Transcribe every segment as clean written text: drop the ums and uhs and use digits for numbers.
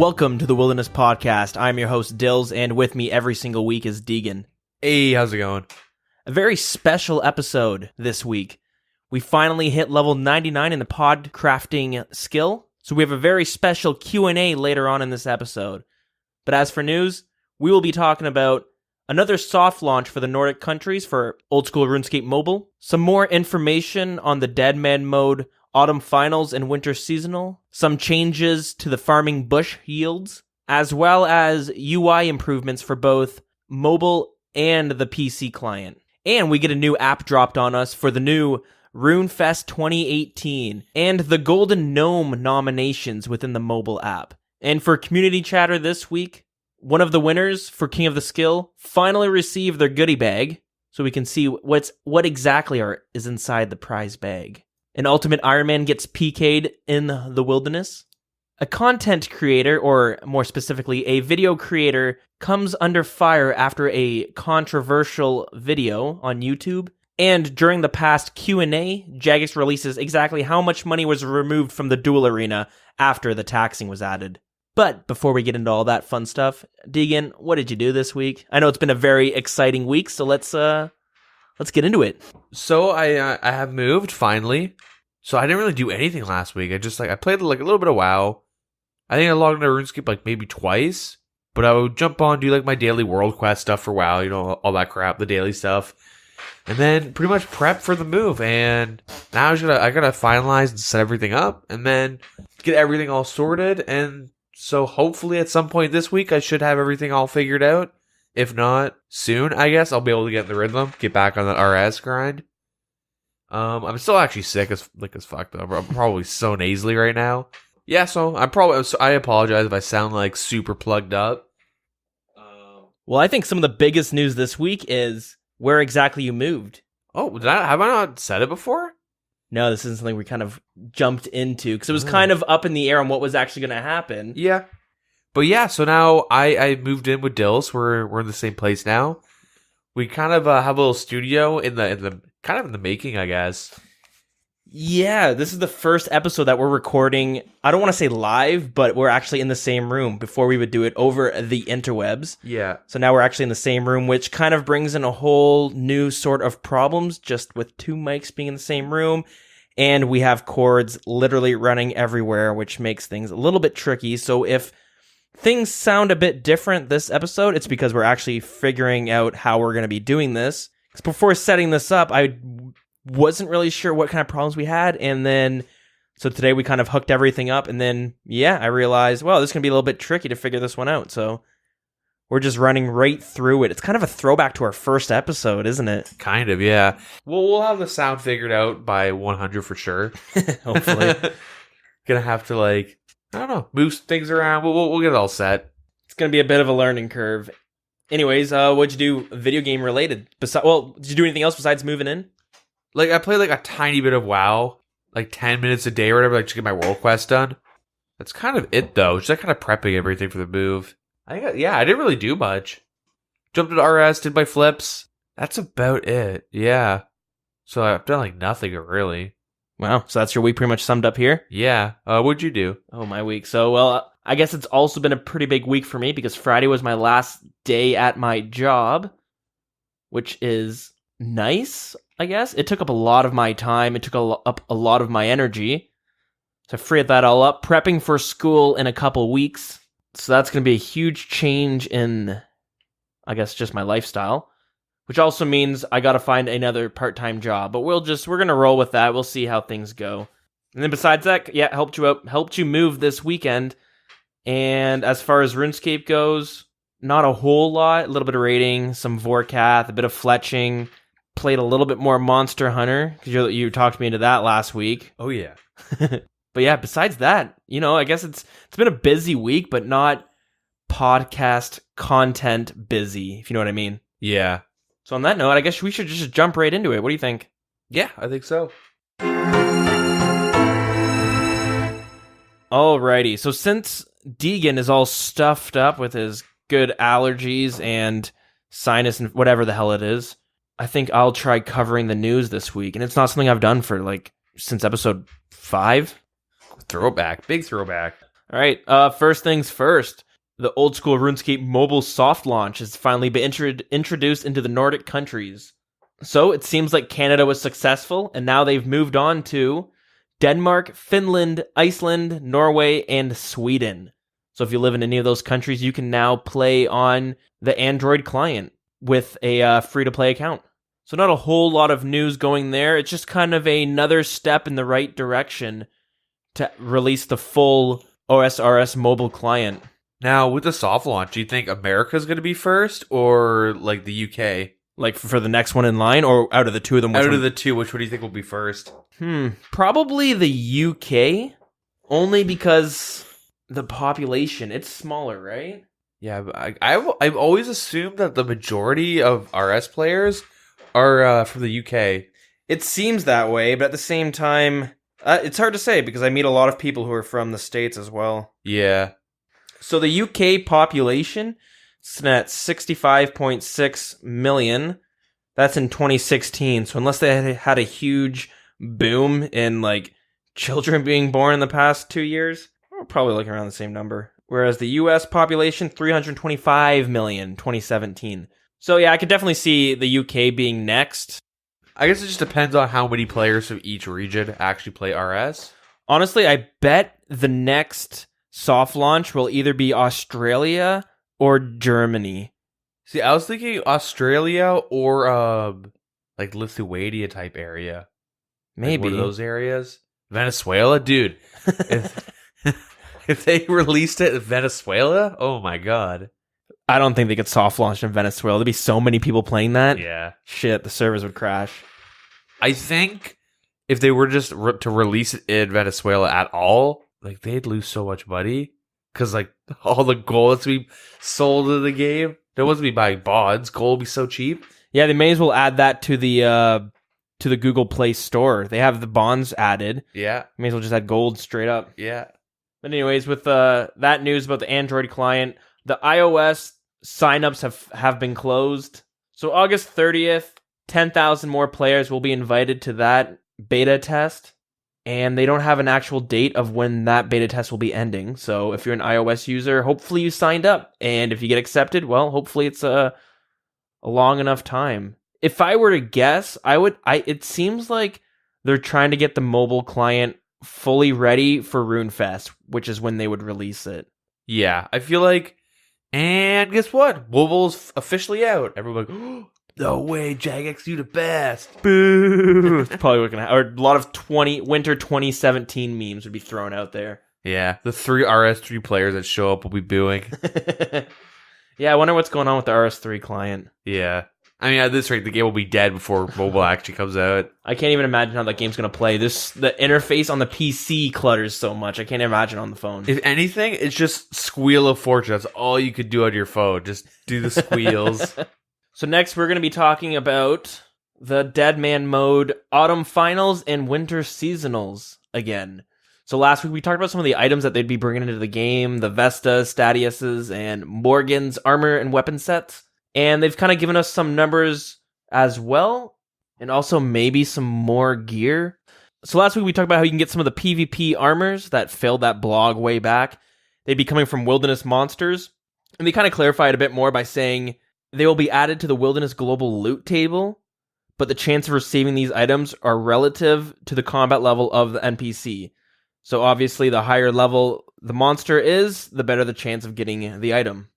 Welcome to the Wilderness Podcast. I'm your host, Dilz, and with me every single week is Deagin. Hey, how's it going? A very special episode this week. We finally hit level 99 in the podcrafting skill, so we have a very special Q&A later on in this episode. But as for news, we will be talking about another soft launch for the Nordic countries for Oldschool RuneScape Mobile, some more information on the Deadman mode Autumn Finals and Winter Seasonal, some changes to the farming bush yields, as well as UI improvements for both mobile and the PC client. And we get a new app dropped on us for the new RuneFest 2018 and the Golden Gnome nominations within the mobile app. And for community chatter this week, one of the winners for King of the Skill finally received their goodie bag, so we can see what exactly is inside the prize bag. An Ultimate Iron Man gets PK'd in the wilderness. A content creator, or more specifically, a video creator, comes under fire after a controversial video on YouTube. And during the past Q&A, Jagex releases exactly how much money was removed from the duel arena after the taxing was added. But before we get into all that fun stuff, Deagin, what did you do this week? I know it's been a very exciting week, so let's get into it. So I have moved finally. So I didn't really do anything last week. I played a little bit of WoW. I think I logged into RuneScape maybe twice, but I would jump on, do my daily world quest stuff for WoW, all that crap, the daily stuff, and then pretty much prep for the move. And now I gotta finalize and set everything up, and then get everything all sorted. And so hopefully at some point this week I should have everything all figured out. If not, soon, I guess, I'll be able to get in the rhythm, get back on that RS grind. I'm still actually sick as fuck, though. I'm probably so nasally right now. Yeah, so I apologize if I sound, super plugged up. Well, I think some of the biggest news this week is where exactly you moved. Oh, have I not said it before? No, this isn't something we kind of jumped into, because it was kind of up in the air on what was actually going to happen. Yeah. But yeah, so now I moved in with Dills. We're in the same place now. We kind of have a little studio in the kind of in the making, I guess. Yeah, this is the first episode that we're recording. I don't want to say live, but we're actually in the same room. Before we would do it over the interwebs. Yeah. So now we're actually in the same room, which kind of brings in a whole new sort of problems, just with two mics being in the same room. And we have cords literally running everywhere, which makes things a little bit tricky. So if things sound a bit different this episode, it's because we're actually figuring out how we're going to be doing this. Because before setting this up, I wasn't really sure what kind of problems we had. And then, so today we kind of hooked everything up. And then, yeah, I realized, well, this is going to be a little bit tricky to figure this one out. So we're just running right through it. It's kind of a throwback to our first episode, isn't it? Kind of, yeah. Well, we'll have the sound figured out by 100 for sure. Hopefully. Gonna have to, I don't know, move things around. We'll get it all set. It's going to be a bit of a learning curve. Anyways, what'd you do video game related? Did you do anything else besides moving in? I played a tiny bit of WoW, 10 minutes a day or whatever, to get my world quest done. That's kind of it, though. Just kind of prepping everything for the move. I didn't really do much. Jumped into RS, did my flips. That's about it. Yeah. So I've done nothing really. Wow. So that's your week pretty much summed up here? Yeah. What'd you do? Oh, my week. So, well, I guess it's also been a pretty big week for me because Friday was my last day at my job, which is nice, I guess. It took up a lot of my time. It took up a lot of my energy. So I freed that all up, prepping for school in a couple weeks. So that's going to be a huge change in, I guess, just my lifestyle, which also means I got to find another part-time job. But we're going to roll with that. We'll see how things go. And then besides that, yeah, helped you move this weekend. And as far as RuneScape goes, not a whole lot. A little bit of raiding, some Vorkath, a bit of fletching. Played a little bit more Monster Hunter, because you talked me into that last week. Oh, yeah. But yeah, besides that, I guess it's been a busy week, but not podcast content busy, if you know what I mean. Yeah. So on that note, I guess we should just jump right into it. What do you think? Yeah, I think so. Alrighty, so since Deagin is all stuffed up with his good allergies and sinus and whatever the hell it is, I think I'll try covering the news this week. And it's not something I've done for since episode 5. Throwback. Big throwback. All right, first things first. The Oldschool RuneScape Mobile soft launch has finally been introduced into the Nordic countries. So it seems like Canada was successful, and now they've moved on to Denmark, Finland, Iceland, Norway, and Sweden. So if you live in any of those countries, you can now play on the Android client with a free-to-play account. So not a whole lot of news going there. It's just kind of another step in the right direction to release the full OSRS Mobile client. Now, with the soft launch, do you think America's going to be first or like the UK? Like for the next one in line, or out of the two of them? Out of the two, which one do you think will be first? Probably the UK, only because the population, it's smaller, right? Yeah, I've always assumed that the majority of RS players are from the UK. It seems that way, but at the same time, it's hard to say because I meet a lot of people who are from the States as well. Yeah. So the UK population is at 65.6 million. That's in 2016. So unless they had a huge boom in like children being born in the past 2 years, we're probably looking around the same number. Whereas the US population, 325 million, 2017. So yeah, I could definitely see the UK being next. I guess it just depends on how many players from each region actually play RS. Honestly, I bet the next soft launch will either be Australia or Germany. See, I was thinking Australia or like Lithuania type area. Maybe. Like one of those areas. Venezuela? Dude. If they released it in Venezuela, oh my god. I don't think they could soft launch in Venezuela. There'd be so many people playing that. Yeah. Shit, the servers would crash. I think if they were just to release it in Venezuela at all, like they'd lose so much money. Because like all the gold that's be sold in the game, no one's be buying bonds. Gold will be so cheap. Yeah, they may as well add that to the Google Play Store. They have the bonds added. Yeah. May as well just add gold straight up. Yeah. But anyways, with that news about the Android client, the iOS signups have been closed. So August 30th, 10,000 more players will be invited to that beta test. And they don't have an actual date of when that beta test will be ending. So if you're an iOS user, hopefully you signed up. And if you get accepted, well, hopefully it's a long enough time. If I were to guess, it seems like they're trying to get the mobile client fully ready for RuneFest, which is when they would release it. Yeah, I feel like, and guess what? Mobile's officially out. Everyone like, oh, no way, Jagex, you the best. Boo! It's probably looking at, or a lot of winter 2017 memes would be thrown out there. Yeah, the 3 RS3 players that show up will be booing. Yeah, I wonder what's going on with the RS3 client. Yeah. I mean, at this rate, the game will be dead before mobile actually comes out. I can't even imagine how that game's going to play. The interface on the PC clutters so much. I can't imagine on the phone. If anything, it's just Squeal of Fortune. That's all you could do on your phone. Just do the squeals. So next, we're going to be talking about the Deadman mode, Autumn Finals, and Winter Seasonals again. So last week, we talked about some of the items that they'd be bringing into the game, the Vestas, Stadiuses, and Morgan's armor and weapon sets. And they've kind of given us some numbers as well, and also maybe some more gear. So last week we talked about how you can get some of the PvP armors that filled that blog way back. They'd be coming from Wilderness Monsters. And they kind of clarified a bit more by saying they will be added to the Wilderness Global Loot table, but the chance of receiving these items are relative to the combat level of the NPC. So obviously the higher level the monster is, the better the chance of getting the item.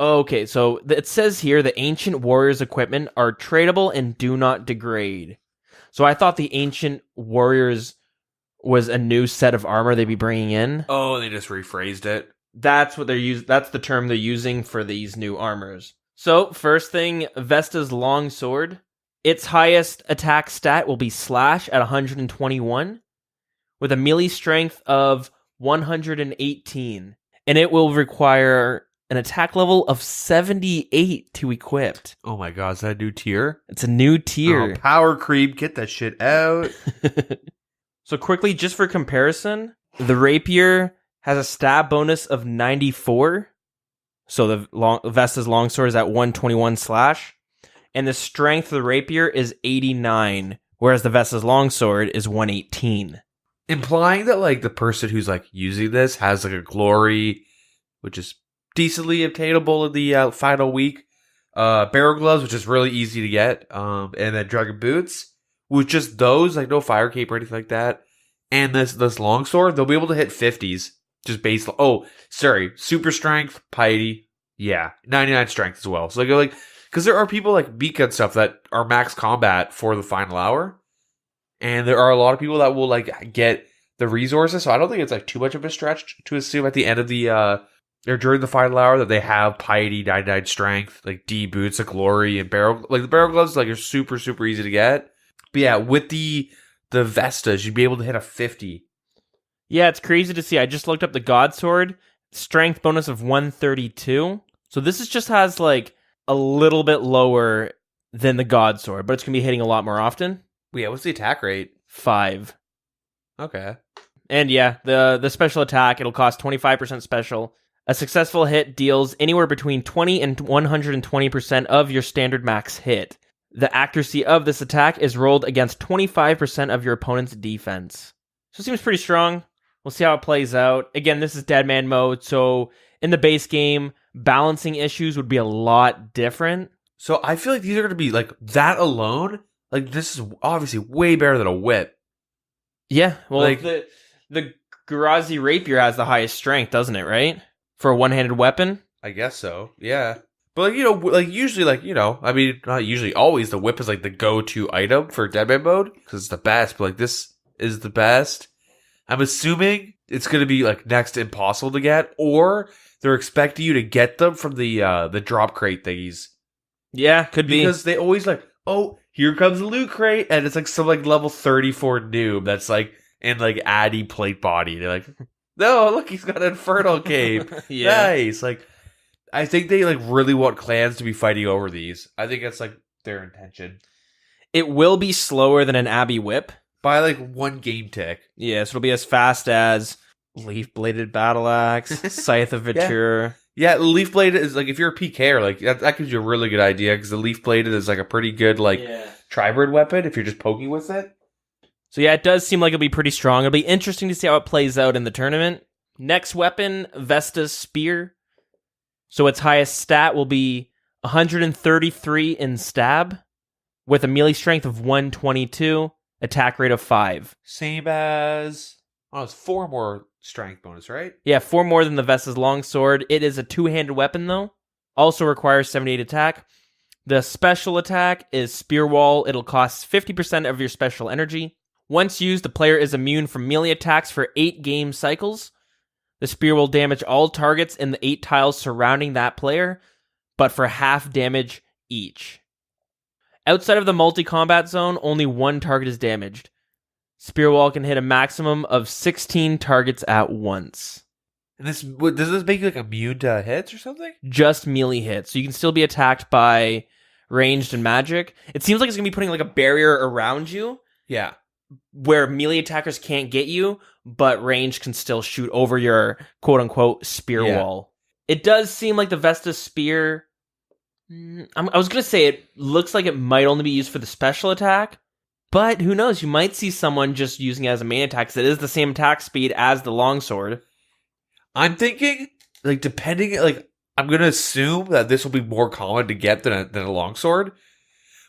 Okay, so it says here the Ancient Warriors equipment are tradable and do not degrade. So I thought the Ancient Warriors was a new set of armor they'd be bringing in. Oh, they just rephrased it. That's what that's the term they're using for these new armors. So first thing, Vesta's longsword. Its highest attack stat will be slash at 121 with a melee strength of 118. And it will require an attack level of 78 to equip. Oh my god, is that a new tier? It's a new tier. Oh, power creep, get that shit out. So quickly, just for comparison, the rapier has a stab bonus of 94. So the Vesta's longsword is at 121 slash. And the strength of the rapier is 89, whereas the Vesta's longsword is 118. implying that like the person who's like using this has like a glory, which is decently obtainable in the final week. Barrel gloves, which is really easy to get. And then dragon boots, with just those, like no fire cape or anything like that. And this longsword, they'll be able to hit 50s. Just base. Oh, sorry. Super strength, piety. Yeah. 99 strength as well. So like, because there are people like Mika and stuff that are max combat for the final hour. And there are a lot of people that will like get the resources. So I don't think it's like too much of a stretch to assume at the end of the, or during the final hour that they have piety, 99 strength, like D boots, a glory, and barrel. Like the barrel gloves, like are super, super easy to get. But yeah, with the Vestas, you'd be able to hit a 50. Yeah, it's crazy to see. I just looked up the God Sword, strength bonus of 132. So this just has like a little bit lower than the God Sword, but it's going to be hitting a lot more often. Yeah, what's the attack rate? 5. Okay. And yeah, the special attack, it'll cost 25% special. A successful hit deals anywhere between 20 and 120% of your standard max hit. The accuracy of this attack is rolled against 25% of your opponent's defense. So it seems pretty strong. We'll see how it plays out. Again, this is Deadman mode, so in the base game, balancing issues would be a lot different. So I feel like these are going to be, like, that alone, like, this is obviously way better than a whip. Yeah, well, like, the Garazi Rapier has the highest strength, doesn't it, right? For a one-handed weapon? I guess so, yeah. But, like, you know, like, usually, like, you know, I mean, not usually, always, the whip is, like, the go-to item for Deadman mode, because it's the best, but, like, this is the best. I'm assuming it's going to be, like, next to impossible to get, or they're expecting you to get them from the drop crate thingies. Yeah, could be. Because they always, like, oh, here comes the loot crate, and it's, like, some, like, level 34 noob that's, like, in, like, Addy plate body. They're like, no, look, he's got an Infernal Cape. Yeah. Nice. Like, I think they, like, really want clans to be fighting over these. I think that's, like, their intention. It will be slower than an Abbey Whip. By, like, 1 game tick. Yeah, so it'll be as fast as Leaf-Bladed Battle Axe, Scythe of Vitur. Yeah, Leaf Bladed is, like, if you're a PKer, like, that gives you a really good idea, because the Leaf Bladed is, like, a pretty good, like, tri-bird weapon if you're just poking with it. So yeah, it does seem like it'll be pretty strong. It'll be interesting to see how it plays out in the tournament. Next weapon, Vesta's Spear. So its highest stat will be 133 in stab, with a melee strength of 122, attack rate of 5. Same as... Oh, it's 4 more strength bonus, right? Yeah, 4 more than the Vesta's Longsword. It is a 2-handed weapon, though. Also requires 78 attack. The special attack is Spear Wall. It'll cost 50% of your special energy. Once used, the player is immune from melee attacks for 8 game cycles. The spear will damage all targets in the 8 tiles surrounding that player, but for half damage each. Outside of the multi-combat zone, only 1 target is damaged. Spear Wall can hit a maximum of 16 targets at once. And this does this make you, like, immune to hits or something? Just melee hits, so you can still be attacked by ranged and magic. It seems like it's going to be putting like a barrier around you. Yeah. Where melee attackers can't get you, but range can still shoot over your quote-unquote spear wall. It does seem like the Vesta Spear... I was going to say it looks like it might only be used for the special attack, but who knows? You might see someone just using it as a main attack, because it is the same attack speed as the longsword. I'm thinking, like, depending... like, I'm going to assume that this will be more common to get than a longsword.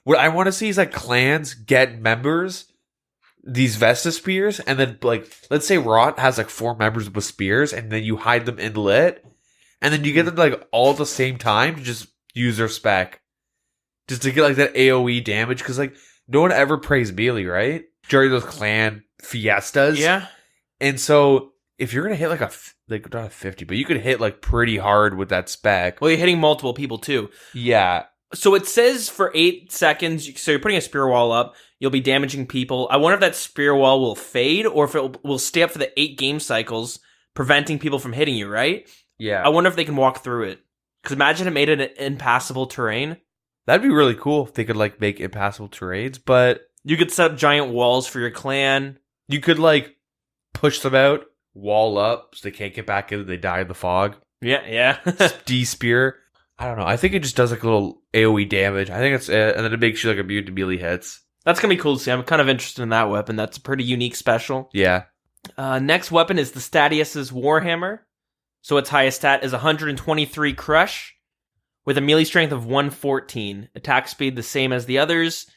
What I want to see is, like, clans get members... these Vesta spears, and then, like, let's say Rot has, like, 4 members with spears, and then you hide them in lit, and then you get them, like, all at the same time to just use their spec. Just to get, like, that AoE damage, because, like, no one ever prays melee, right? During those clan fiestas. Yeah. And so, if you're gonna hit, like, not a 50, but you could hit, like, pretty hard with that spec. Well, you're hitting multiple people, too. Yeah. So it says for 8 seconds, so you're putting a spear wall up, you'll be damaging people. I wonder if that spear wall will fade, or if it will stay up for the 8 game cycles, preventing people from hitting you, right? Yeah. I wonder if they can walk through it. Because imagine it made it an impassable terrain. That'd be really cool if they could, like, make impassable terrains, but... You could set up giant walls for your clan. You could, like, push them out, wall up, so they can't get back in, they die in the fog. Yeah. D-spear. I don't know. I think it just does, like, a little AoE damage. I think it's it, and then it makes you, like, immune to melee hits. That's going to be cool to see. I'm kind of interested in that weapon. That's a pretty unique special. Yeah. Next weapon is the Statius's Warhammer. So its highest stat is 123 Crush, with a melee strength of 114. Attack speed the same as the others.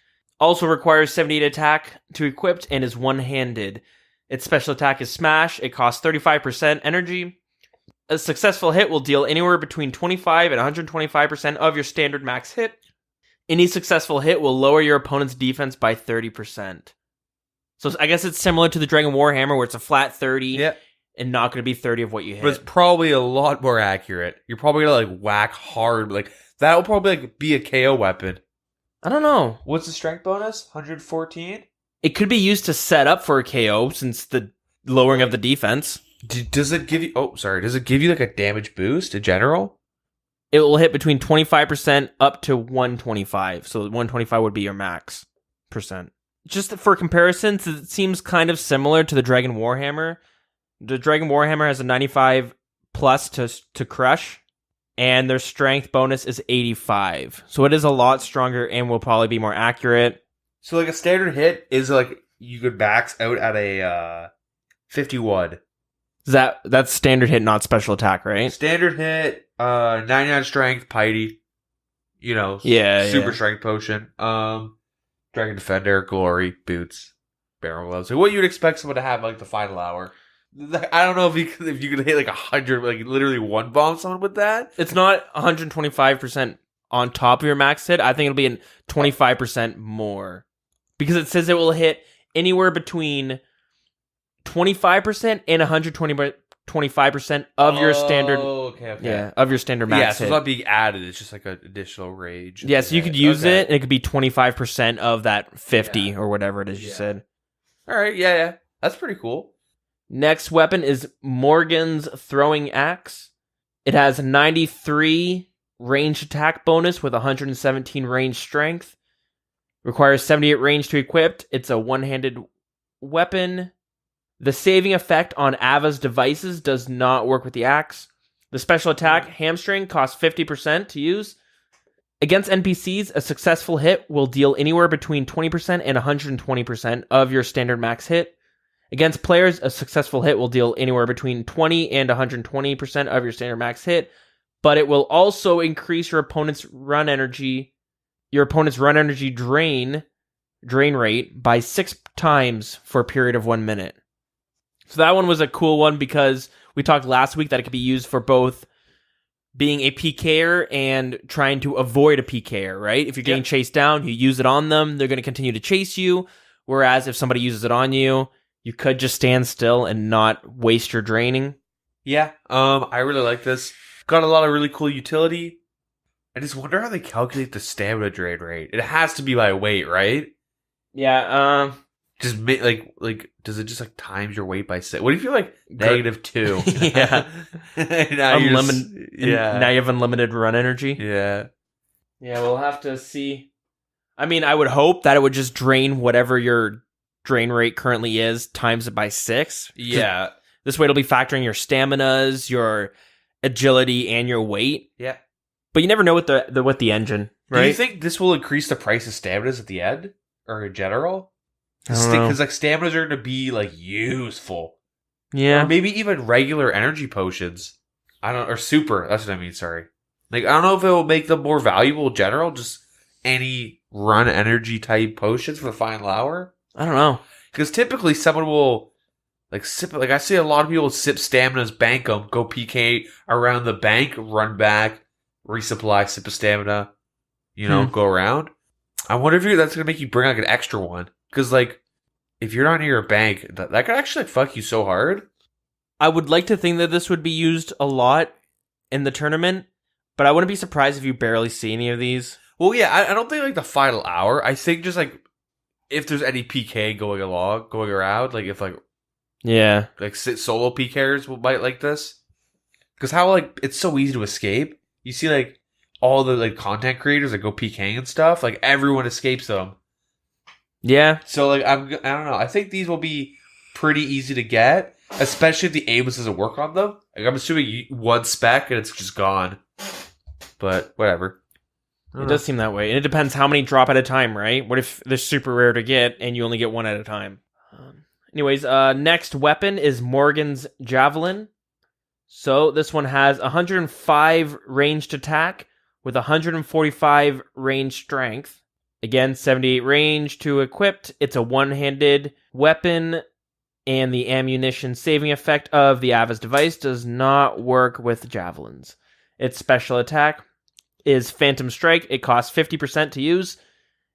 Also requires 78 attack to equipped and is one-handed. Its special attack is Smash. It costs 35% energy. A successful hit will deal anywhere between 25 and 125% of your standard max hit. Any successful hit will lower your opponent's defense by 30%. So I guess it's similar to the Dragon Warhammer, where it's a flat 30 and not going to be 30 of what you hit. But it's probably a lot more accurate. You're probably going to like whack hard. Like that'll probably like be a KO weapon. I don't know. What's the strength bonus? 114? It could be used to set up for a KO since the lowering of the defense. Does it give you... Does it give you like a damage boost in general? It will hit between 25% up to 125. So 125 would be your max percent. Just for comparison, it seems kind of similar to the Dragon Warhammer. The Dragon Warhammer has a 95 plus to crush, and their strength bonus is 85. So it is a lot stronger and will probably be more accurate. So like a standard hit is like you could max out at a 51. That's standard hit, not special attack, right? Standard hit, 99 strength, piety. You know, super strength potion. Dragon Defender, Glory, Boots, Barrel Gloves. Like what you'd expect someone to have like the final hour. I don't know if you could hit like 100, like literally one bomb someone with that. It's not 125% on top of your max hit. I think it'll be in 25% more. Because it says it will hit anywhere between 25% and 125% of your standard. Okay. Yeah, of your standard max so hit. it's not being added. It's just like an additional rage. Yeah, so you could use it, and it could be 25% of that 50 or whatever it is you said. All right, yeah. That's pretty cool. Next weapon is Morgan's Throwing Axe. It has 93 range attack bonus with 117 range strength. Requires 78 range to equip. It's a one-handed weapon. The saving effect on Ava's devices does not work with the axe. The special attack, Hamstring, costs 50% to use. Against NPCs, a successful hit will deal anywhere between 20% and 120% of your standard max hit. Against players, a successful hit will deal anywhere between 20 and 120% of your standard max hit, but it will also increase your opponent's run energy drain rate by 6 times for a period of 1 minute. So that one was a cool one because we talked last week that it could be used for both being a PKer and trying to avoid a PKer, right? If you're getting chased down, you use it on them, they're going to continue to chase you. Whereas if somebody uses it on you, you could just stand still and not waste your draining. Yeah, I really like this. Got a lot of really cool utility. I just wonder how they calculate the stamina drain rate. It has to be by weight, right? Yeah, just like does it just like times your weight by 6? What if you're like -2? Yeah. Now now you have unlimited run energy. Yeah. Yeah, we'll have to see. I mean, I would hope that it would just drain whatever your drain rate currently is, times it by 6. Yeah. This way it'll be factoring your staminas, your agility, and your weight. Yeah. But you never know with the engine, right? Do you think this will increase the price of staminas at the end? Or in general? I don't know. Because like staminas are going to be like useful. Yeah. Or maybe even regular energy potions. Or super. That's what I mean, sorry. Like, I don't know if it will make them more valuable in general. Just any run energy type potions for the final hour. I don't know. Because typically someone will sip, I see a lot of people sip staminas, bank them, go PK around the bank, run back, resupply, sip a stamina, go around. I wonder if that's going to make you bring like an extra one. Because like, if you're not near a bank, that could actually fuck you so hard. I would like to think that this would be used a lot in the tournament, but I wouldn't be surprised if you barely see any of these. Well, yeah, I don't think like the final hour. I think just like, if there's any PK going around, like if like solo PKers might like this, because how like it's so easy to escape. You see like all the like content creators that go PKing and stuff, like everyone escapes them. Yeah. So like I don't know. I think these will be pretty easy to get, especially if the Amos doesn't work on them. Like I'm assuming one spec and it's just gone. But whatever. It does seem that way. And it depends how many drop at a time, right? What if they're super rare to get and you only get one at a time? Anyways, next weapon is Morgan's Javelin. So this one has 105 ranged attack with 145 range strength. Again, 78 range to equipped. It's a one-handed weapon, and the ammunition saving effect of the Ava's device does not work with javelins. Its special attack is Phantom Strike. It costs 50% to use.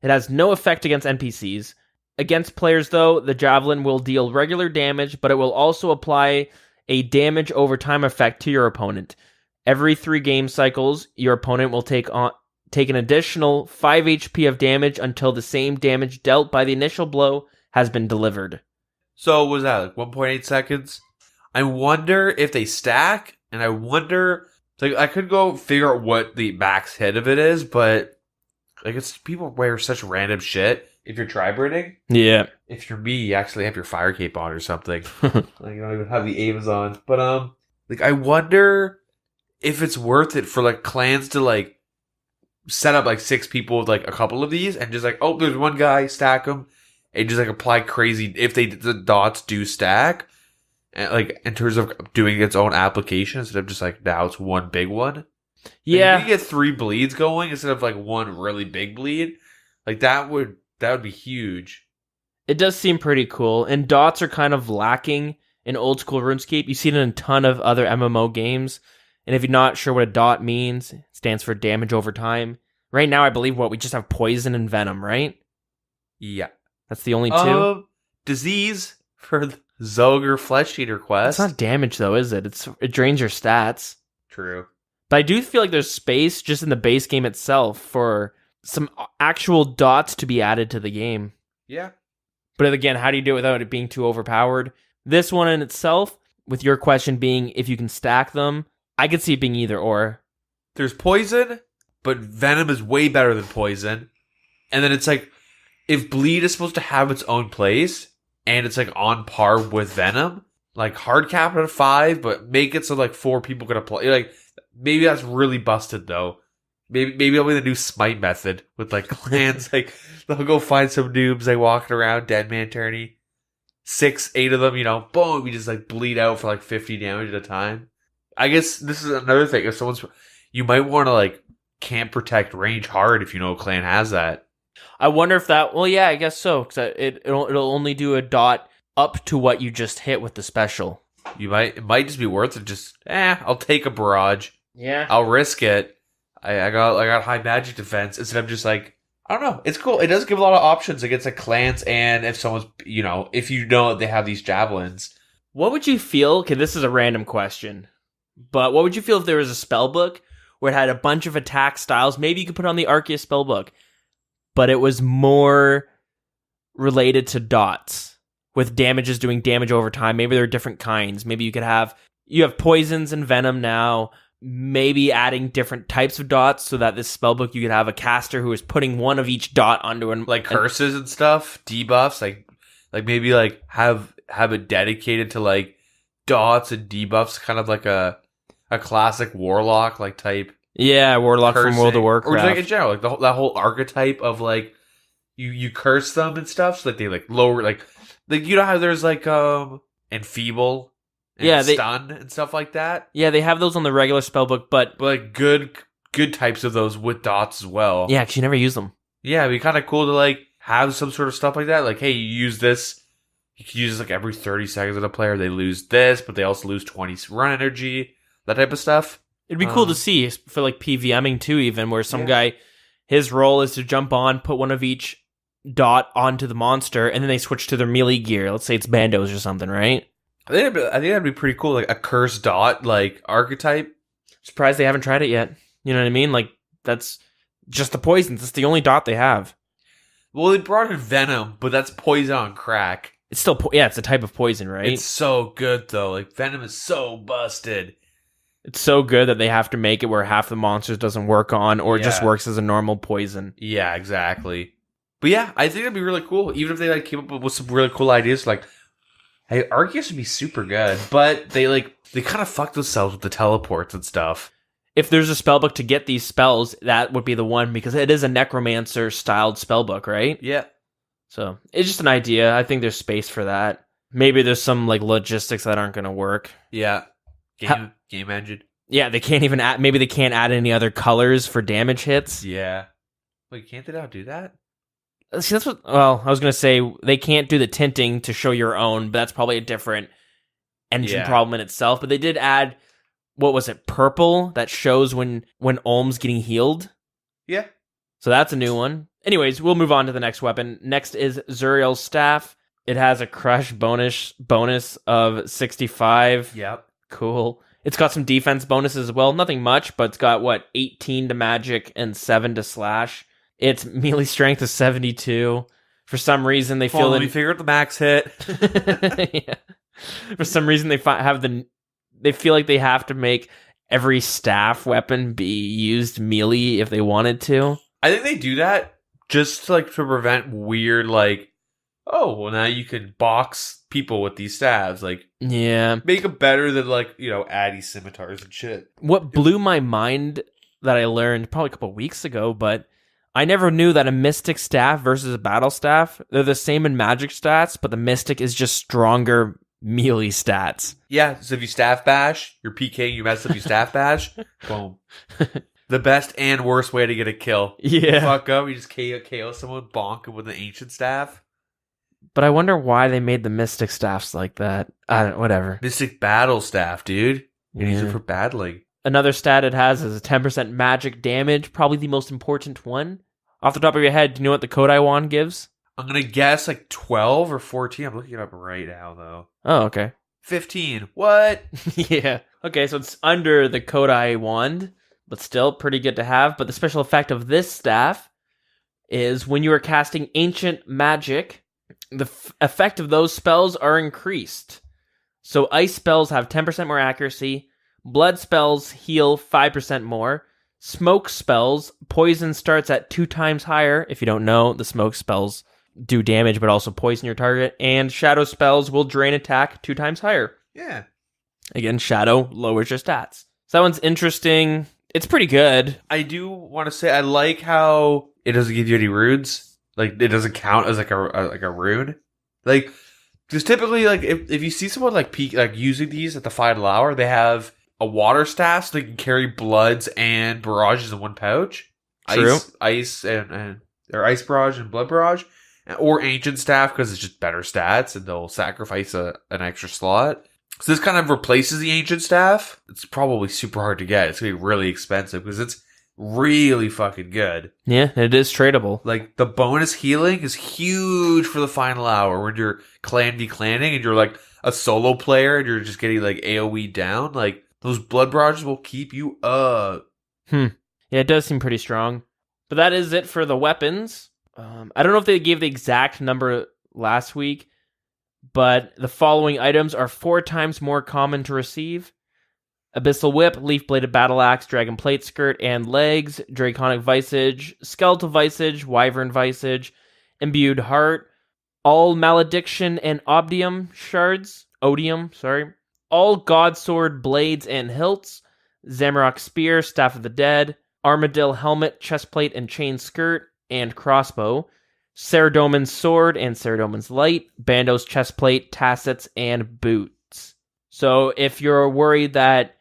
It has no effect against NPCs. Against players, though, the javelin will deal regular damage, but it will also apply a damage over time effect to your opponent. Every 3 game cycles, your opponent will take an additional 5 HP of damage until the same damage dealt by the initial blow has been delivered. So was that like 1.8 seconds? I wonder if they stack, and I wonder, like, I could go figure out what the max hit of it is, but like, it's people wear such random shit. If you're tri-breeding, Yeah. if you're me, you actually have your fire cape on or something. Like, you don't even have the aims on. But like, I wonder if it's worth it for like clans to like set up like 6 people with like a couple of these and just like, oh, there's one guy, stack them, and just like apply crazy if the dots do stack, and like in terms of doing its own application instead of just like now it's one big one. Yeah. Like, if you get 3 bleeds going instead of like one really big bleed, like that would be huge. It does seem pretty cool, and dots are kind of lacking in old school RuneScape. You see it in a ton of other MMO games, and if you're not sure what a dot means, it stands for damage over time. Right now, I believe we just have poison and venom, right? Yeah. That's the only 2? Disease for the Zogre Flesh Eater quest. It's not damage, though, is it? It drains your stats. True. But I do feel like there's space just in the base game itself for some actual dots to be added to the game. Yeah. But again, how do you do it without it being too overpowered? This one in itself, with your question being if you can stack them, I could see it being either or. There's poison, but venom is way better than poison. And then it's like, if bleed is supposed to have its own place, and it's like on par with venom, like hard cap it at 5, but make it so like 4 people can apply. Like, maybe that's really busted though. Maybe it'll be the new smite method with like clans. Like, they'll go find some noobs like walking around, Deadman tourney. 6, 8 of them, you know, boom, we just like bleed out for like 50 damage at a time. I guess this is another thing. If you might want to like camp protect range hard if you know a clan has that. I wonder if that, well, yeah, I guess so, because it'll only do a dot up to what you just hit with the special. It might just be worth it. Just, I'll take a barrage. Yeah. I'll risk it. I got high magic defense instead of just like, I don't know. It's cool. It does give a lot of options against like clans, and if someone's, you know, if you know they have these javelins. What would you feel? Okay, this is a random question, but what would you feel if there was a spell book where it had a bunch of attack styles? Maybe you could put on the Arceus spell book, but it was more related to dots with damages doing damage over time. Maybe there are different kinds. Maybe you have poisons and venom now. Maybe adding different types of dots so that this spellbook you could have a caster who is putting one of each dot onto an like curses and stuff, debuffs, like maybe like have it dedicated to like dots and debuffs, kind of like a classic warlock like type. Yeah, warlock cursing, from World of Warcraft, or just like in general, like that whole archetype of like you curse them and stuff, so that they like lower like you know how there's like enfeeble. And stun and stuff like that. Yeah, they have those on the regular spellbook, but like good types of those with dots as well. Yeah, because you never use them. Yeah, it'd be kind of cool to like have some sort of stuff like that. Like, hey, you use this. You can use this like every 30 seconds of the player. They lose this, but they also lose 20 run energy. That type of stuff. It'd be cool to see for like PVMing too, even where some guy, his role is to jump on, put one of each dot onto the monster, and then they switch to their melee gear. Let's say it's bandos or something, right? I think that'd be pretty cool, like a cursed dot like archetype. Surprised they haven't tried it yet. You know what I mean? Like, that's just the poisons. It's the only dot they have. Well, they brought in venom, but that's poison on crack. It's still it's a type of poison, right? It's so good though. Like, venom is so busted. It's so good that they have to make it where half the monsters doesn't work on, or it just works as a normal poison. Yeah, exactly. But yeah, I think it'd be really cool, even if they like came up with some really cool ideas, like, hey, Arceus would be super good, but they kind of fuck themselves with the teleports and stuff. If there's a spellbook to get these spells, that would be the one, because it is a necromancer styled spellbook, right? Yeah. So it's just an idea. I think there's space for that. Maybe there's some like logistics that aren't going to work. Yeah. Game engine. Yeah, they can't even add. Maybe they can't add any other colors for damage hits. Yeah. Wait, can't they not do that? See, that's what. Well, I was gonna say they can't do the tinting to show your own, but that's probably a different engine problem in itself. But they did add, what was it, purple that shows when Olm's getting healed. Yeah. So that's a new one. Anyways, we'll move on to the next weapon. Next is Zuriel's staff. It has a crush bonus of 65. Yep. Cool. It's got some defense bonuses as well. Nothing much, but it's got, 18 to magic and 7 to slash. Its melee strength is 72. For some reason, they feel let me figure out the max hit. Yeah. For some reason, they feel like they have to make every staff weapon be used melee if they wanted to. I think they do that just to prevent weird, oh, well, now you can box people with these staves. Yeah. Make them better than, Addy scimitars and shit. What blew my mind that I learned probably a couple weeks ago, but I never knew that a Mystic staff versus a Battle staff, they're the same in magic stats, but the Mystic is just stronger melee stats. Yeah, so if you staff bash, your PK, you mess up your staff bash, boom. The best and worst way to get a kill. Yeah. You fuck up, you just KO someone, bonk him with an ancient staff. But I wonder why they made the Mystic staffs like that. Whatever. Mystic battle staff, dude. You use it for battling. Another stat it has is a 10% magic damage, probably the most important one. Off the top of your head, do you know what the Kodai wand gives? I'm going to guess 12 or 14. I'm looking it up right now, though. Oh, okay. 15. What? Yeah. Okay, so it's under the Kodai wand, but still pretty good to have. But the special effect of this staff is when you are casting ancient magic, the effect of those spells are increased. So ice spells have 10% more accuracy. Blood spells heal 5% more. Smoke spells, poison starts at 2 times higher. If you don't know, the smoke spells do damage but also poison your target. And shadow spells will drain attack 2 times higher. Yeah. Again, shadow lowers your stats. So that one's interesting. It's pretty good. I do want to say I like how it doesn't give you any runes. It doesn't count as a rune. Because typically, if you see someone using these at the final hour, they have a water staff so they can carry bloods and barrages in one pouch. True. Ice or ice barrage and blood barrage, or ancient staff because it's just better stats and they'll sacrifice an extra slot. So this kind of replaces the ancient staff. It's probably super hard to get. It's gonna be really expensive because it's really fucking good. Yeah, it is tradable. The bonus healing is huge for the final hour when you're clan declanning and you're a solo player and you're just getting AoE down. Those blood barrages will keep you up. Yeah, it does seem pretty strong. But that is it for the weapons. I don't know if they gave the exact number last week, but the following items are 4 times more common to receive. Abyssal Whip, Leaf-Bladed Battle Axe, Dragon Plate Skirt and Legs, Draconic Visage, Skeletal Visage, Wyvern Visage, Imbued Heart, all Malediction and Odium, all God Sword Blades and Hilts, Zamorak Spear, Staff of the Dead, Armadillo Helmet, Chestplate and Chain Skirt, and Crossbow, Ceradoman's Sword and Ceradoman's Light, Bando's Chestplate, Tassets, and Boots. So if you're worried that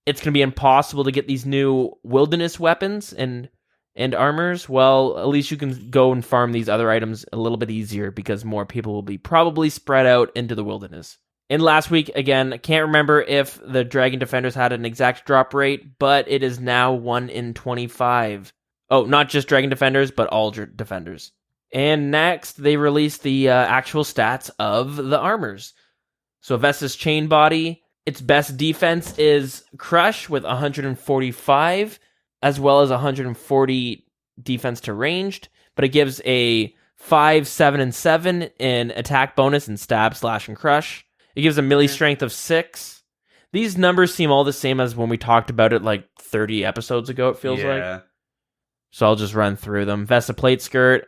it's going to be impossible to get these new wilderness weapons and armors, well, at least you can go and farm these other items a little bit easier because more people will be probably spread out into the wilderness. And last week, again, I can't remember if the Dragon Defenders had an exact drop rate, but it is now 1 in 25. Oh, not just Dragon Defenders, but all Defenders. And next, they released the actual stats of the armors. So Vesta's Chain Body, its best defense is Crush with 145, as well as 140 defense to ranged, but it gives a 5, 7, and 7 in attack bonus in Stab, Slash, and Crush. It gives a melee strength of 6. These numbers seem all the same as when we talked about it 30 episodes ago, it feels like. So I'll just run through them. Vesta Plate Skirt,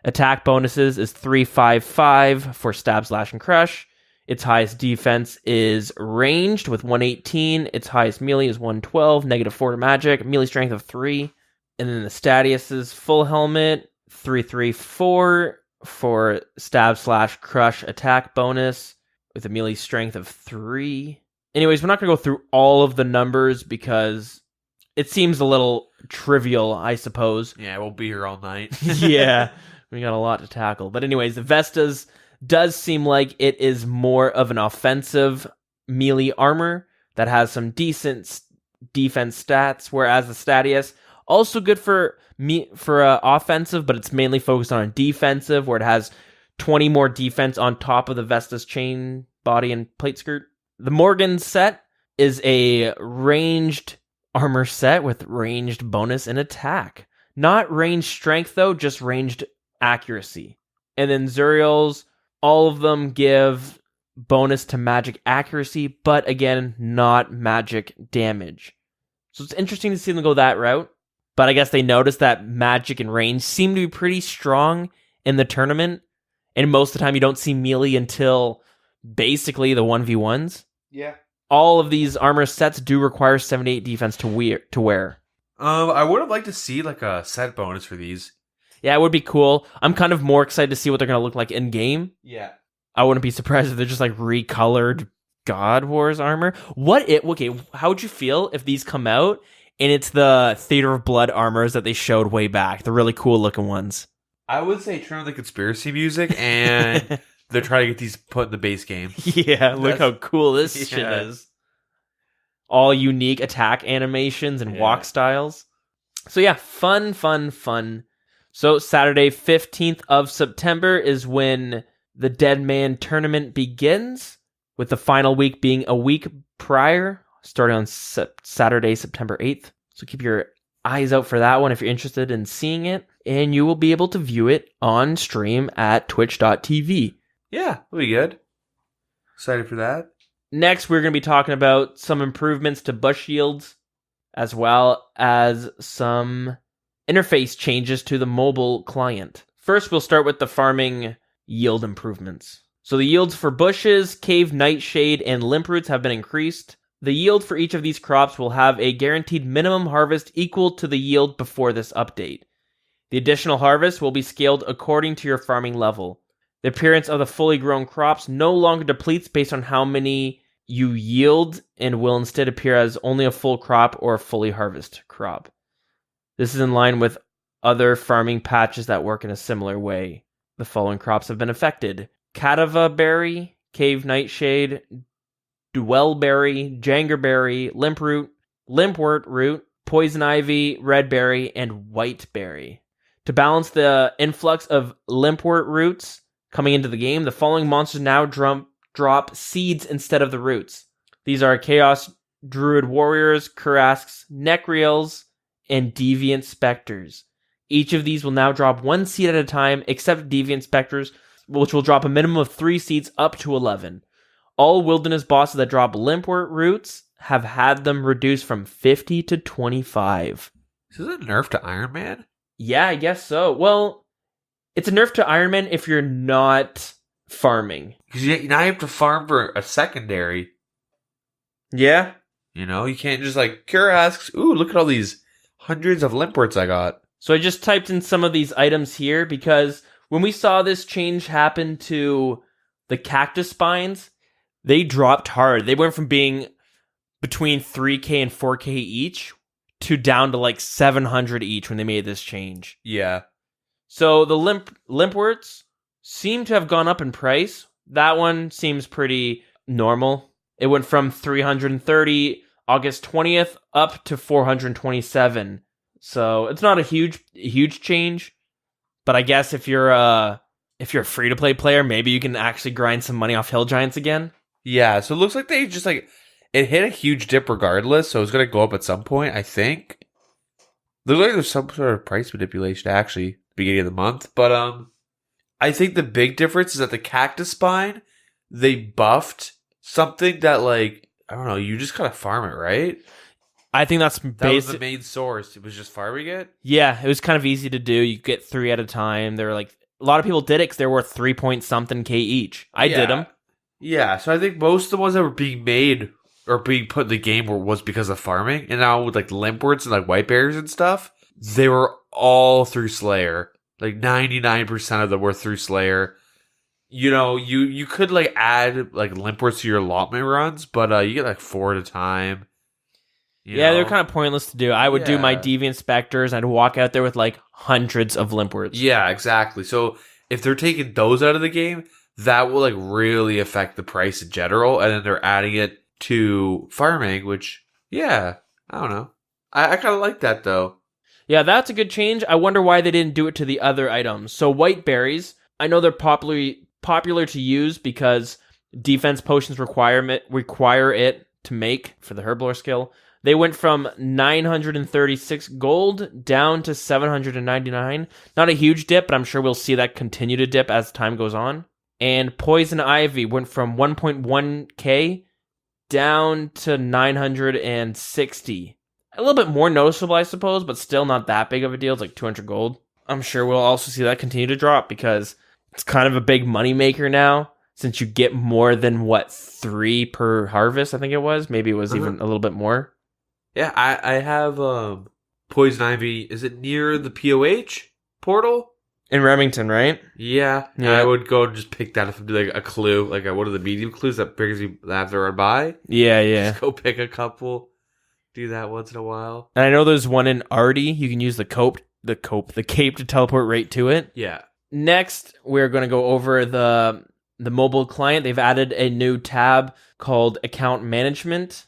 attack bonuses is 3, 5, 5 for Stab, Slash, and Crush. Its highest defense is ranged with 118. Its highest melee is 112, -4 to magic, melee strength of 3. And then the Statius's full helmet, 3, 3, 4 for Stab, Slash, Crush attack bonus. with a melee strength of 3. Anyways, we're not going to go through all of the numbers because it seems a little trivial, I suppose. Yeah, we'll be here all night. Yeah, we got a lot to tackle. But anyways, the Vestas does seem like it is more of an offensive melee armor that has some decent defense stats, whereas the Statius also good for offensive, but it's mainly focused on defensive, where it has 20 more defense on top of the Vestas chain body and plate skirt. The Morgan set is a ranged armor set with ranged bonus and attack. Not ranged strength though, just ranged accuracy. And then Zuriel's, all of them give bonus to magic accuracy, but again, not magic damage. So it's interesting to see them go that route. But I guess they noticed that magic and range seem to be pretty strong in the tournament. And most of the time you don't see melee until basically the 1v1s. Yeah. All of these armor sets do require 78 defense to wear. I would have liked to see like a set bonus for these. Yeah, it would be cool. I'm kind of more excited to see what they're going to look like in game. Yeah. I wouldn't be surprised if they're just like recolored God Wars armor. Okay, how would you feel if these come out and it's the Theater of Blood armors that they showed way back, the really cool looking ones? I would say turn on the conspiracy music and they're trying to get these put in the base game. Yeah, look how cool this shit is. All unique attack animations and walk styles. So yeah, fun. So Saturday, 15th of September is when the Deadman tournament begins, with the final week being a week prior, starting on Saturday, September 8th. So keep your eyes out for that one if you're interested in seeing it, and you will be able to view it on stream at twitch.tv. Yeah, it'll be good. Excited for that. Next, we're going to be talking about some improvements to bush yields, as well as some interface changes to the mobile client. First, we'll start with the farming yield improvements. So the yields for bushes, cave, nightshade, and limp roots have been increased. The yield for each of these crops will have a guaranteed minimum harvest equal to the yield before this update. The additional harvest will be scaled according to your farming level. The appearance of the fully grown crops no longer depletes based on how many you yield and will instead appear as only a full crop or a fully harvested crop. This is in line with other farming patches that work in a similar way. The following crops have been affected: Catava berry, cave nightshade, dwellberry, jangerberry, limpwort root, poison ivy, redberry, and whiteberry. To balance the influx of limpwort roots coming into the game, the following monsters now drop seeds instead of the roots. These are Chaos Druid Warriors, Kurasks, Necreals, and Deviant Spectres. Each of these will now drop 1 seed at a time, except Deviant Spectres, which will drop a minimum of 3 seeds up to 11. All wilderness bosses that drop limpwort roots have had them reduced from 50 to 25. Is this a nerf to Iron Man? Yeah, I guess so. Well, it's a nerf to Iron Man if you're not farming. Because now you have to farm for a secondary. Yeah. You know, you can't just like, Kira asks, ooh, look at all these hundreds of limpworts I got. So I just typed in some of these items here because when we saw this change happen to the cactus spines, they dropped hard. They went from being between 3k and 4k each to down to like 700 each when they made this change. Yeah. So the limpworts seem to have gone up in price. That one seems pretty normal. It went from 330 August 20th up to 427. So it's not a huge change, but I guess if you're a free to play player, maybe you can actually grind some money off hill giants again. Yeah, so it looks like they just like it hit a huge dip regardless, so it's gonna go up at some point, I think. Looks like there's some sort of price manipulation actually at the beginning of the month, but I think the big difference is that the cactus spine, they buffed something that like I don't know, you just gotta farm it, right? I think that was the main source. It was just farming it. Yeah, it was kind of easy to do. You get 3 at a time. They're like a lot of people did it because they're worth 3 point something K each. I did them. Yeah, so I think most of the ones that were being made or being put in the game was because of farming. And now with like limpworts and like white bears and stuff, they were all through Slayer. Like 99% of them were through Slayer. you could like add like limpers to your allotment runs, but you get like 4 at a time. They're kind of pointless to do. I would do my Yeah. deviant specters. I'd walk out there with like hundreds of limp words. Yeah, exactly. So if they're taking those out of the game, that will like really affect the price in general, and then they're adding it to farming, which I don't know. I kind of like that though. Yeah, that's a good change. I wonder why they didn't do it to the other items. So white berries, I know they're popular to use because defense potions require it to make for the herblore skill. They went from 936 gold down to 799. Not a huge dip, but I'm sure we'll see that continue to dip as time goes on. And poison ivy went from 1.1k down to 960. A little bit more noticeable, I suppose, but still not that big of a deal. It's like 200 gold. I'm sure we'll also see that continue to drop because it's kind of a big money maker now. Since you get more than 3 per harvest, I think it was. Maybe it was even a little bit more. Yeah, I have poison ivy. Is it near the POH portal? In Remington, right? Yeah. I would go and just pick that up and do like a clue, like one of the medium clues that brings you that have to run by. Yeah. Just go pick a couple. Do that once in a while. And I know there's one in Artie. You can use the cape to teleport right to it. Yeah. Next, we're going to go over the mobile client. They've added a new tab called Account Management.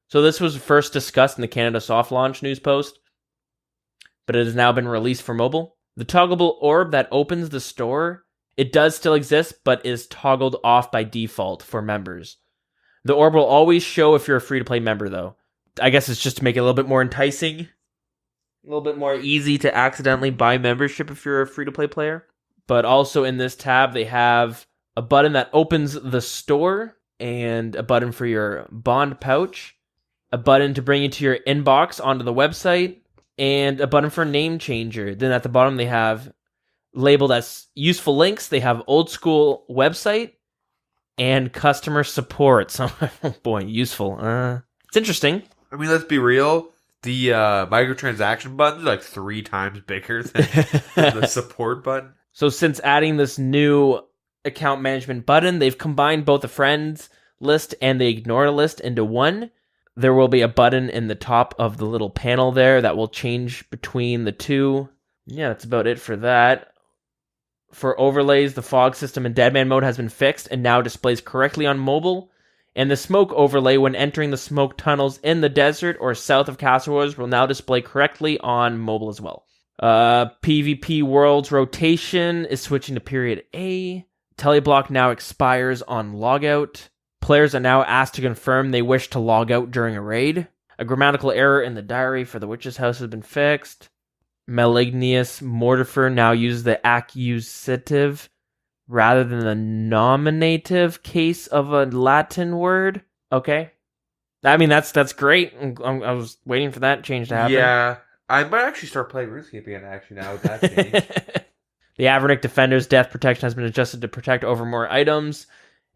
So this was first discussed in the Canada soft launch news post, but it has now been released for mobile. The toggleable orb that opens the store, it does still exist, but is toggled off by default for members. The orb will always show if you're a free-to-play member, though. I guess it's just to make it a little bit more enticing, a little bit more easy to accidentally buy membership if you're a free-to-play player. But also in this tab, they have a button that opens the store and a button for your bond pouch, a button to bring you to your inbox onto the website, and a button for name changer. Then at the bottom, they have labeled as useful links. They have Oldschool website and customer support. So, oh boy, useful. It's interesting. I mean, let's be real. The microtransaction button is like 3 times bigger than the support button. So since adding this new account management button, they've combined both the friends list and the ignore list into one. There will be a button in the top of the little panel there that will change between the two. Yeah, that's about it for that. For overlays, the fog system in Deadman mode has been fixed and now displays correctly on mobile. And the smoke overlay when entering the smoke tunnels in the desert or south of Castle Wars will now display correctly on mobile as well. PvP Worlds rotation is switching to period A. Teleblock now expires on logout. Players are now asked to confirm they wish to log out during a raid. A grammatical error in the diary for the Witch's House has been fixed. Malignius Mortifer now uses the accusative rather than the nominative case of a Latin word. Okay. I mean, that's great. I was waiting for that change to happen. Yeah. I might actually start playing RuneScape again, actually, now with that change. The Avernic Defender's death protection has been adjusted to protect over more items.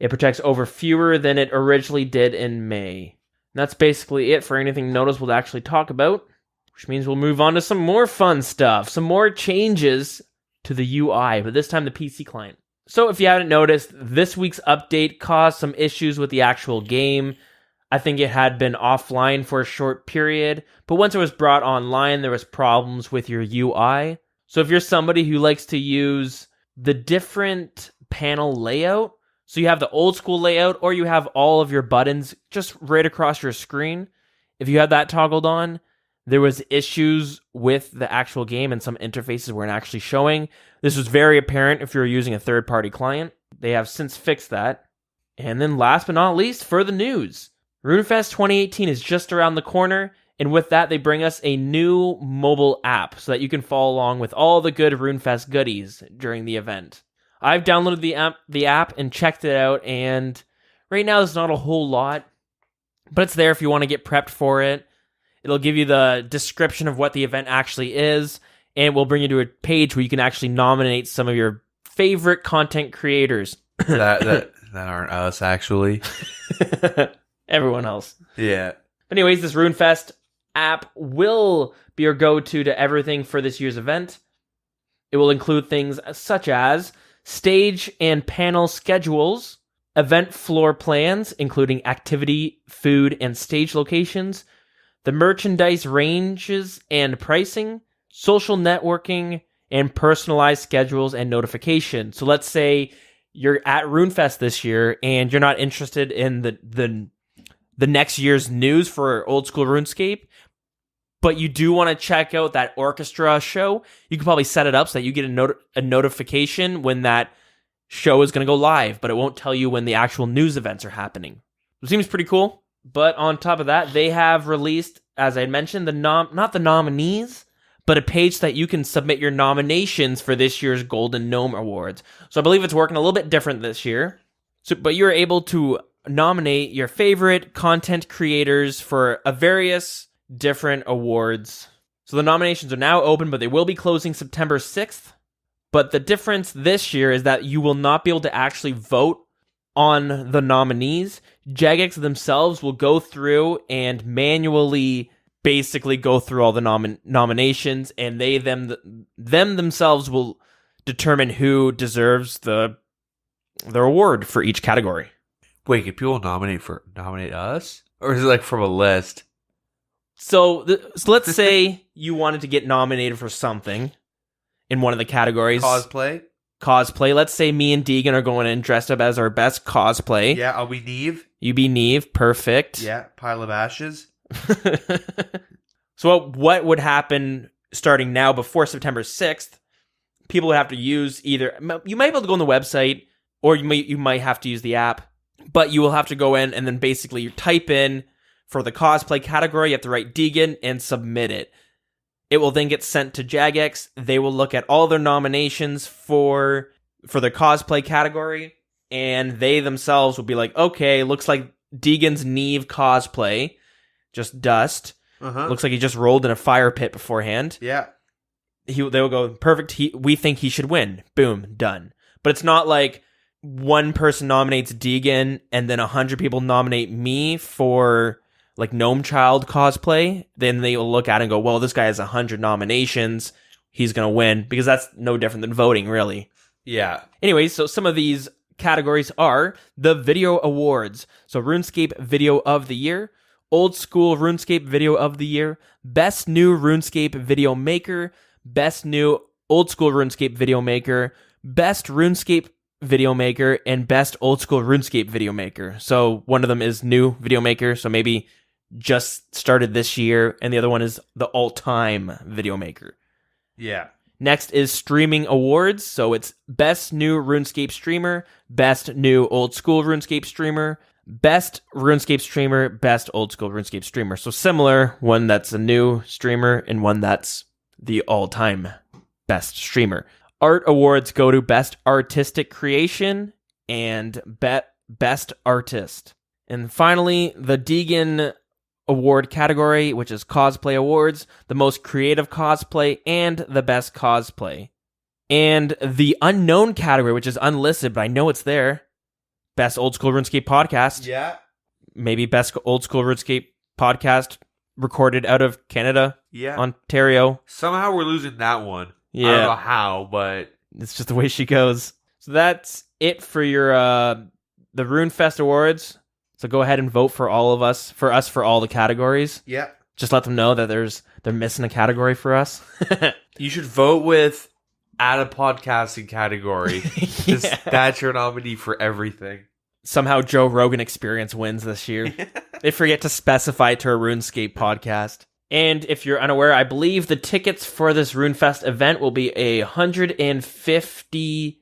It protects over fewer than it originally did in May. And that's basically it for anything noticeable to actually talk about, which means we'll move on to some more fun stuff, some more changes to the UI, but this time the PC client. So if you haven't noticed, this week's update caused some issues with the actual game. I think it had been offline for a short period, but once it was brought online, there was problems with your UI. So if you're somebody who likes to use the different panel layout, so you have the old school layout, or you have all of your buttons just right across your screen, if you have that toggled on, there was issues with the actual game and some interfaces weren't actually showing. This was very apparent if you were using a third-party client. They have since fixed that. And then last but not least, for the news. RuneFest 2018 is just around the corner, and with that, they bring us a new mobile app so that you can follow along with all the good RuneFest goodies during the event. I've downloaded the app and checked it out, and right now there's not a whole lot, but it's there if you want to get prepped for it. It'll give you the description of what the event actually is, and it will bring you to a page where you can actually nominate some of your favorite content creators. that aren't us, actually. Everyone else. Yeah. Anyways, this RuneFest app will be your go-to to everything for this year's event. It will include things such as stage and panel schedules, event floor plans, including activity, food, and stage locations, the merchandise ranges and pricing, social networking, and personalized schedules and notifications. So let's say you're at RuneFest this year and you're not interested in the next year's news for Old School RuneScape, but you do want to check out that orchestra show. You can probably set it up so that you get a notification when that show is going to go live, but it won't tell you when the actual news events are happening. It seems pretty cool. But on top of that, they have released, as I mentioned, not the nominees, but a page that you can submit your nominations for this year's Golden Gnome Awards. So I believe it's working a little bit different this year. But you're able to nominate your favorite content creators for a various different awards. So the nominations are now open, but they will be closing September 6th. But the difference this year is that you will not be able to actually vote on the nominees. Jagex themselves will go through and manually basically go through all the nominations, and they themselves will determine who deserves the award for each category. Wait, can people nominate us? Or is it like from a list? So let's say you wanted to get nominated for something in one of the categories. Cosplay. Let's say me and Deagin are going in dressed up as our best cosplay. Yeah, I'll be Neve. You be Neve. Perfect. Yeah, pile of ashes. So what would happen starting now before September 6th? People would have to use either... You might be able to go on the website, or you might have to use the app, but you will have to go in and then basically you type in for the cosplay category, you have to write Deagin and submit it. It will then get sent to Jagex. They will look at all their nominations for the cosplay category, and they themselves will be like, okay, looks like Deagin's Neve cosplay, just dust. Looks like he just rolled in a fire pit beforehand. Yeah. They will go, perfect, we think he should win. Boom, done. But it's not like one person nominates Deagin and then 100 people nominate me for like Gnome Child cosplay. Then they will look at it and go, well, this guy has 100 nominations. He's going to win, because that's no different than voting, really. Yeah. Anyways, so some of these categories are the Video Awards. So RuneScape Video of the Year, Old School RuneScape Video of the Year, Best New RuneScape Video Maker, Best New Old School RuneScape Video Maker, Best RuneScape Video Maker, and Best Old School RuneScape Video Maker. So one of them is new Video Maker, so maybe just started this year, and the other one is the all-time Video Maker. Yeah. Next is Streaming Awards, so it's Best New RuneScape Streamer, Best New Old School RuneScape Streamer, Best RuneScape Streamer, Best Old School RuneScape Streamer. So similar, one that's a new streamer and one that's the all-time best streamer. Art Awards go to Best Artistic Creation and Best Artist. And finally, the Deagin Award category, which is Cosplay Awards, the Most Creative Cosplay, and the Best Cosplay. And the Unknown category, which is unlisted, but I know it's there, Best Old School RuneScape Podcast. Yeah. Maybe Best Old School RuneScape Podcast recorded out of Canada, Ontario. Somehow we're losing that one. Yeah. I don't know how, but it's just the way she goes. So that's it for your the RuneFest Awards. So go ahead and vote for for all the categories. Yeah. Just let them know that they're missing a category for us. You should vote with add a podcasting category. Yeah. That's your nominee for everything. Somehow Joe Rogan Experience wins this year. They forget to specify to a RuneScape podcast. And if you're unaware, I believe the tickets for this RuneFest event will be £150.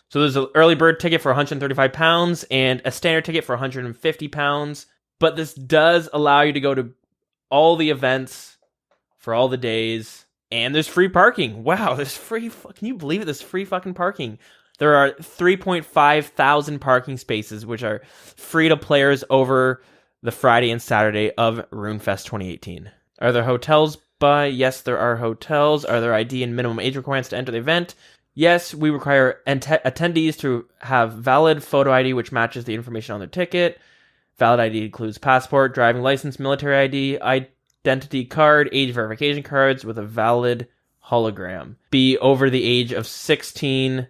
So there's an early bird ticket for £135 and a standard ticket for £150. But this does allow you to go to all the events for all the days. And there's free parking. Wow, there's free... Can you believe it? There's free fucking parking. There are 3.5 thousand parking spaces, which are free to players over the Friday and Saturday of RuneFest 2018. Are there hotels by? Yes, there are hotels. Are there ID and minimum age requirements to enter the event? Yes, we require attendees to have valid photo ID, which matches the information on their ticket. Valid ID includes passport, driving license, military ID, identity card, age verification cards with a valid hologram. Be over the age of 16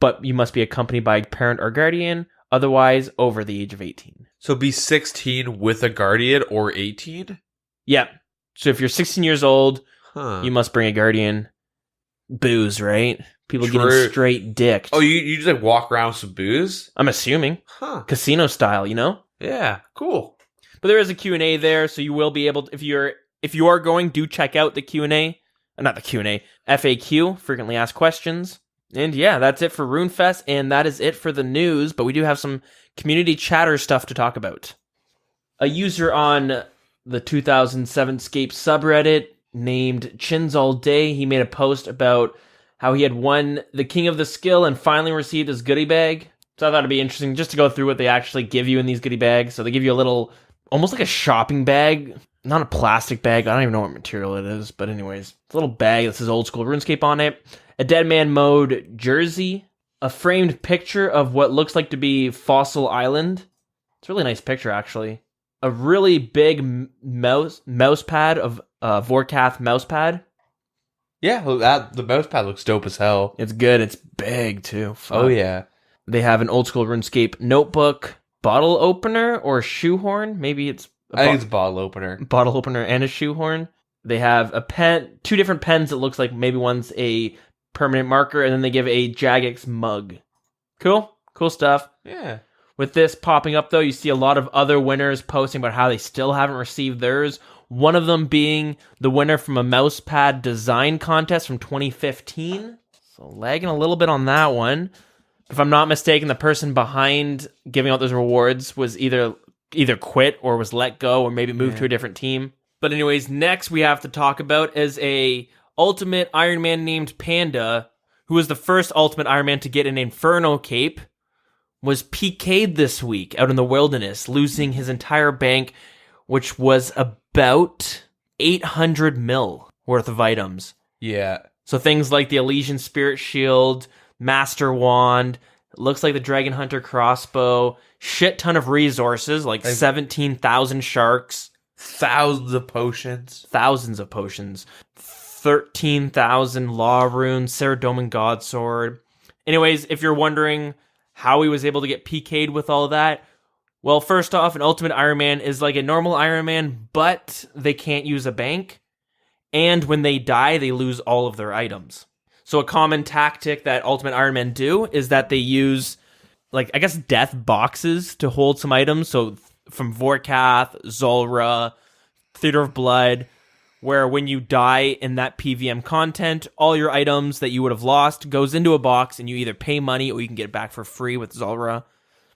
but you must be accompanied by a parent or guardian, otherwise over the age of 18. So be 16 with a guardian or 18? Yep. So if you're 16 years old, Huh. you must bring a guardian. Booze, right? People True. getting straight dicked. Oh, you just like walk around with some booze? I'm assuming. Huh. Casino style, you know? Yeah, cool. But there is a Q&A there, so you will be able to, if you are going, do check out the Q&A. Not the Q&A, FAQ, frequently asked questions. And yeah, that's it for RuneFest, and that is it for the news, but we do have some community chatter stuff to talk about. A user on the 2007 Scape subreddit named Chins All Day, he made a post about how he had won the King of the Skill and finally received his goodie bag. So I thought it'd be interesting just to go through what they actually give you in these goodie bags. So they give you a little, almost like a shopping bag, not a plastic bag. I don't even know what material it is, but anyways, it's a little bag that says Oldschool RuneScape on it. A Deadman mode jersey, a framed picture of what looks like to be Fossil Island. It's a really nice picture, actually. A really big mouse pad of Vorkath mouse pad. Yeah, the mouse pad looks dope as hell. It's good. It's big, too. Fuck. Oh, yeah. They have an Oldschool RuneScape notebook, bottle opener, or shoehorn. Maybe it's I think it's a bottle opener. Bottle opener and a shoehorn. They have a pen, 2 different pens that looks like maybe one's a permanent marker, and then they give a Jagex mug. Cool stuff. Yeah. With this popping up, though, you see a lot of other winners posting about how they still haven't received theirs. One of them being the winner from a mousepad design contest from 2015. So lagging a little bit on that one. If I'm not mistaken, the person behind giving out those rewards was either quit or was let go or maybe moved to a different team. But anyways, next we have to talk about is a Ultimate Iron Man named Panda, who was the first Ultimate Iron Man to get an Inferno cape, was PK'd this week out in the wilderness, losing his entire bank, which was about 800 mil worth of items. Yeah. So things like the Elysian Spirit Shield, Master Wand, looks like the Dragon Hunter crossbow, shit ton of resources, like 17,000 sharks. Thousands of potions. 13,000 Law Runes, Saradomin Godsword. Anyways, if you're wondering how he was able to get PK'd with all that, well, first off, an Ultimate Iron Man is like a normal Iron Man, but they can't use a bank. And when they die, they lose all of their items. So a common tactic that Ultimate Iron Man do is that they use, like, I guess, death boxes to hold some items. So from Vorkath, Zulrah, Theater of Blood, where when you die in that PVM content, all your items that you would have lost goes into a box and you either pay money or you can get it back for free with Zulrah.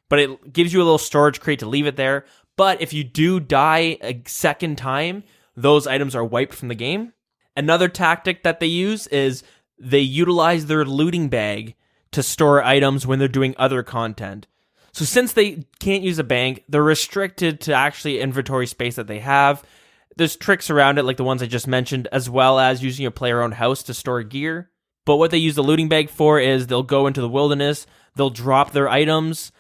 But it gives you a little storage crate to leave it there. But if you do die a second time, those items are wiped from the game. Another tactic that they use is they utilize their looting bag to store items when they're doing other content. So since they can't use a bank, they're restricted to actually inventory space that they have. There's tricks around it, like the ones I just mentioned, as well as using your player-owned house to store gear. But what they use the looting bag for is they'll go into the wilderness, they'll drop their items,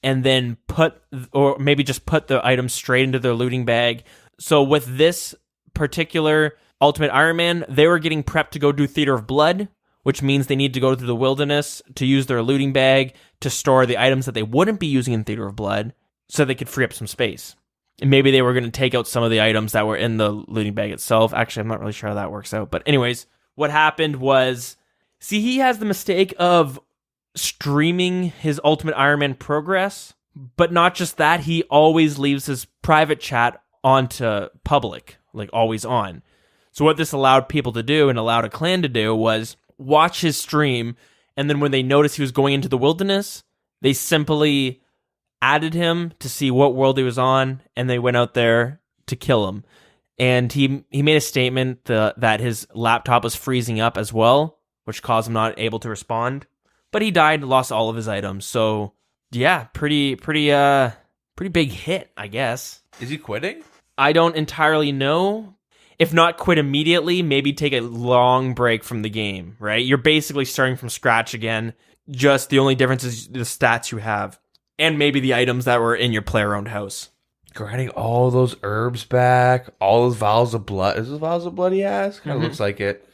and then put the items straight into their looting bag. So with this particular Ultimate Iron Man, they were getting prepped to go do Theater of Blood, which means they need to go through the wilderness to use their looting bag to store the items that they wouldn't be using in Theater of Blood so they could free up some space. And maybe they were going to take out some of the items that were in the looting bag itself. Actually, I'm not really sure how that works out. But anyways, what happened was, see, he has the mistake of streaming his Ultimate Iron Man progress, but not just that, he always leaves his private chat onto public, like always on. So what this allowed people to do and allowed a clan to do was watch his stream, and then when they noticed he was going into the wilderness, they simply added him to see what world he was on, and they went out there to kill him. And he made a statement that his laptop was freezing up as well, which caused him not able to respond. But he died and lost all of his items. So yeah, pretty big hit, I guess. Is he quitting? I don't entirely know. If not quit immediately, maybe take a long break from the game, right? You're basically starting from scratch again. Just the only difference is the stats you have. And maybe the items that were in your player-owned house. Grinding all those herbs back. All those vials of blood. Is this vials of blood he has? Kind of looks like it.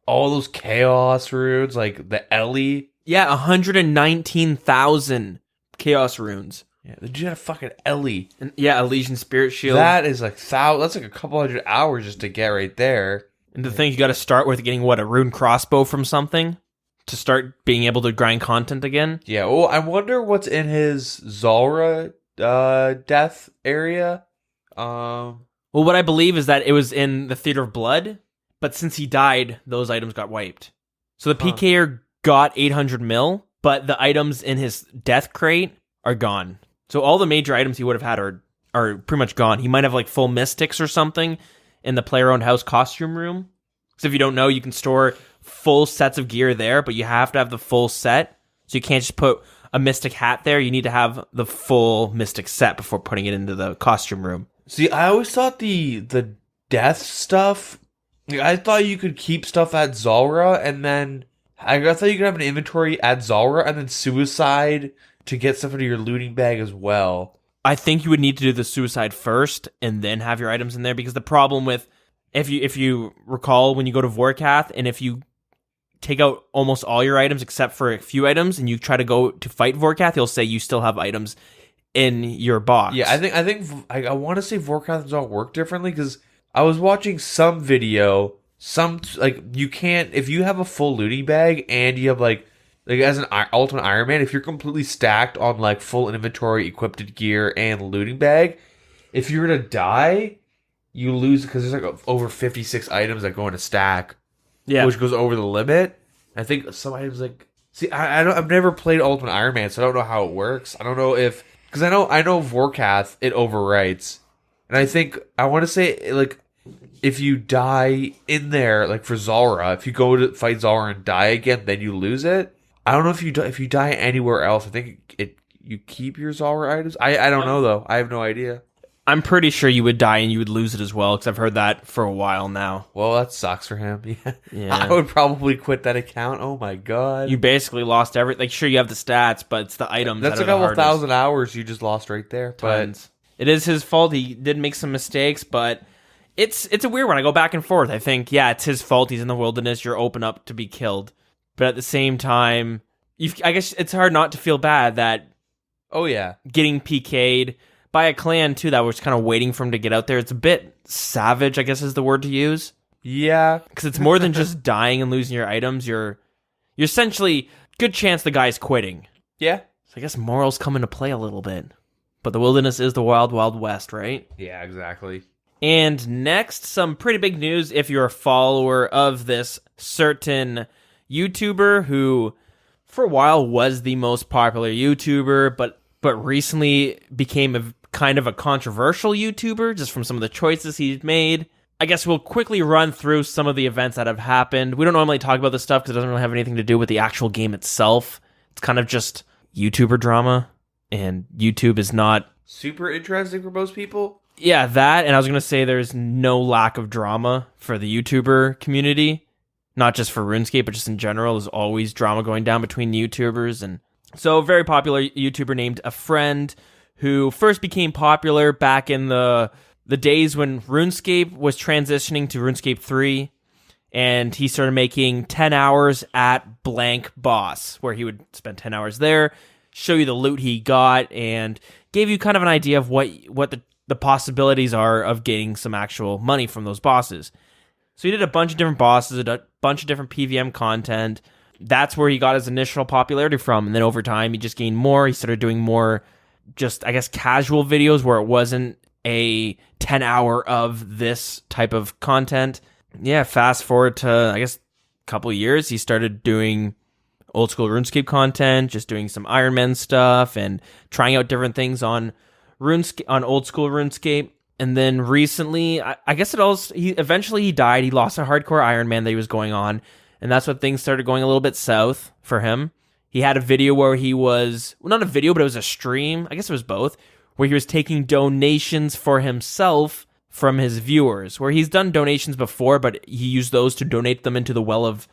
All those chaos runes, like the Ellie. Yeah, 119,000 chaos runes. Yeah, the dude had a fucking Ellie. And yeah, Elysian Spirit Shield. That is like that's like a couple hundred hours just to get right there. And the thing, you got to start with getting, a rune crossbow from something to start being able to grind content again. Yeah, well, I wonder what's in his Zulrah death area. Well, what I believe is that it was in the Theater of Blood, but since he died, those items got wiped. So the PKer got 800 mil, but the items in his death crate are gone. So all the major items he would have had are pretty much gone. He might have like full mystics or something in the player-owned house costume room. So if you don't know, you can store full sets of gear there, but you have to have the full set. So you can't just put a mystic hat there. You need to have the full mystic set before putting it into the costume room. See, I always thought the death stuff, I thought you could keep stuff at Zulrah, and then I thought you could have an inventory at Zulrah and then suicide to get stuff into your looting bag as well. I think you would need to do the suicide first and then have your items in there, because the problem with, if you recall, when you go to Vorkath and if you take out almost all your items except for a few items and you try to go to fight Vorkath, he'll say you still have items in your box. Yeah, I want to say Vorkaths all work differently, because I was watching some video, you can't, if you have a full looting bag and you have like as an Ultimate Iron Man, if you're completely stacked on like full inventory, equipped gear, and looting bag, if you were to die, you lose, because there's like over 56 items that go in a stack, which goes over the limit. I think some items I've never played Ultimate Iron Man, so I don't know how it works. I don't know because I know Vorkath, it overwrites, and I want to say like if you die in there, like for Zulrah, if you go to fight Zulrah and die again, then you lose it. I don't know if you die anywhere else. I think you keep your Zulrah items. I don't know though. I have no idea. I'm pretty sure you would die and you would lose it as well, because I've heard that for a while now. Well, that sucks for him. Yeah. I would probably quit that account. Oh my god. You basically lost everything. Like, sure, you have the stats, but it's the items. That's a couple thousand hours you just lost right there. But it is his fault. He did make some mistakes, but it's a weird one. I go back and forth. I think, yeah, it's his fault. He's in the wilderness. You're open up to be killed. But at the same time, I guess it's hard not to feel bad that getting PK'd by a clan too that was kind of waiting for him to get out there. It's a bit savage, I guess is the word to use. Yeah. Because it's more than just dying and losing your items. You're essentially, good chance the guy's quitting. Yeah. So I guess morals come into play a little bit. But the wilderness is the wild, wild west, right? Yeah, exactly. And next, some pretty big news if you're a follower of this certain YouTuber who, for a while, was the most popular YouTuber, but recently became a kind of a controversial YouTuber just from some of the choices he's made. I guess we'll quickly run through some of the events that have happened. We don't normally talk about this stuff because it doesn't really have anything to do with the actual game itself. It's kind of just YouTuber drama, and YouTube is not super interesting for most people. Yeah, that, and I was going to say there's no lack of drama for the YouTuber community. Not just for RuneScape, but just in general. There's always drama going down between YouTubers. And so a very popular YouTuber named A Friend, who first became popular back in the days when RuneScape was transitioning to RuneScape 3. And he started making 10 hours at blank boss, where he would spend 10 hours there, show you the loot he got, and gave you kind of an idea of what the possibilities are of getting some actual money from those bosses. So he did a bunch of different bosses, a bunch of different PVM content. That's where he got his initial popularity from. And then over time, he just gained more. He started doing more just, I guess, casual videos where it wasn't a 10 hour of this type of content. Yeah, fast forward to, I guess, a couple of years, he started doing old school RuneScape content, just doing some Iron Man stuff and trying out different things on old school RuneScape. And then recently, I guess he eventually died. He lost a hardcore Iron Man that he was going on. And that's when things started going a little bit south for him. He had a video where he was, well, not a video, but it was a stream. I guess it was both, where he was taking donations for himself from his viewers, where he's done donations before, but he used those to donate them into the well of,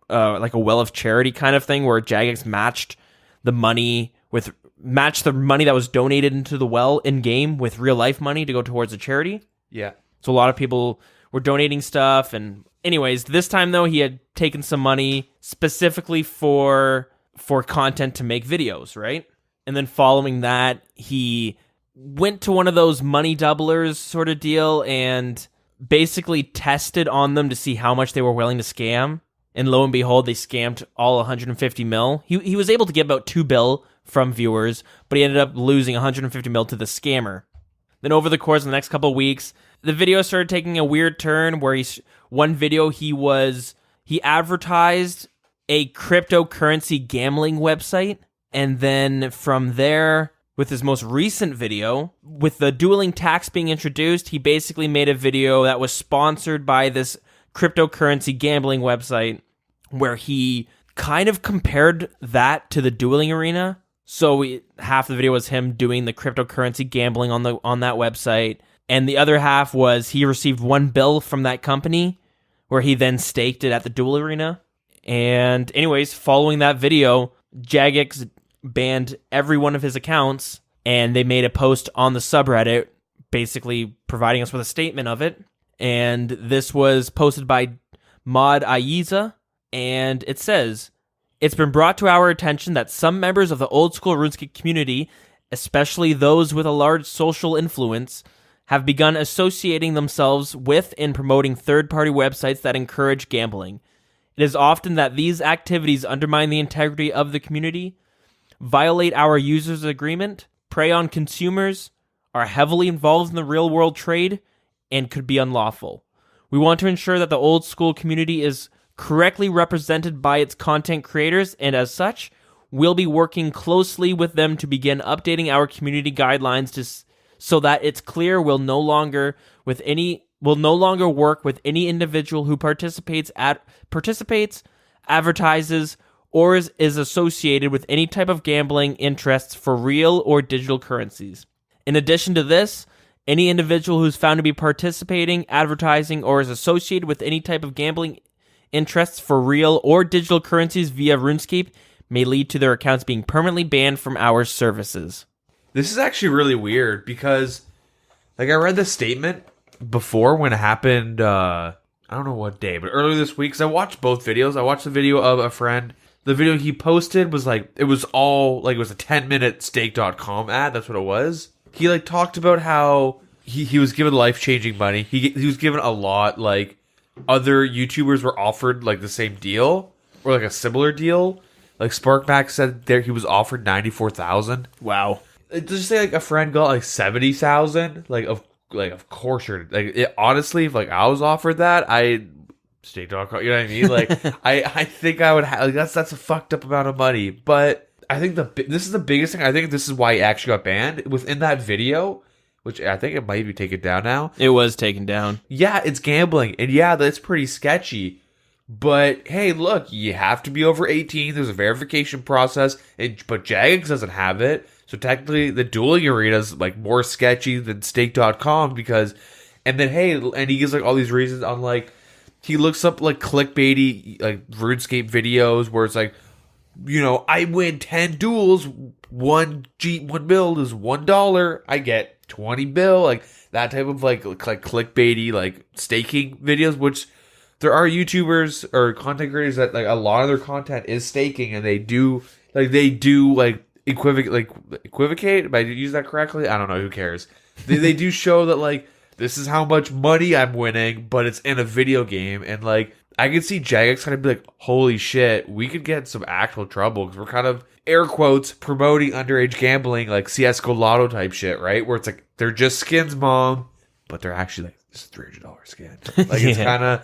like a well of charity kind of thing, where Jagex matched the money that was donated into the well in game with real life money to go towards a charity. Yeah. So a lot of people were donating stuff. And anyways, this time though, he had taken some money specifically for for content to make videos, right? And then following that, he went to one of those money doublers sort of deal and basically tested on them to see how much they were willing to scam. And lo and behold, they scammed all 150 mil. He was able to get about 2 bill from viewers, but he ended up losing 150 mil to the scammer. Then over the course of the next couple of weeks, the video started taking a weird turn where one video he advertised a cryptocurrency gambling website. And then from there, with his most recent video, with the dueling tax being introduced, he basically made a video that was sponsored by this cryptocurrency gambling website where he kind of compared that to the dueling arena. So half the video was him doing the cryptocurrency gambling on that website, and the other half was he received 1 bill from that company where he then staked it at the duel arena. And anyways, following that video, Jagex banned every one of his accounts, and they made a post on the subreddit basically providing us with a statement of it. And this was posted by Mod Aiza, and it says, "It's been brought to our attention that some members of the old school RuneScape community, especially those with a large social influence, have begun associating themselves with and promoting third-party websites that encourage gambling. It is often that these activities undermine the integrity of the community, violate our users' agreement, prey on consumers, are heavily involved in the real-world trade, and could be unlawful. We want to ensure that the old school community is correctly represented by its content creators, and as such, we'll be working closely with them to begin updating our community guidelines so that it's clear we'll no longer work with any individual who participates, advertises, or is associated with any type of gambling interests for real or digital currencies. In addition to this, any individual who's found to be participating, advertising, or is associated with any type of gambling interests for real or digital currencies via RuneScape may lead to their accounts being permanently banned from our services." This is actually really weird because, like, I read the statement before when it happened, I don't know what day, but earlier this week, because I watched both videos. I watched the video of a friend. The video he posted was, like, it was a 10-minute stake.com ad. That's what it was. He, like, talked about how he was given life-changing money. He was given a lot, like, other YouTubers were offered, like, the same deal, or, like, a similar deal. Like, SparkMax said there he was offered 94,000. Wow. Just say, like, a friend got, like, 70,000. Of course you're, like, honestly, if, like, I was offered that, stake.com, you know what I mean? Like, I think I would have, like, that's a fucked up amount of money. But I think this is the biggest thing. I think this is why he actually got banned. Within that video, which I think it might be taken down now. It was taken down. Yeah, it's gambling. And yeah, that's pretty sketchy. But hey, look, you have to be over 18. There's a verification process. But Jagex doesn't have it. So technically, the dueling arena is, like, more sketchy than stake.com because... And then, hey, and he gives, like, all these reasons on, like... He looks up, like, clickbaity, like, RuneScape videos where it's like, you know, I win 10 duels, one bill is $1, I get 20 bill, like, that type of, like clickbaity, like, staking videos, which there are YouTubers or content creators that, like, a lot of their content is staking, and they do equivocate, if I use that correctly, I don't know, who cares? They do show that, like, this is how much money I'm winning, but it's in a video game. And, like, I could see Jagex kind of be like, holy shit, we could get in some actual trouble because we're kind of, air quotes, promoting underage gambling, like CSGO Lotto type shit, right? Where it's like, they're just skins, mom, but they're actually like, this is $300 skin. Like, yeah.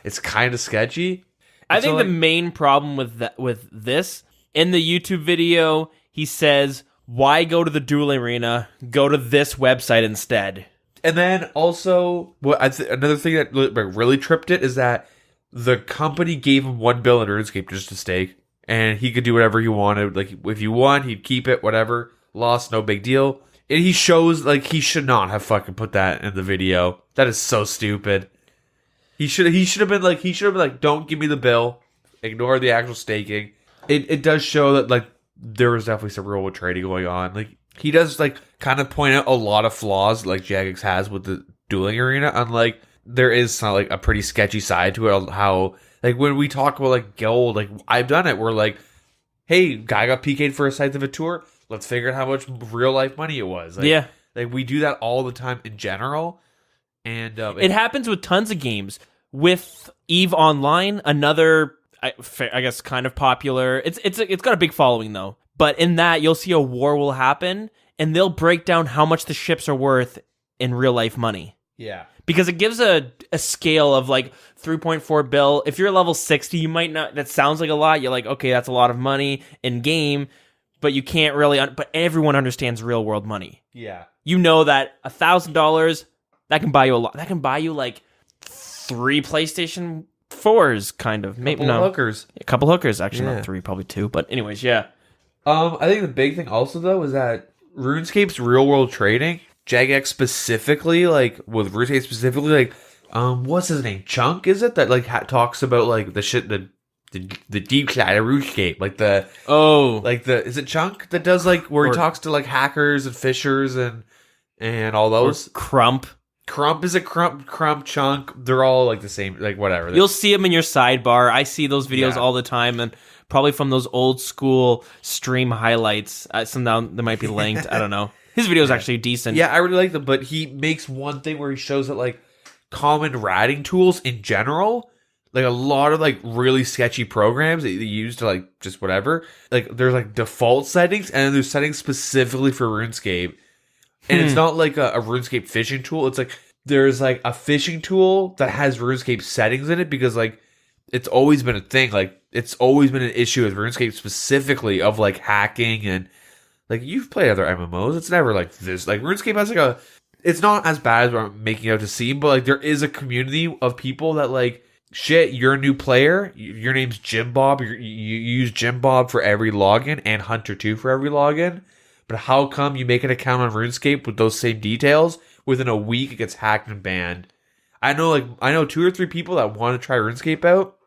It's kind of sketchy. I think the main problem with this, in the YouTube video, he says, why go to the dueling arena? Go to this website instead. And then also, another thing that really tripped it is that the company gave him $1 bill in RuneScape just to stake, and he could do whatever he wanted. Like, if he won, he'd keep it, whatever. Lost, no big deal. And he shows, like, he should not have fucking put that in the video. That is so stupid. He should have been like, don't give me the bill. Ignore the actual staking. It does show that, like, there was definitely some real trading going on. Like, he does, like, kind of point out a lot of flaws like Jagex has with the dueling arena. Unlike, there is some, like, a pretty sketchy side to it. How, like, when we talk about, like, gold, like, I've done it where, like, hey, guy got PK'd for a Scythe of a tour. Let's figure out how much real life money it was. Like, Yeah. Like, we do that all the time in general. And it happens with tons of games. With EVE Online, another, I guess, kind of popular. It's got a big following, though. But in that, you'll see a war will happen, and they'll break down how much the ships are worth in real life money. Yeah. Because it gives a scale of like 3.4 bill. If you're level 60, you might not, that sounds like a lot. You're like, okay, that's a lot of money in game, but you can't really, but everyone understands real world money. Yeah. You know that $1,000, that can buy you a lot. That can buy you like 3 PlayStation 4s, kind of. Maybe no. Hookers. A couple hookers, actually, Yeah. not 3, probably 2. But anyways, yeah. I think the big thing also, though, is that RuneScape's real world trading, Jagex specifically, like, with RuneScape specifically, like, what's his name? Chunk, is it? That, like, talks about, like, the shit, the deep side of RuneScape. Like, is it Chunk that does, like, where he talks to, like, hackers and fishers and all those? Crump. Crump, is it Crump, Chunk? They're all, like, the same, like, whatever. You'll see them in your sidebar. I see those videos all the time, and probably from those old school stream highlights. Some they might be linked. I don't know. His video is actually decent. Yeah, I really like them, but he makes one thing where he shows that, like, common ratting tools in general, like a lot of, like, really sketchy programs that you use to, like, just whatever. Like, there's, like, default settings, and then there's settings specifically for RuneScape. And it's not like a RuneScape fishing tool. It's like, there's, like, a fishing tool that has RuneScape settings in it because, like, it's always been a thing. Like, it's always been an issue with RuneScape specifically of, like, hacking and, like, you've played other MMOs. It's never like this. Like, RuneScape has, like, it's not as bad as what I'm making out to seem, but, like, there is a community of people that, like, shit, you're a new player. Your name's Jim Bob. You use Jim Bob for every login and Hunter 2 for every login. But how come you make an account on RuneScape with those same details? Within a week, it gets hacked and banned. I know 2 or 3 people that want to try RuneScape out.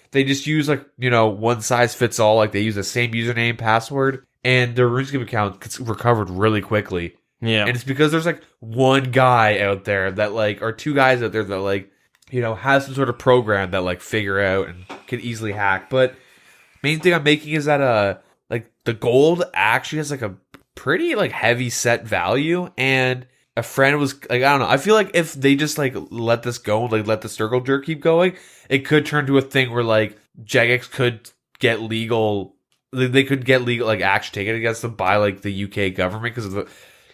They just use, like, you know, one size fits all. Like, they use the same username, password, and their RuneScape account gets recovered really quickly. Yeah. And it's because there's, like, one guy out there that, like, or 2 guys out there that, like, you know, has some sort of program that, like, figure out and can easily hack. But main thing I'm making is that, like, the gold actually has, like, a pretty, like, heavy set value, and a friend was like, I don't know, I feel like if they just, like, let this go, like, let the circle jerk keep going, it could turn to a thing where, like, Jagex could get legal, they could get legal, like, action taken against them by, like, the UK government because of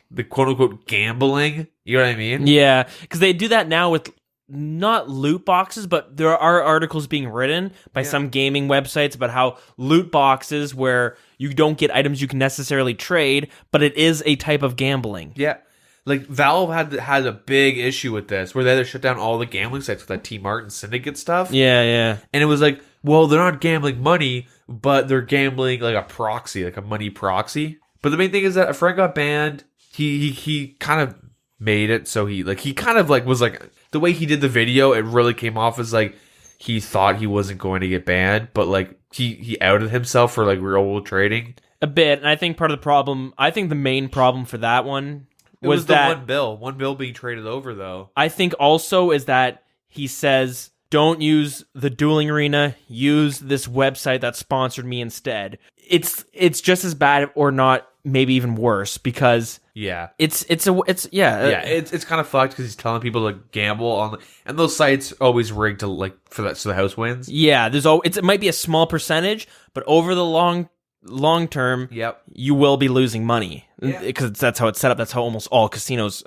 the quote-unquote gambling, you know what I mean? Yeah, because they do that now with not loot boxes, but there are articles being written by some gaming websites about how loot boxes where you don't get items you can necessarily trade, but it is a type of gambling. Yeah. Like, Valve had a big issue with this, where they had to shut down all the gambling sites with that T Martin Syndicate stuff. Yeah, yeah. And it was like, well, they're not gambling money, but they're gambling, like, a proxy, like a money proxy. But the main thing is that a friend got banned. He kind of made it so he kind of, like, was, like, the way he did the video, it really came off as, like, he thought he wasn't going to get banned, but, like, he outed himself for, like, real world trading. A bit, and I think part of the problem, I think the main problem for that one was that the one bill being traded over, though. I think also is that he says, don't use the dueling arena, use this website that sponsored me instead. It's just as bad, or not, maybe even worse, because it's kind of fucked because he's telling people to gamble on, and those sites always rigged to, like, for that so the house wins. Yeah, it might be a small percentage, but over the long term, you will be losing money because that's how it's set up. That's how all casinos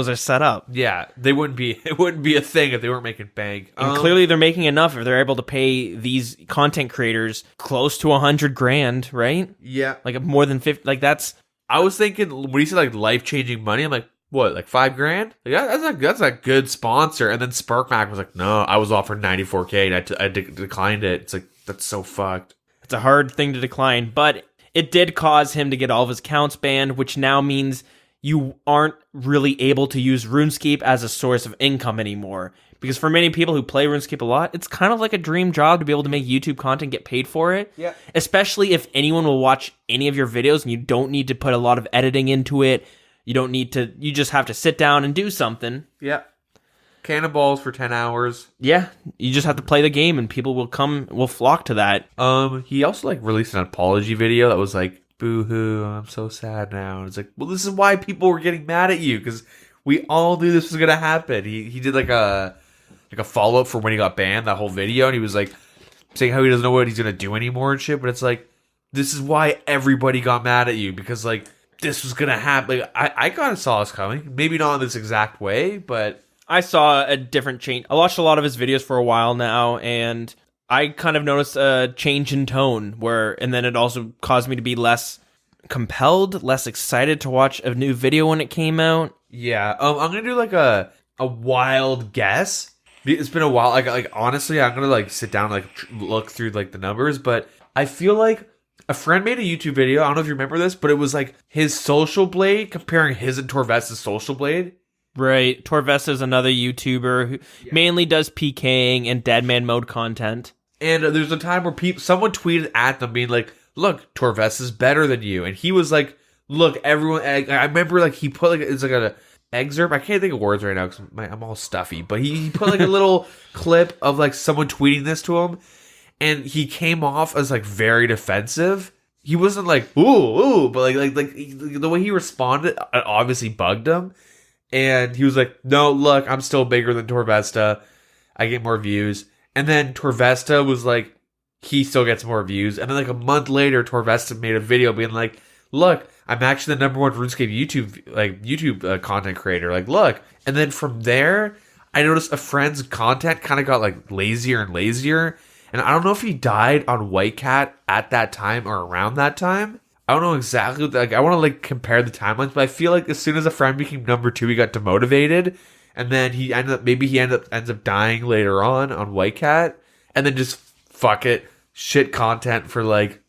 are set up. Yeah, it wouldn't be a thing if they weren't making bank. And clearly they're making enough if they're able to pay these content creators close to $100,000, right? Yeah, like more than 50. Like, that's. I was thinking when he said, like, life-changing money, I'm like, what, like $5,000? Like, that's a good sponsor. And then SparkMac was like, no, I was offered $94K and I declined it. It's like, that's so fucked. It's a hard thing to decline, but it did cause him to get all of his accounts banned, which now means you aren't really able to use RuneScape as a source of income anymore. Because for many people who play RuneScape a lot, it's kind of like a dream job to be able to make YouTube content, get paid for it. Yeah. Especially if anyone will watch any of your videos and you don't need to put a lot of editing into it. You just have to sit down and do something. Yeah. Cannonballs for 10 hours. Yeah, you just have to play the game and people will flock to that. He also like released an apology video that was like, boo-hoo, I'm so sad now. And it's like, well, this is why people were getting mad at you, because we all knew this was gonna happen. He did like a follow-up for when he got banned, that whole video, and he was like saying how he doesn't know what he's gonna do anymore and shit, but it's like, this is why everybody got mad at you, because like this was gonna happen. Like, I kind of saw this coming. Maybe not in this exact way, but I saw a different change. I watched a lot of his videos for a while now, and I kind of noticed a change in tone and then it also caused me to be less compelled, less excited to watch a new video when it came out. Yeah. I'm gonna do like a wild guess. It's been a while. Like honestly, I'm gonna like sit down and like look through like the numbers, but I feel like a friend made a YouTube video. I don't know if you remember this, but it was like his Social Blade comparing his and Torvesta's Social Blade. Right. Torvesta is another YouTuber who mainly does PKing and Deadman mode content. And there's a time where someone tweeted at them being like, look, Torvesta's better than you. And he was like, look, everyone, I remember like he put like, it's like an excerpt. I can't think of words right now because I'm all stuffy. But he put like a little clip of like someone tweeting this to him. And he came off as like very defensive. He wasn't like, ooh, but like the way he responded obviously bugged him. And he was like, no, look, I'm still bigger than Torvesta. I get more views. And then Torvesta was like, he still gets more views. And then like a month later, Torvesta made a video being like, look, I'm actually the #1 RuneScape YouTube content creator. Like, look. And then from there, I noticed a friend's content kind of got like lazier and lazier. And I don't know if he died on White Cat at that time or around that time. I don't know exactly. Like, I want to like compare the timelines, but I feel like as soon as a friend became #2, he got demotivated, and then he ends up dying later on White Cat, and then just fuck it, shit content for like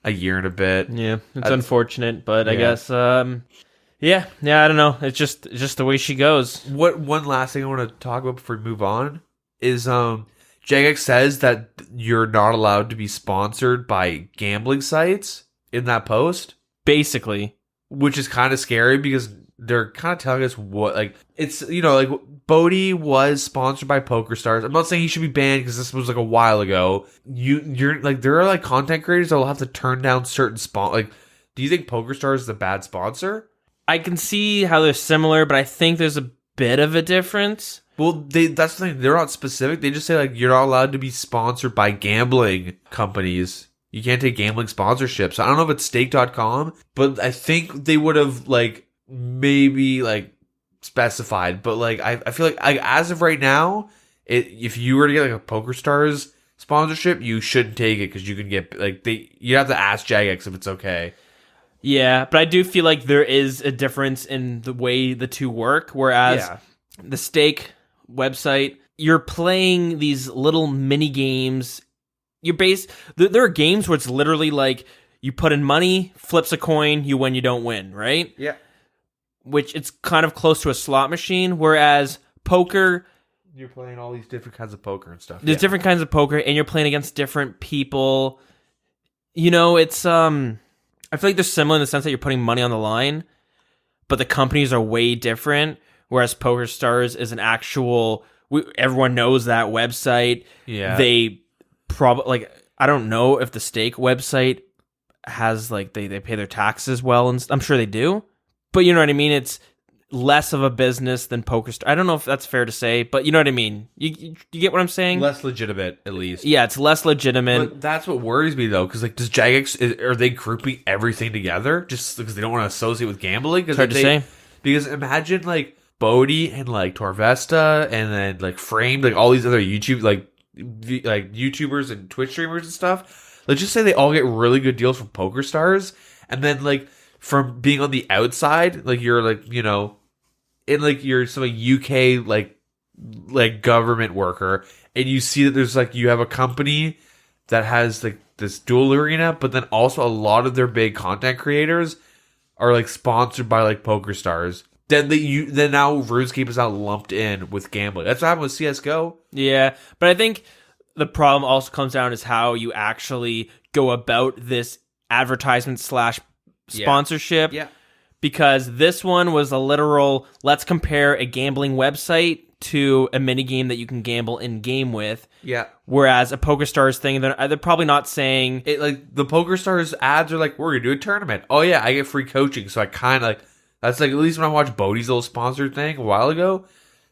a year and a bit. Yeah, it's unfortunate, but yeah. I guess yeah, I don't know. It's just the way she goes. One last thing I want to talk about before we move on is Jagex says that you're not allowed to be sponsored by gambling sites in that post, basically, which is kind of scary because they're kind of telling us what, like, it's, you know, like Bodhi was sponsored by PokerStars. I'm not saying he should be banned because this was like a while ago. You're like, there are like content creators that will have to turn down certain like, do you think PokerStars is a bad sponsor? I can see how they're similar, but I think there's a bit of a difference. Well, that's the thing. They're not specific. They just say like you're not allowed to be sponsored by gambling companies. You can't take gambling sponsorships. I don't know if it's stake.com, but I think they would have like maybe like specified. But like I feel like as of right now, if you were to get like a PokerStars sponsorship, you shouldn't take it because you can get like you have to ask Jagex if it's okay. Yeah, but I do feel like there is a difference in the way the two work. Whereas the stake website, you're playing these little mini games. There are games where it's literally like you put in money, flips a coin, you win, you don't win, right? Yeah. Which it's kind of close to a slot machine, whereas poker, you're playing all these different kinds of poker and stuff. There's different kinds of poker, and you're playing against different people. You know, it's I feel like they're similar in the sense that you're putting money on the line, but the companies are way different. Whereas PokerStars is an actual, everyone knows that website. Yeah. They probably, like, I don't know if the stake website has, like, they pay their taxes well, and I'm sure they do. But you know what I mean? It's less of a business than PokerStars. I don't know if that's fair to say, but you know what I mean? You get what I'm saying? Less legitimate, at least. Yeah, it's less legitimate. But that's what worries me, though, because, like, does Jagex, are they grouping everything together just because they don't want to associate with gambling? It's hard to say. Because imagine, like, Bodhi and, like, Torvesta and then, like, Framed, like, all these other YouTube, like YouTubers and Twitch streamers and stuff. Let's just say they all get really good deals from PokerStars, and then, like, from being on the outside, like, you're, like, you know, in, like, you're some UK, like government worker, and you see that there's, like, you have a company that has, like, this dual arena, but then also a lot of their big content creators are, like, sponsored by, like, PokerStars. Then now RuneScape is now lumped in with gambling. That's what happened with CSGO. Yeah, but I think the problem also comes down is how you actually go about this advertisement / sponsorship. Yeah. Because this one was a literal, let's compare a gambling website to a mini game that you can gamble in game with. Yeah. Whereas a PokerStars thing, they're probably not saying It like the PokerStars ads are like, we're gonna do a tournament. Oh yeah, I get free coaching, so I kind of like that's like at least when I watched Bodie's little sponsored thing a while ago,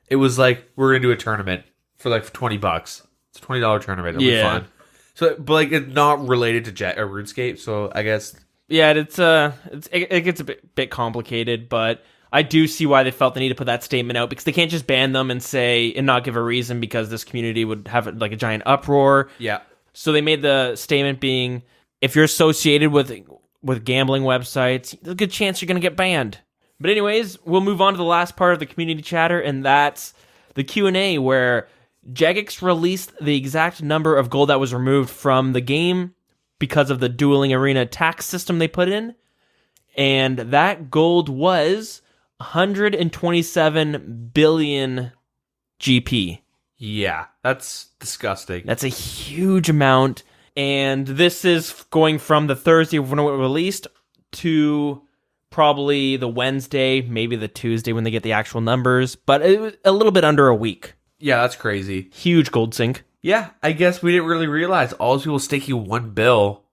it was like we're gonna do a tournament for like $20. It's a $20 tournament. It'll be fun. So, but like it's not related to RuneScape, so I guess. Yeah, it gets a bit complicated, but I do see why they felt the need to put that statement out, because they can't just ban them and say and not give a reason, because this community would have like a giant uproar. Yeah. So they made the statement being, if you're associated with gambling websites, there's a good chance you're going to get banned. But anyways, we'll move on to the last part of the community chatter, and that's the Q&A, where Jagex released the exact number of gold that was removed from the game because of the dueling arena tax system they put in. And that gold was 127 billion GP. Yeah, that's disgusting. That's a huge amount. And this is going from the Thursday when it was released to probably the Wednesday, maybe the Tuesday when they get the actual numbers. But it was a little bit under a week. Yeah, that's crazy. Huge gold sink. Yeah, I guess we didn't really realize all those people staking 1 bill.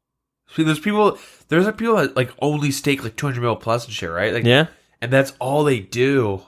See, there's people that like only stake like 200 mil plus and shit, right? Like, yeah. And that's all they do.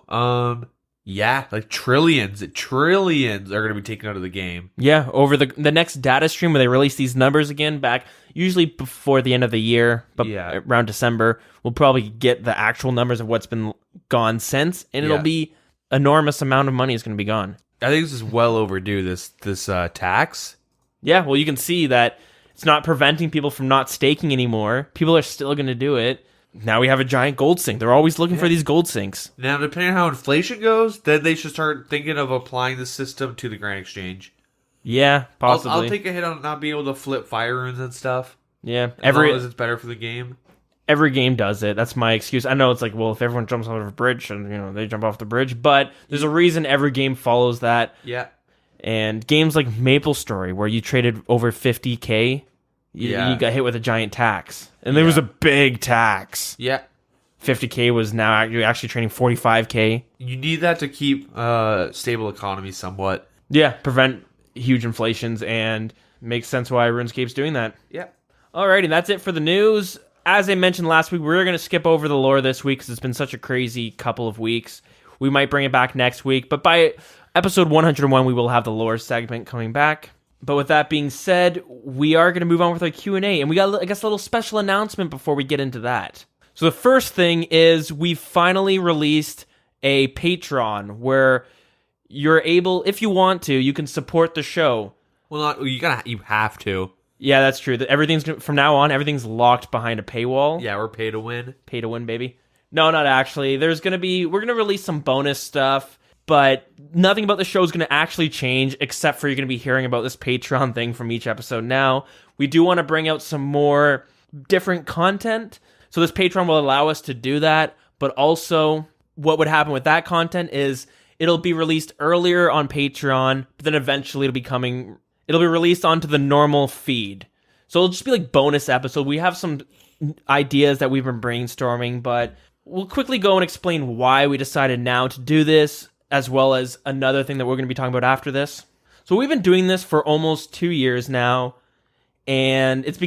Yeah, like trillions are going to be taken out of the game. Yeah, over the next data stream where they release these numbers again back, usually before the end of the year, but around December, we'll probably get the actual numbers of what's been gone since, and it'll be enormous amount of money is going to be gone. I think this is well overdue, this tax. Yeah, well, you can see that it's not preventing people from not staking anymore. People are still going to do it. Now we have a giant gold sink. They're always looking for these gold sinks. Now, depending on how inflation goes, then they should start thinking of applying the system to the Grand Exchange. Yeah, possibly. I'll take a hit on not being able to flip fire runes and stuff. Yeah. As long as it's better for the game. Every game does it. That's my excuse. I know it's like, well, if everyone jumps off a bridge, and they jump off the bridge, but there's a reason every game follows that. Yeah. And games like MapleStory, where you traded over 50K, you got hit with a giant tax. And there was a big tax. Yeah. 50K was now you're actually trading 45K. You need that to keep stable economy somewhat. Yeah, prevent huge inflations, and makes sense why RuneScape's doing that. Yeah. Alrighty, that's it for the news. As I mentioned last week, we're going to skip over the lore this week because it's been such a crazy couple of weeks. We might bring it back next week, but by episode 101, we will have the lore segment coming back. But with that being said, we are going to move on with our Q&A, and we got, I guess, a little special announcement before we get into that. So the first thing is we've finally released a Patreon where you're able, if you want to, you can support the show. Well, you have to. Yeah, that's true. Everything's from now on, everything's locked behind a paywall. Yeah, we're pay to win. Pay to win, baby. No, not actually. We're going to release some bonus stuff, but nothing about the show is going to actually change, except for you're going to be hearing about this Patreon thing from each episode now. We do want to bring out some more different content, so this Patreon will allow us to do that, but also what would happen with that content is it'll be released earlier on Patreon, but then eventually it'll be released onto the normal feed. So it'll just be like bonus episode. We have some ideas that we've been brainstorming, but we'll quickly go and explain why we decided now to do this, as well as another thing that we're going to be talking about after this. So we've been doing this for almost 2 years now, and it's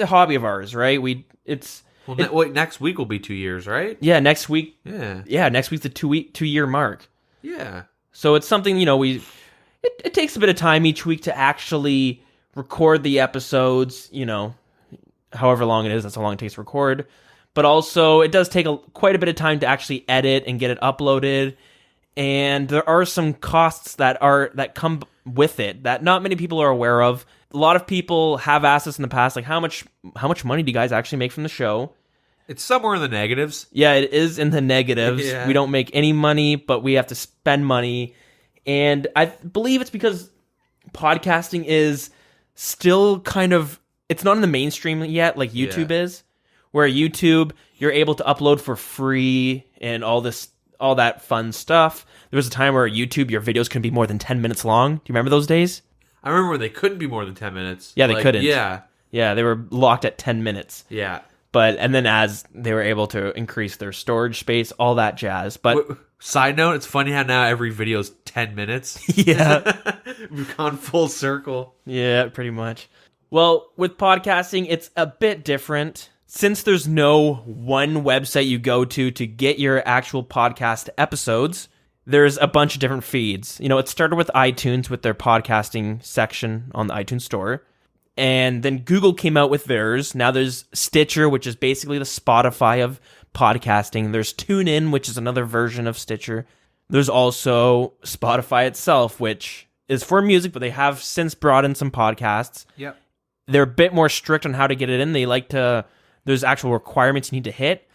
a hobby of ours, right? Next week will be 2 years, right? Yeah, next week. Yeah, next week's the 2-year mark. Yeah. So it's something, it takes a bit of time each week to actually record the episodes, however long it is, that's how long it takes to record. But also, it does take quite a bit of time to actually edit and get it uploaded. And there are some costs that come with it that not many people are aware of. A lot of people have asked us in the past, like, how much money do you guys actually make from the show? It's somewhere in the negatives. Yeah, it is in the negatives. Yeah. We don't make any money, but we have to spend money. And I believe it's because podcasting is still kind of, it's not in the mainstream yet like YouTube is, where YouTube, you're able to upload for free and all that fun stuff. There was a time where YouTube, your videos couldn't be more than 10 minutes long. Do you remember those days? I remember when they couldn't be more than 10 minutes. Yeah, they couldn't. Yeah. Yeah, they were locked at 10 minutes. Yeah. And then as they were able to increase their storage space, all that jazz. But side note, it's funny how now every video is 10 minutes. Yeah. We've gone full circle. Yeah, pretty much. Well, with podcasting, it's a bit different. Since there's no one website you go to get your actual podcast episodes, there's a bunch of different feeds. It started with iTunes with their podcasting section on the iTunes store. And then Google came out with theirs. Now there's Stitcher, which is basically the Spotify of podcasting. There's TuneIn, which is another version of Stitcher. There's also Spotify itself, which is for music, but they have since brought in some podcasts. Yep. They're a bit more strict on how to get it in. There's actual requirements you need to hit.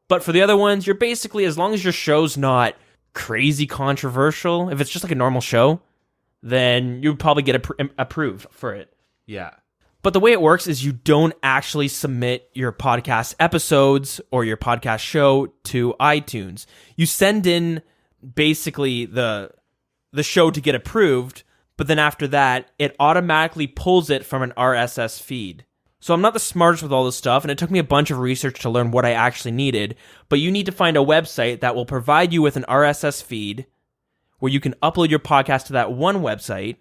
But for the other ones, you're basically, as long as your show's not crazy controversial, if it's just like a normal show, then you would probably get approved for it. Yeah. But the way it works is you don't actually submit your podcast episodes or your podcast show to iTunes. You send in basically the show to get approved, but then after that, it automatically pulls it from an RSS feed. So I'm not the smartest with all this stuff, and it took me a bunch of research to learn what I actually needed, but you need to find a website that will provide you with an RSS feed where you can upload your podcast to that one website,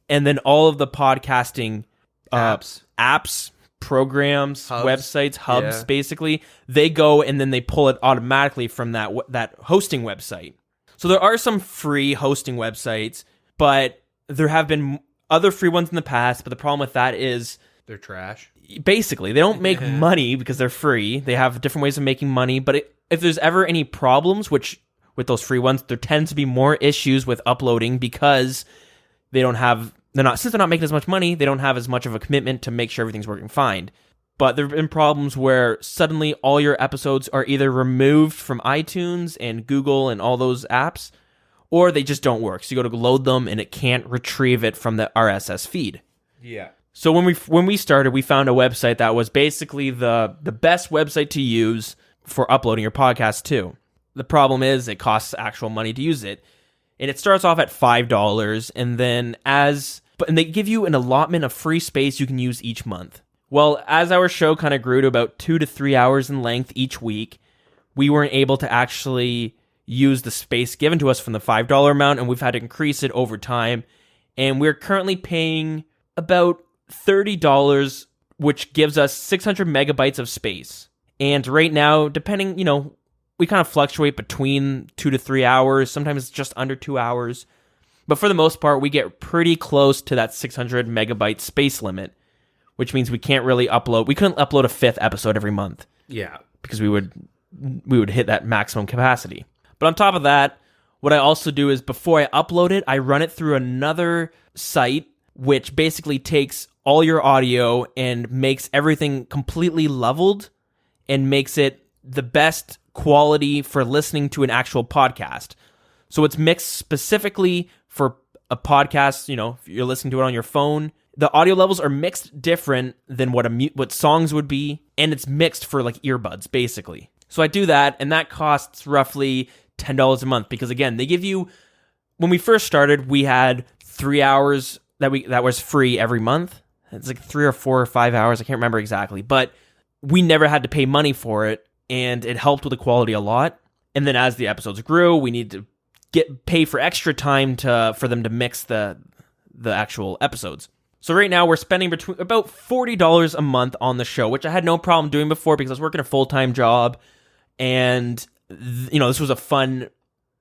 and then all of the podcasting apps, programs, websites, hubs, basically, they go and then they pull it automatically from that hosting website. So there are some free hosting websites, but there have been other free ones in the past, but the problem with that is they're trash. Basically, they don't make money because they're free. They have different ways of making money, but if there's ever any problems, which with those free ones, there tends to be more issues with uploading because since they're not making as much money, they don't have as much of a commitment to make sure everything's working fine. But there have been problems where suddenly all your episodes are either removed from iTunes and Google and all those apps, or they just don't work. So you go to load them and it can't retrieve it from the RSS feed. Yeah. So when we started, we found a website that was basically the best website to use for uploading your podcast to. The problem is it costs actual money to use it. And it starts off at $5, and then and they give you an allotment of free space you can use each month. Well, as our show kind of grew to about 2 to 3 hours in length each week, we weren't able to actually use the space given to us from the $5 amount, and we've had to increase it over time. And we're currently paying about $30, which gives us 600 megabytes of space. And right now, depending, we kind of fluctuate between 2 to 3 hours. Sometimes it's just under 2 hours. But for the most part, we get pretty close to that 600 megabyte space limit, which means we can't really upload. We couldn't upload a 5th episode every month. Yeah. Because we would hit that maximum capacity. But on top of that, what I also do is before I upload it, I run it through another site, which basically takes all your audio and makes everything completely leveled and makes it the best quality for listening to an actual podcast. So it's mixed specifically for a podcast. If you're listening to it on your phone, the audio levels are mixed different than what songs would be, and it's mixed for like earbuds basically. So I do that, and that costs roughly $10 a month because again, they give you. When we first started, we had 3 hours that was free every month. It's like 3 or 4 or 5 hours. I can't remember exactly, but we never had to pay money for it, and it helped with the quality a lot. And then as the episodes grew, we need to pay for extra time for them to mix the actual episodes. So right now we're spending between about $40 a month on the show, which I had no problem doing before because I was working a full-time job, and this was a fun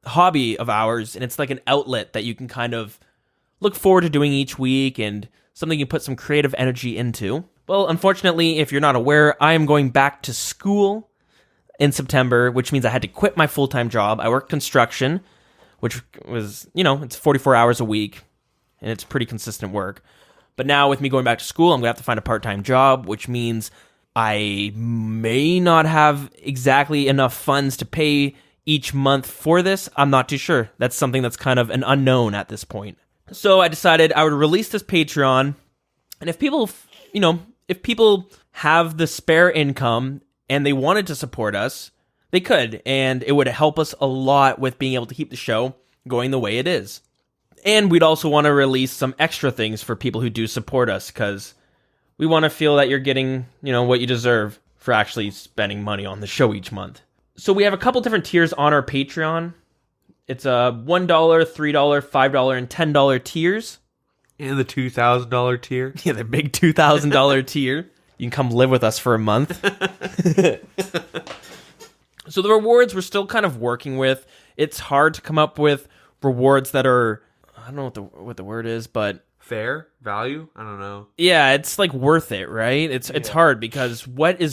hobby of ours, and it's like an outlet that you can kind of look forward to doing each week and something you put some creative energy into. Well, unfortunately, if you're not aware, I am going back to school in September, which means I had to quit my full-time job. I work construction, which was, it's 44 hours a week, and it's pretty consistent work. But now with me going back to school, I'm going to have to find a part-time job, which means I may not have exactly enough funds to pay each month for this. I'm not too sure. That's something that's kind of an unknown at this point. So I decided I would release this Patreon, and if people have the spare income and they wanted to support us, they could, and it would help us a lot with being able to keep the show going the way it is. And we'd also want to release some extra things for people who do support us, because we want to feel that you're getting, what you deserve for actually spending money on the show each month. So we have a couple different tiers on our Patreon. It's a $1, $3, $5, and $10 tiers. And the $2,000 tier. Yeah, the big $2,000 tier. You can come live with us for a month. So the rewards we're still kind of working with. It's hard to come up with rewards that are, I don't know what the word is, but Fair? Value? I don't know. yeah, it's like worth it, right? It's hard because what's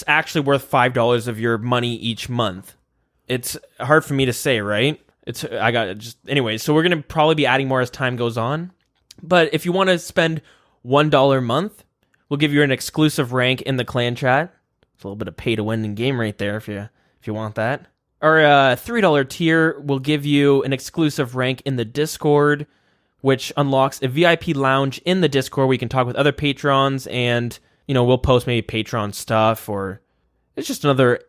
actually worth $5 of your money each month? It's hard for me to say, right? Anyway, so we're going to probably be adding more as time goes on. But if you want to spend $1 a month, we'll give you an exclusive rank in the clan chat. It's a little bit of pay to win in game right there if you want that. Our $3 tier will give you an exclusive rank in the Discord, which unlocks a VIP lounge in the Discord where you can talk with other patrons, and we'll post maybe Patreon stuff, or it's just another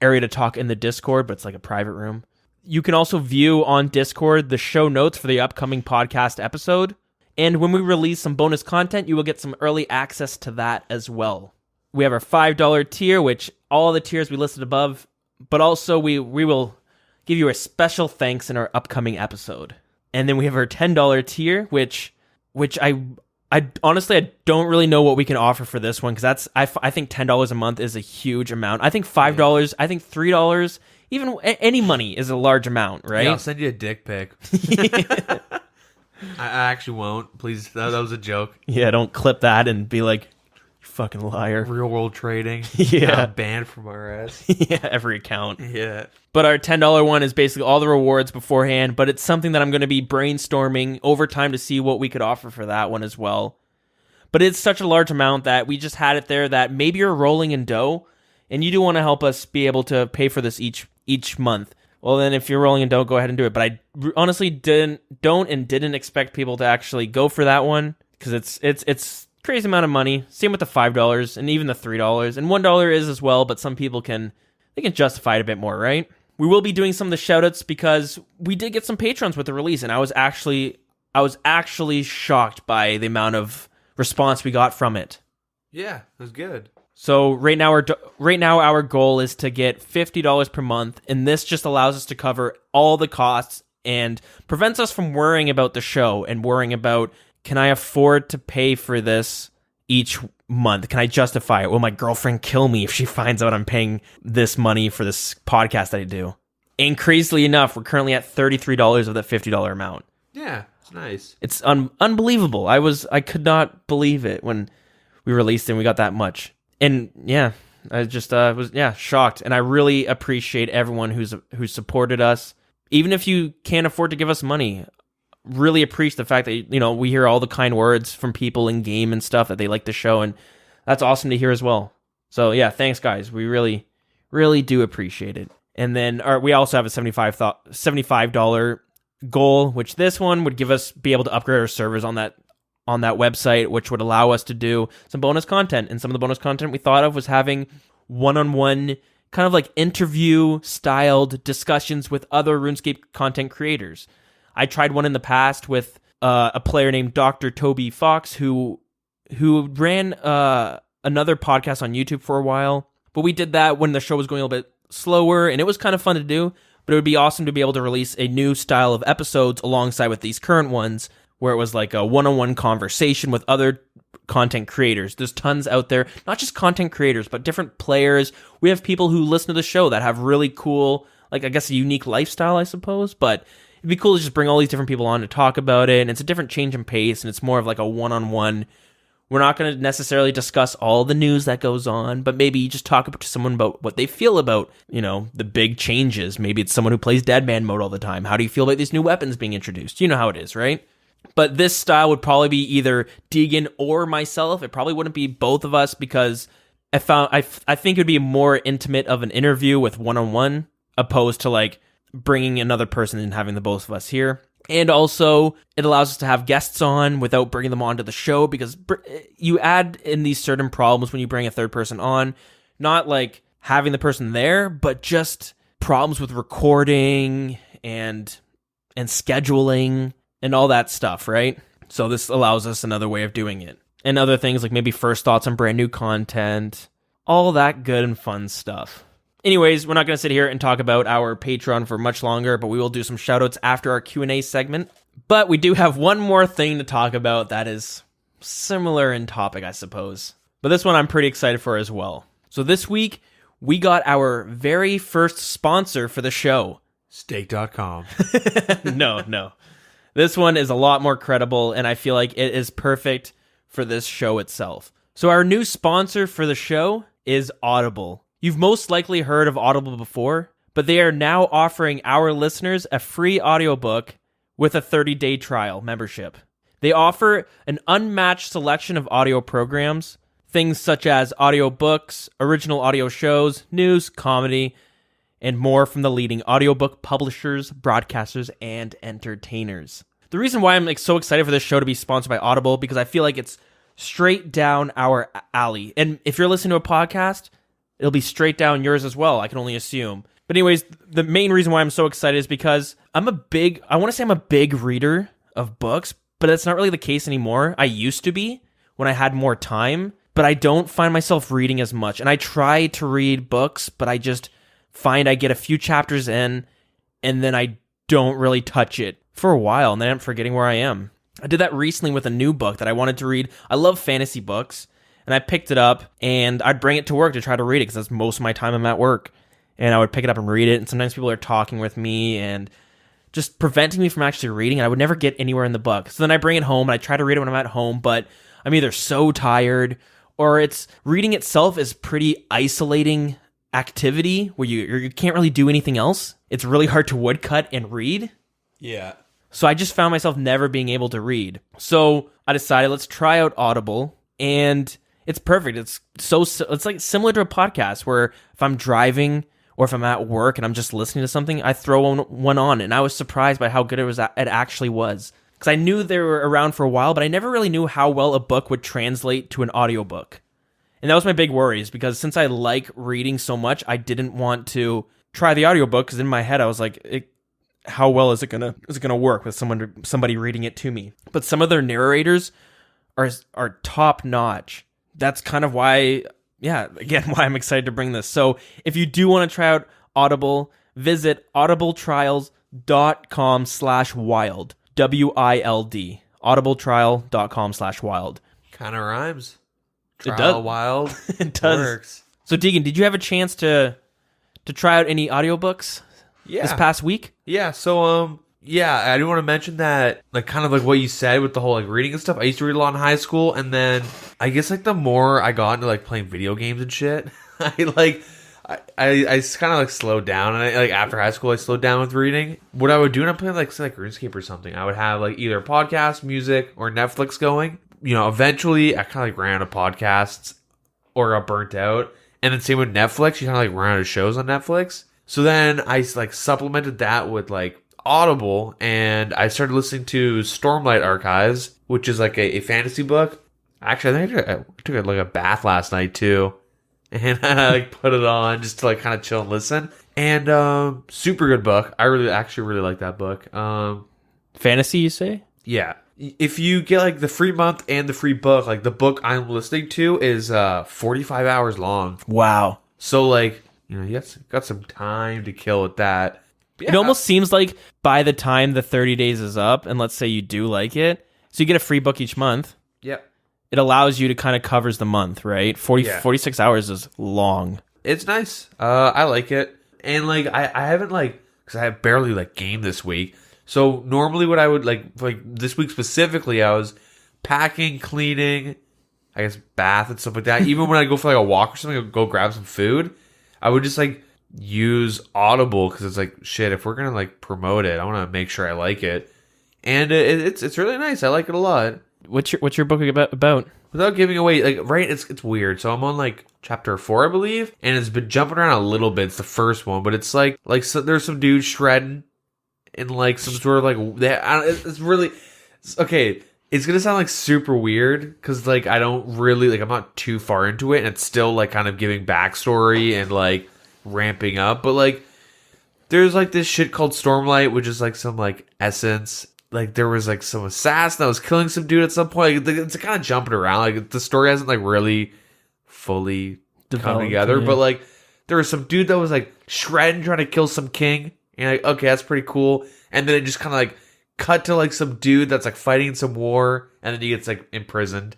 area to talk in the Discord, but it's like a private room. You can also view on Discord the show notes for the upcoming podcast episode. And when we release some bonus content, you will get some early access to that as well. We have our $5 tier, which all the tiers we listed above, but also we will give you a special thanks in our upcoming episode. And then we have our $10 tier, which I honestly, I don't really know what we can offer for this one, because I think $10 a month is a huge amount. I think $5, I think $3, even any money is a large amount, right? Yeah, I'll send you a dick pic. I actually won't. Please, that was a joke. Yeah, don't clip that and be like, you fucking liar. Real world trading. Yeah. Banned from RS. Yeah, every account. Yeah. But our $10 one is basically all the rewards beforehand, but it's something that I'm going to be brainstorming over time to see what we could offer for that one as well. But it's such a large amount that we just had it there that maybe you're rolling in dough and you do want to help us be able to pay for this each month. Well, then if you're rolling in dough, go ahead and do it. But I honestly didn't expect people to actually go for that one, because it's crazy amount of money. Same with the $5 and even the $3, and $1 is as well, but some people can justify it a bit more, right? We will be doing some of the shoutouts because we did get some patrons with the release, and I was actually shocked by the amount of response we got from it. Yeah, it was good. So right now our goal is to get $50 per month, and this just allows us to cover all the costs and prevents us from worrying about the show and worrying about, can I afford to pay for this each month? Can I justify it? Will my girlfriend kill me if she finds out I'm paying this money for this podcast that I do? And crazily enough, we're currently at $33 of that $50 amount. Yeah, it's nice. It's unbelievable. I could not believe it when we released it and we got that much. And yeah, I just was shocked. And I really appreciate everyone who's supported us. Even if you can't afford to give us money, really appreciate the fact that we hear all the kind words from people in game and stuff that they like the show, and that's awesome to hear as well. So yeah, thanks guys. We really, really do appreciate it. And then we also have a $75 goal, which this one would be able to upgrade our servers on that website, which would allow us to do some bonus content. And some of the bonus content we thought of was having one-on-one kind of like interview styled discussions with other RuneScape content creators. I tried one in the past with a player named Dr. Toby Fox, who ran another podcast on YouTube for a while. But we did that when the show was going a little bit slower, and it was kind of fun to do. But it would be awesome to be able to release a new style of episodes alongside with these current ones, where it was like a one-on-one conversation with other content creators. There's tons out there, not just content creators, but different players. We have people who listen to the show that have really cool, like I guess a unique lifestyle, I suppose, but it'd be cool to just bring all these different people on to talk about it, and it's a different change in pace, and it's more of like a one-on-one. We're not going to necessarily discuss all the news that goes on, but maybe just talk to someone about what they feel about, the big changes. Maybe it's someone who plays Deadman mode all the time. How do you feel about these new weapons being introduced? You know how it is, right? But this style would probably be either Deagin or myself. It probably wouldn't be both of us, because I think it would be more intimate of an interview with one-on-one, opposed to like bringing another person and having the both of us here. And also, it allows us to have guests on without bringing them onto the show, because you add in these certain problems when you bring a third person on, not like having the person there, but just problems with recording and scheduling and all that stuff, right? So this allows us another way of doing it. And other things like maybe first thoughts on brand new content, all that good and fun stuff. Anyways, we're not going to sit here and talk about our Patreon for much longer, but we will do some shoutouts after our Q&A segment. But we do have one more thing to talk about that is similar in topic, I suppose. But this one I'm pretty excited for as well. So this week, we got our very first sponsor for the show. Steak.com. No. This one is a lot more credible, and I feel like it is perfect for this show itself. So our new sponsor for the show is Audible. You've most likely heard of Audible before, but they are now offering our listeners a free audiobook with a 30-day trial membership. They offer an unmatched selection of audio programs, things such as audiobooks, original audio shows, news, comedy, and more from the leading audiobook publishers, broadcasters, and entertainers. The reason why I'm so excited for this show to be sponsored by Audible, because I feel like it's straight down our alley. And if you're listening to a podcast, it'll be straight down yours as well, I can only assume. But anyways, the main reason why I'm so excited is because I'm a big reader of books, but that's not really the case anymore. I used to be when I had more time, but I don't find myself reading as much. And I try to read books, but I just find I get a few chapters in, and then I don't really touch it for a while, and then I'm forgetting where I am. I did that recently with a new book that I wanted to read. I love fantasy books, and I picked it up, and I'd bring it to work to try to read it, because that's most of my time I'm at work. And I would pick it up and read it, and sometimes people are talking with me and just preventing me from actually reading, and I would never get anywhere in the book. So then I bring it home, and I try to read it when I'm at home, but I'm either so tired, or it's reading itself is pretty isolating activity where you can't really do anything else. It's really hard to woodcut and read. Yeah. So I just found myself never being able to read. So I decided, let's try out Audible, and it's perfect. It's like similar to a podcast where if I'm driving or if I'm at work and I'm just listening to something, I throw one on, and I was surprised by how good it actually was. Because I knew they were around for a while, but I never really knew how well a book would translate to an audiobook. And that was my big worries, because since I like reading so much, I didn't want to try the audiobook, because in my head I was like, how well is it gonna work with somebody reading it to me? But some of their narrators are top notch. That's kind of why, why I'm excited to bring this. So if you do want to try out Audible, visit audibletrials.com/wild. WILD. audibletrial.com/wild. Kind of rhymes. It does. Wild. It does. Works. So Deagin, did you have a chance to try out any audiobooks this past week? Yeah, so I do want to mention that, like, kind of like what you said with the whole like reading and stuff. I used to read a lot in high school, and then I guess like the more I got into like playing video games and shit, I kind of like slowed down, and like after high school I slowed down with reading. What I would do when I'm playing like RuneScape or something, I would have like either podcast, music, or Netflix going. You know, eventually I kind of like ran out of podcasts or got burnt out, and then same with Netflix, you kind of like ran out of shows on Netflix. So then I like supplemented that with like Audible, and I started listening to Stormlight Archives, which is like a fantasy book. Actually, I think I took like a bath last night too, and I like put it on just to like kind of chill and listen. And super good book. I really like that book. Fantasy, you say? Yeah. If you get like the free month and the free book, like the book I'm listening to is 45 hours long. Wow. So like, you know, you got some time to kill with that. Yeah. It almost seems like by the time the 30 days is up, and let's say you do like it, so you get a free book each month. Yep. It allows you to kind of covers the month, right? 46 hours is long. It's nice. I like it. And like, I haven't like, because I have barely like gamed this week. So normally what I would like this week specifically, I was packing, cleaning, I guess bath and stuff like that. Even when I go for like a walk or something, I'd go grab some food, I would just like use Audible, because it's like, shit, if we're going to like promote it, I want to make sure I like it. And it's really nice. I like it a lot. What's your book about? Without giving away, like, right, it's weird. So I'm on like chapter 4, I believe, and it's been jumping around a little bit. It's the first one, but it's like so there's some dude shredding in like some sort of like it's really okay. It's gonna sound like super weird, because like I don't really like, I'm not too far into it, and it's still like kind of giving backstory and like ramping up. But like there's like this shit called Stormlight, which is like some like essence. Like there was like some assassin that was killing some dude at some point. Like, it's kind of jumping around. Like the story hasn't like really fully come together. Yeah. But like there was some dude that was like shredding trying to kill some king. And like, okay, that's pretty cool. And then it just kind of like cut to like some dude that's like fighting some war, and then he gets like imprisoned.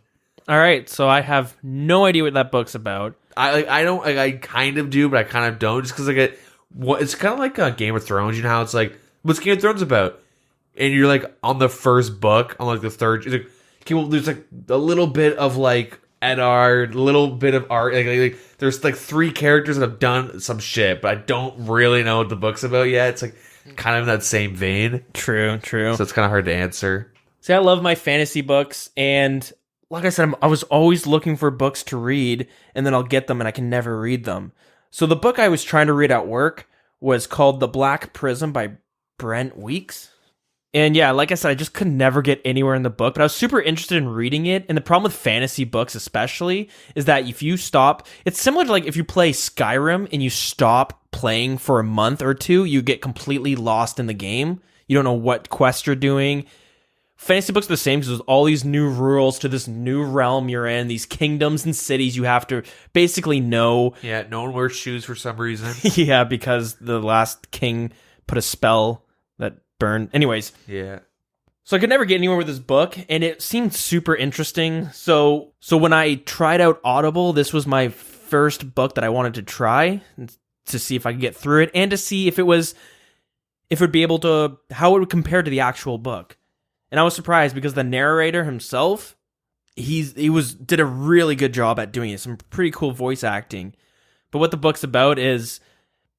All right, so I have no idea what that book's about. I don't like, I kind of do, but I kind of don't, just because like it's kind of like Game of Thrones. You know how it's like, what's Game of Thrones about? And you're like on the first book, on like the third, it's like, okay, well, there's like a little bit of like Eddard, a little bit of art. Like there's like 3 characters that have done some shit, but I don't really know what the book's about yet. It's like kind of in that same vein. True. So it's kind of hard to answer. See, I love my fantasy books, and like I said, I was always looking for books to read, and then I'll get them, and I can never read them. So the book I was trying to read at work was called The Black Prism by Brent Weeks. And yeah, like I said, I just could never get anywhere in the book, but I was super interested in reading it. And the problem with fantasy books especially is that if you stop, it's similar to like if you play Skyrim and you stop playing for a month or 2, you get completely lost in the game. You don't know what quest you're doing. Fantasy books are the same because there's all these new rules to this new realm you're in, these kingdoms and cities you have to basically know. Yeah, no one wears shoes for some reason. Yeah, because the last king put a spell that burned. Anyways. Yeah. So I could never get anywhere with this book, and it seemed super interesting. So when I tried out Audible, this was my first book that I wanted to try to see if I could get through it, and to see if it would be able to, how it would compare to the actual book. And I was surprised because the narrator himself, he did a really good job at doing it. Some pretty cool voice acting. But what the book's about is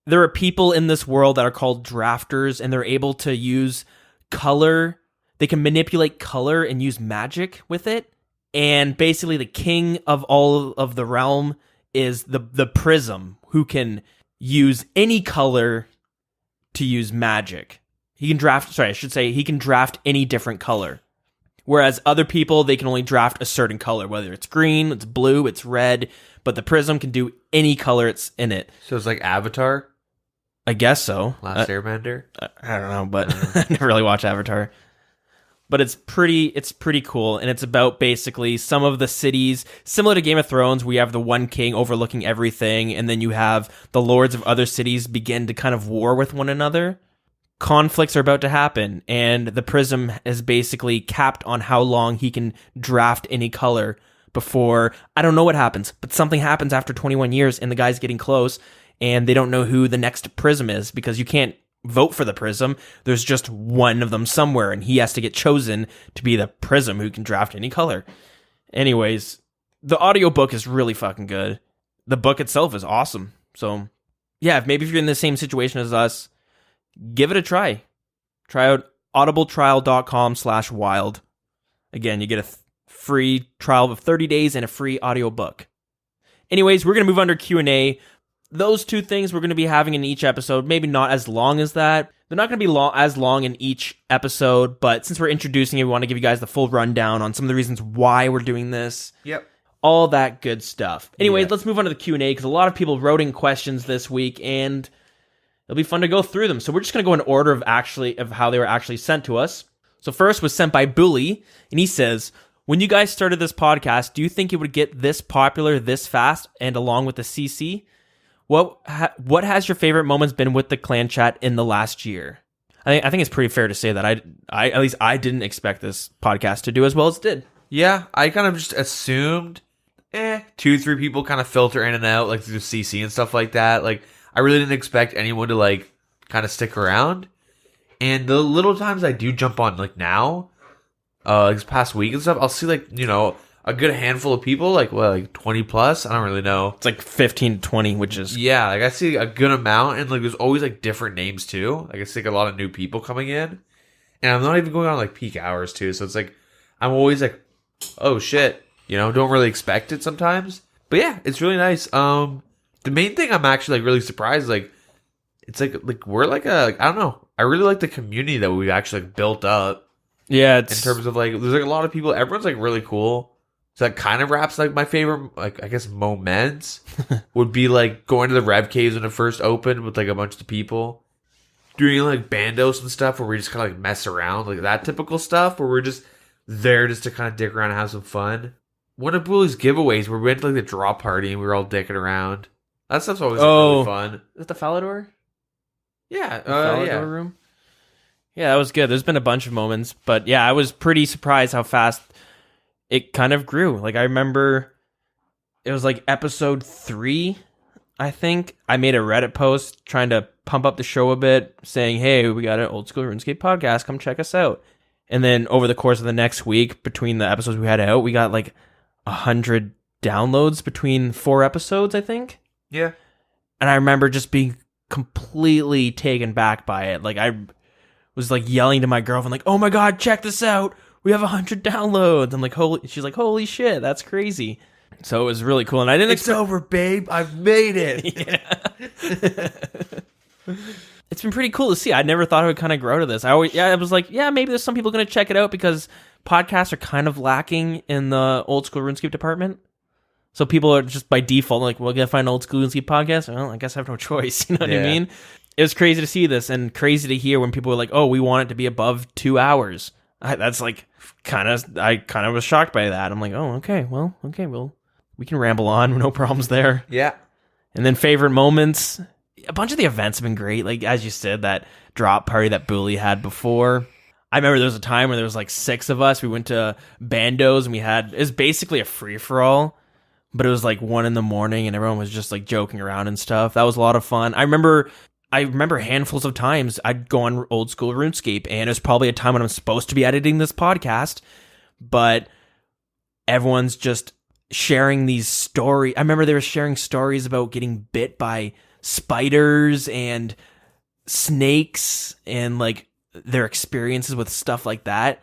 there are people in this world that are called drafters, and they're able to use color. They can manipulate color and use magic with it. And basically the king of all of the realm is the prism, who can use any color to use magic. He can draft any different color. Whereas other people, they can only draft a certain color, whether it's green, it's blue, it's red, but the prism can do any color it's in it. So it's like Avatar? I guess so. Last Airbender? I don't know, but I never really watched Avatar. But it's pretty cool, and it's about basically some of the cities, similar to Game of Thrones, where you have the one king overlooking everything, and then you have the lords of other cities begin to kind of war with one another. Conflicts are about to happen, and the prism is basically capped on how long he can draft any color before, I don't know what happens, but something happens after 21 years, and the guy's getting close, and they don't know who the next prism is, because you can't vote for the prism. There's just one of them somewhere, and he has to get chosen to be the prism who can draft any color. Anyways, the audiobook is really fucking good. The book itself is awesome. So, yeah, maybe if you're in the same situation as us, give it a try. Try out audibletrial.com/wild. Again, you get a free trial of 30 days and a free audiobook. Anyways, we're going to move on to Q&A. Those 2 things we're going to be having in each episode, maybe not as long as that. They're not going to be as long in each episode, but since we're introducing it, we want to give you guys the full rundown on some of the reasons why we're doing this. Yep. All that good stuff. Anyways, Let's move on to the Q&A, because a lot of people wrote in questions this week, and it'll be fun to go through them. So we're just going to go in order of how they were actually sent to us. So first was sent by Bully, and he says, when you guys started this podcast, do you think it would get this popular this fast and along with the CC? What has your favorite moments been with the clan chat in the last year? I think it's pretty fair to say that I at least I didn't expect this podcast to do as well as it did. Yeah, I kind of just assumed 2-3 people kind of filter in and out like through CC and stuff like that. Like I really didn't expect anyone to like kind of stick around. And the little times I do jump on like now, like this past week and stuff, I'll see like, a good handful of people, like 20 plus. I don't really know. It's like 15 to 20, which is... Yeah, like I see a good amount, and like there's always like different names too. Like I see like a lot of new people coming in. And I'm not even going on like peak hours too, so it's like I'm always like, oh shit. Don't really expect it sometimes. But yeah, it's really nice. The main thing I'm actually like really surprised, like it's like we're like I don't know. I really like the community that we've actually like built up. Yeah, in terms of like there's like a lot of people, everyone's like really cool. So that kind of wraps like my favorite, like I guess moments would be like going to the Rev Caves when it first opened with like a bunch of people, doing like bandos and stuff where we just kind of like mess around, like that typical stuff where we're just there just to kind of dick around and have some fun. one of Bully's giveaways where we went to like the draw party and we were all dicking around. That stuff's always really fun. Is that the Falador? Yeah, Falador room? Yeah, that was good. There's been a bunch of moments, but yeah, I was pretty surprised how fast it kind of grew. Like, I remember it was like episode 3, I think. I made a Reddit post trying to pump up the show a bit, saying, hey, we got an Old School RuneScape podcast. Come check us out. And then over the course of the next week, between the episodes we had out, we got like 100 downloads between 4 episodes, I think. Yeah. And I remember just being completely taken back by it. Like, I was like yelling to my girlfriend, like, oh my God, check this out. We have 100 downloads. I'm like, she's like, holy shit, that's crazy. So it was really cool. And I didn't It's over, babe. I've made it. It's been pretty cool to see. I never thought it would kind of grow to this. I was like, yeah, maybe there's some people going to check it out because podcasts are kind of lacking in the Old School RuneScape department. So people are just by default like, well, gotta find an Old School RuneScape podcast. Well, I guess I have no choice. You know what I mean? It was crazy to see this and crazy to hear when people were like, oh, we want it to be above 2 hours. That's like I kind of was shocked by that. I'm like, oh, okay, well, we can ramble on. No problems there. Yeah. And then favorite moments. A bunch of the events have been great. Like, as you said, that drop party that Bully had before. I remember there was a time where there was like 6 of us. We went to Bando's and it was basically a free-for-all, but it was like 1 a.m. and everyone was just like joking around and stuff. That was a lot of fun. I remember handfuls of times I'd go on Old School RuneScape, and it was probably a time when I'm supposed to be editing this podcast, but everyone's just sharing these stories. I remember they were sharing stories about getting bit by spiders and snakes and like their experiences with stuff like that.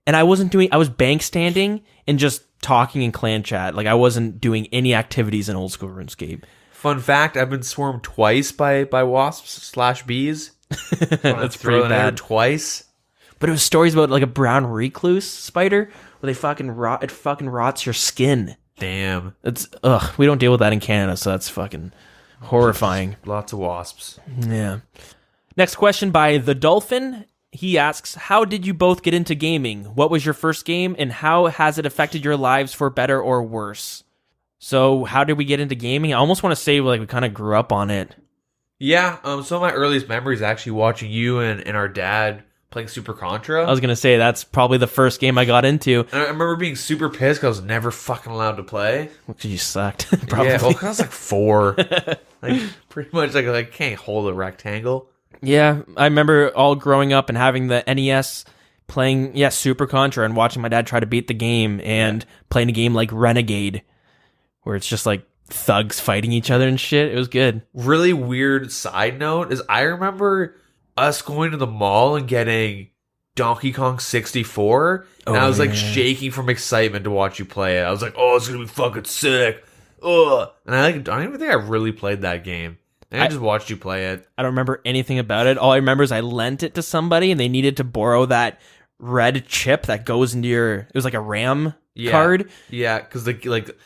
And I was bank standing and just talking in clan chat. Like, I wasn't doing any activities in Old School RuneScape. Fun fact, I've been swarmed twice by wasps/bees. That's pretty bad. Twice. But it was stories about like a brown recluse spider where it fucking rots your skin. Damn. We don't deal with that in Canada, so that's fucking horrifying. Lots of wasps. Yeah. Next question by The Dolphin. He asks, how did you both get into gaming? What was your first game, and how has it affected your lives for better or worse? So how did we get into gaming? I almost want to say like we kind of grew up on it. Yeah, some of my earliest memories actually watching you and our dad playing Super Contra. I was going to say that's probably the first game I got into. And I remember being super pissed because I was never fucking allowed to play. Because you sucked. Probably. Yeah, well, because I was like 4. Like, pretty much like I can't hold a rectangle. Yeah, I remember all growing up and having the NES playing, Super Contra and watching my dad try to beat the game and playing a game like Renegade, where it's just like thugs fighting each other and shit. It was good. Really weird side note is I remember us going to the mall and getting Donkey Kong 64, and I was like shaking from excitement to watch you play it. I was like, oh, it's gonna be fucking sick. Ugh. And I don't even think I really played that game. I just watched you play it. I don't remember anything about it. All I remember is I lent it to somebody and they needed to borrow that red chip that goes into it was like a RAM card. Yeah, because like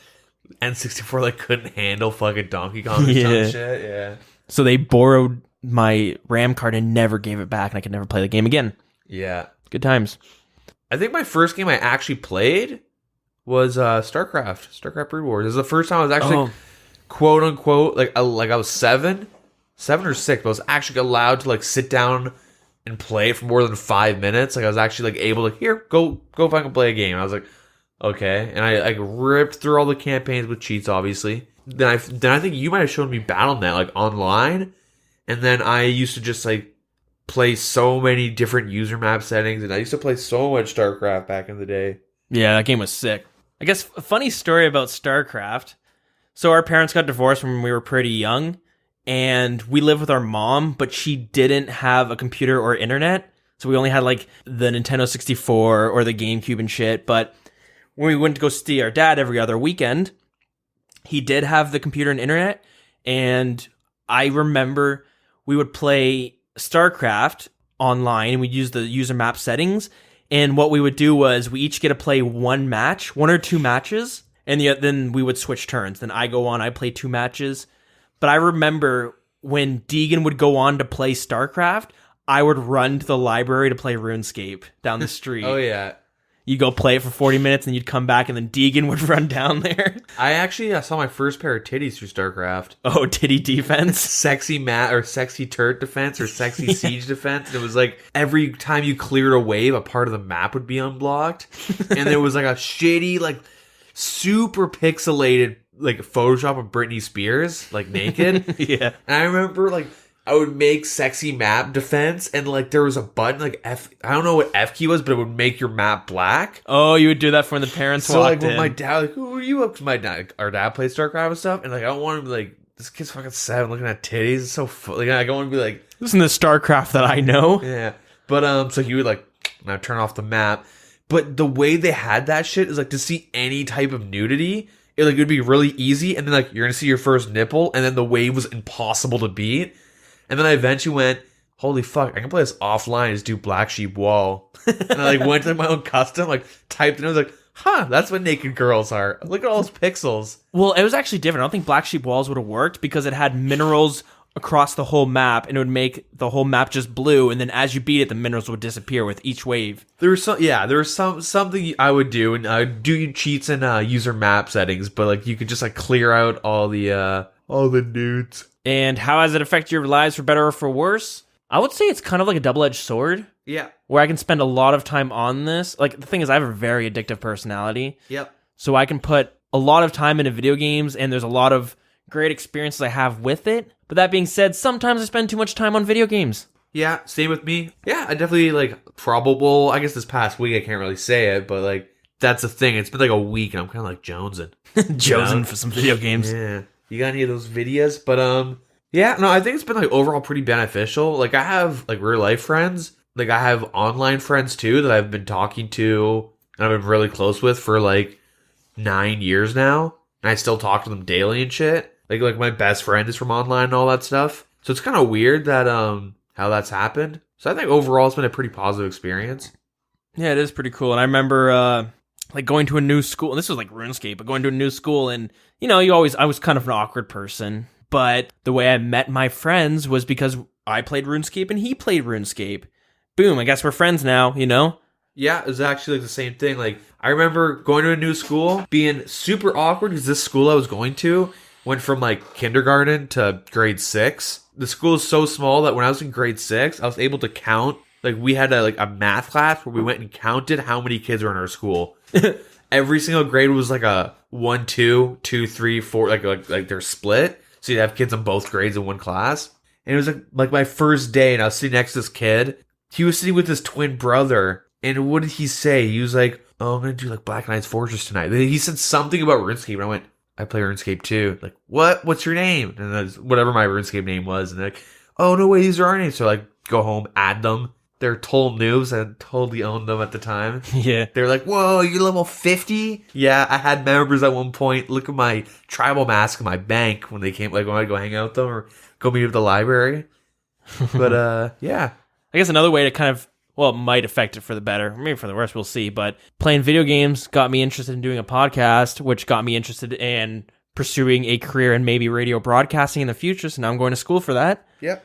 N64 like couldn't handle fucking Donkey Kong or some shit. Yeah. So they borrowed my RAM card and never gave it back, and I could never play the game again. Yeah. Good times. I think my first game I actually played was StarCraft Brood Wars. This is the first time I was actually quote unquote like I was 7 or 6, but I was actually allowed to like sit down and play for more than 5 minutes. Like I was actually like able to go fucking play a game. And I was like, okay, and I like ripped through all the campaigns with cheats, obviously. Then I think you might have shown me BattleNet like online, and then I used to just like play so many different user map settings, and I used to play so much StarCraft back in the day. Yeah, that game was sick. I guess a funny story about StarCraft. So our parents got divorced when we were pretty young, and we lived with our mom, but she didn't have a computer or internet. So we only had like the Nintendo 64 or the GameCube and shit. But when we went to go see our dad every other weekend, he did have the computer and internet. And I remember we would play StarCraft online, and we'd use the user map settings. And what we would do was we each get to play one or two matches. And then we would switch turns. Then I go on, I play 2 matches. But I remember when Deagin would go on to play StarCraft, I would run to the library to play RuneScape down the street. Oh, yeah. You go play it for 40 minutes and you'd come back and then Deagin would run down there. I saw my first pair of titties through StarCraft. Oh, titty defense? Sexy mat or sexy turret defense or sexy siege defense. And it was like every time you cleared a wave, a part of the map would be unblocked. And there was like a shitty, like super pixelated like Photoshop of Britney Spears, like naked. Yeah. And I remember like I would make sexy map defense, and like there was a button like F. I don't know what F key was, but it would make your map black. Oh, you would do that for when the parents So walked like when in. my dad, like, who are you up to? My dad, like, our dad plays StarCraft and stuff, and like I don't want to be like, this kid's fucking 7 looking at titties. It's so like I don't want to be like, this isn't the StarCraft that I know. yeah. But so he would like now turn off the map. But the way they had that shit is like to see any type of nudity, it would be really easy, and then like you're gonna see your first nipple, and then the wave was impossible to beat. And then I eventually went, holy fuck, I can play this offline, just do Black Sheep Wall. And I like went to my own custom, like typed in, I was like, huh, that's what naked girls are. Look at all those pixels. Well, it was actually different. I don't think Black Sheep Walls would have worked because it had minerals across the whole map, and it would make the whole map just blue, and then as you beat it, the minerals would disappear with each wave. There was something I would do, and I would do cheats in user map settings, but like you could just like clear out all the nudes. And how has it affected your lives for better or for worse? I would say it's kind of like a double-edged sword. Yeah. Where I can spend a lot of time on this. Like, the thing is, I have a very addictive personality. Yep. So I can put a lot of time into video games, and there's a lot of great experiences I have with it. But that being said, sometimes I spend too much time on video games. Yeah, same with me. Yeah, I definitely, like, probable, I guess this past week, I can't really say it, but, like, that's the thing. It's been, like, a week, and I'm kind of, like, jonesing. Jonesing for some video games. Yeah. You got any of those videos? But, yeah, no, I think it's been, like, overall pretty beneficial. Like, I have, like, real-life friends. Like, I have online friends, too, that I've been talking to, and I've been really close with for, like, 9 years now. And I still talk to them daily and shit. Like my best friend is from online and all that stuff. So it's kind of weird that, how that's happened. So I think overall it's been a pretty positive experience. Yeah, it is pretty cool. And I remember, like, going to a new school, and this was like RuneScape, but going to a new school, and, you know, I was kind of an awkward person, but the way I met my friends was because I played RuneScape and he played RuneScape. Boom, I guess we're friends now, you know? Yeah, it was actually like the same thing. Like, I remember going to a new school, being super awkward because this school I was going to went from like kindergarten to grade 6. The school is so small that when I was in grade 6, I was able to count. Like, we had a math class where we went and counted how many kids were in our school. Every single grade was like a 1, 2, 2, 3, 4, like they're split. So you'd have kids in both grades in one class. And it was like my first day, and I was sitting next to this kid. He was sitting with his twin brother. And what did he say? He was like, oh, I'm going to do like Black Knight's Fortress tonight. He said something about RuneScape, and I went, I play RuneScape too. Like, what? What's your name? And then whatever my RuneScape name was. And they're like, oh, no way, these are our names. So like, go home, add them. They're total noobs. I totally owned them at the time. Yeah. They're like, whoa, you're level 50? Yeah, I had members at one point. Look at my tribal mask in my bank when they came, like when I'd go hang out with them or go meet at the library. But, yeah. I guess another way to kind of, well, it might affect it for the better, maybe for the worse, we'll see. But playing video games got me interested in doing a podcast, which got me interested in pursuing a career in maybe radio broadcasting in the future. So now I'm going to school for that. Yep.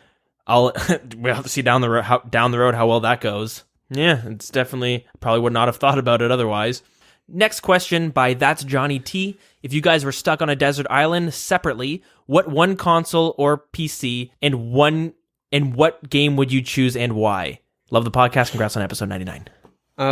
We'll have to see down the road how well that goes. Yeah, it's definitely, probably would not have thought about it otherwise. Next question by That's Johnny T. If you guys were stuck on a desert island separately, what one console or PC and what game would you choose and why? Love the podcast. Congrats on episode 99.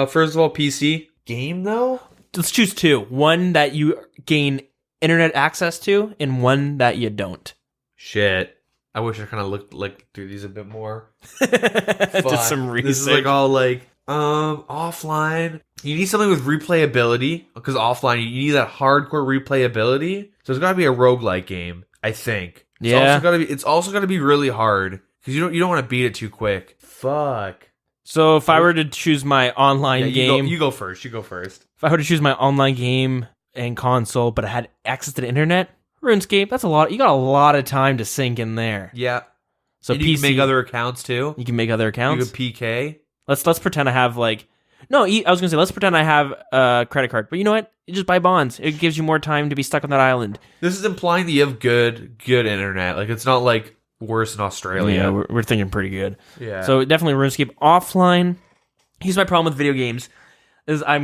First of all, PC. Game, though? Let's choose two. One that you gain internet access to, and one that you don't. Shit. I wish I kind of looked through these a bit more. Did some research. This is like all like, offline. You need something with replayability, because offline, you need that hardcore replayability. So it's got to be a roguelike game, I think. Yeah. It's also got to be really hard, because you don't want to beat it too quick. Fuck. So if I were to choose my online game... You go first. If I were to choose my online game and console, but I had access to the internet, RuneScape, that's a lot. You got a lot of time to sink in there. Yeah. So and PC, you can make other accounts, too. You can make other accounts? You can PK. Let's pretend I have, like... No, I was going to say, let's pretend I have a credit card. But you know what? You just buy bonds. It gives you more time to be stuck on that island. This is implying that you have good internet. Like, it's not, like, worse in Australia. Yeah, we're thinking pretty good. Yeah. So definitely RuneScape offline. Here's my problem with video games. is I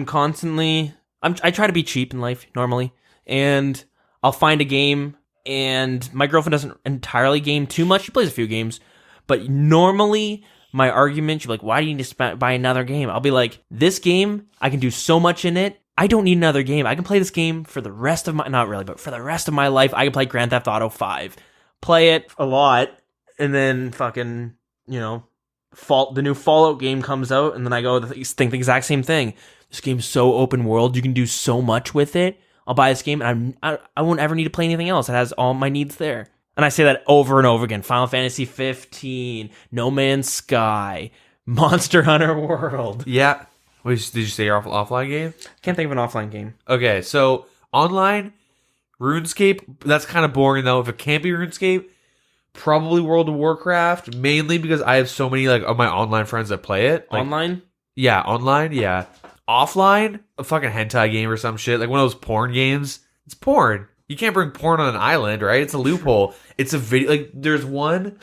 try to be cheap in life normally, and I'll find a game, and my girlfriend doesn't entirely game too much. She plays a few games, but normally my argument, she'll be like, why do you need to buy another game? I'll be like, this game, I can do so much in it. I don't need another game. I can play this game for the rest of my, not really, but for the rest of my life. I can play Grand Theft Auto 5, play it a lot, and then fucking, the new Fallout game comes out, and then I go think the exact same thing. This game's so open world. You can do so much with it. I'll buy this game, and I won't ever need to play anything else. It has all my needs there. And I say that over and over again. Final Fantasy 15, No Man's Sky, Monster Hunter World. Yeah. Wait, did you say your offline game? Can't think of an offline game. Okay, so online, RuneScape, that's kind of boring though. If it can't be RuneScape, probably World of Warcraft, mainly because I have so many of my online friends that play it. Online? Yeah, online, yeah. Offline, a fucking hentai game or some shit, like one of those porn games. It's porn. You can't bring porn on an island, right? It's a loophole. It's a video. There's one.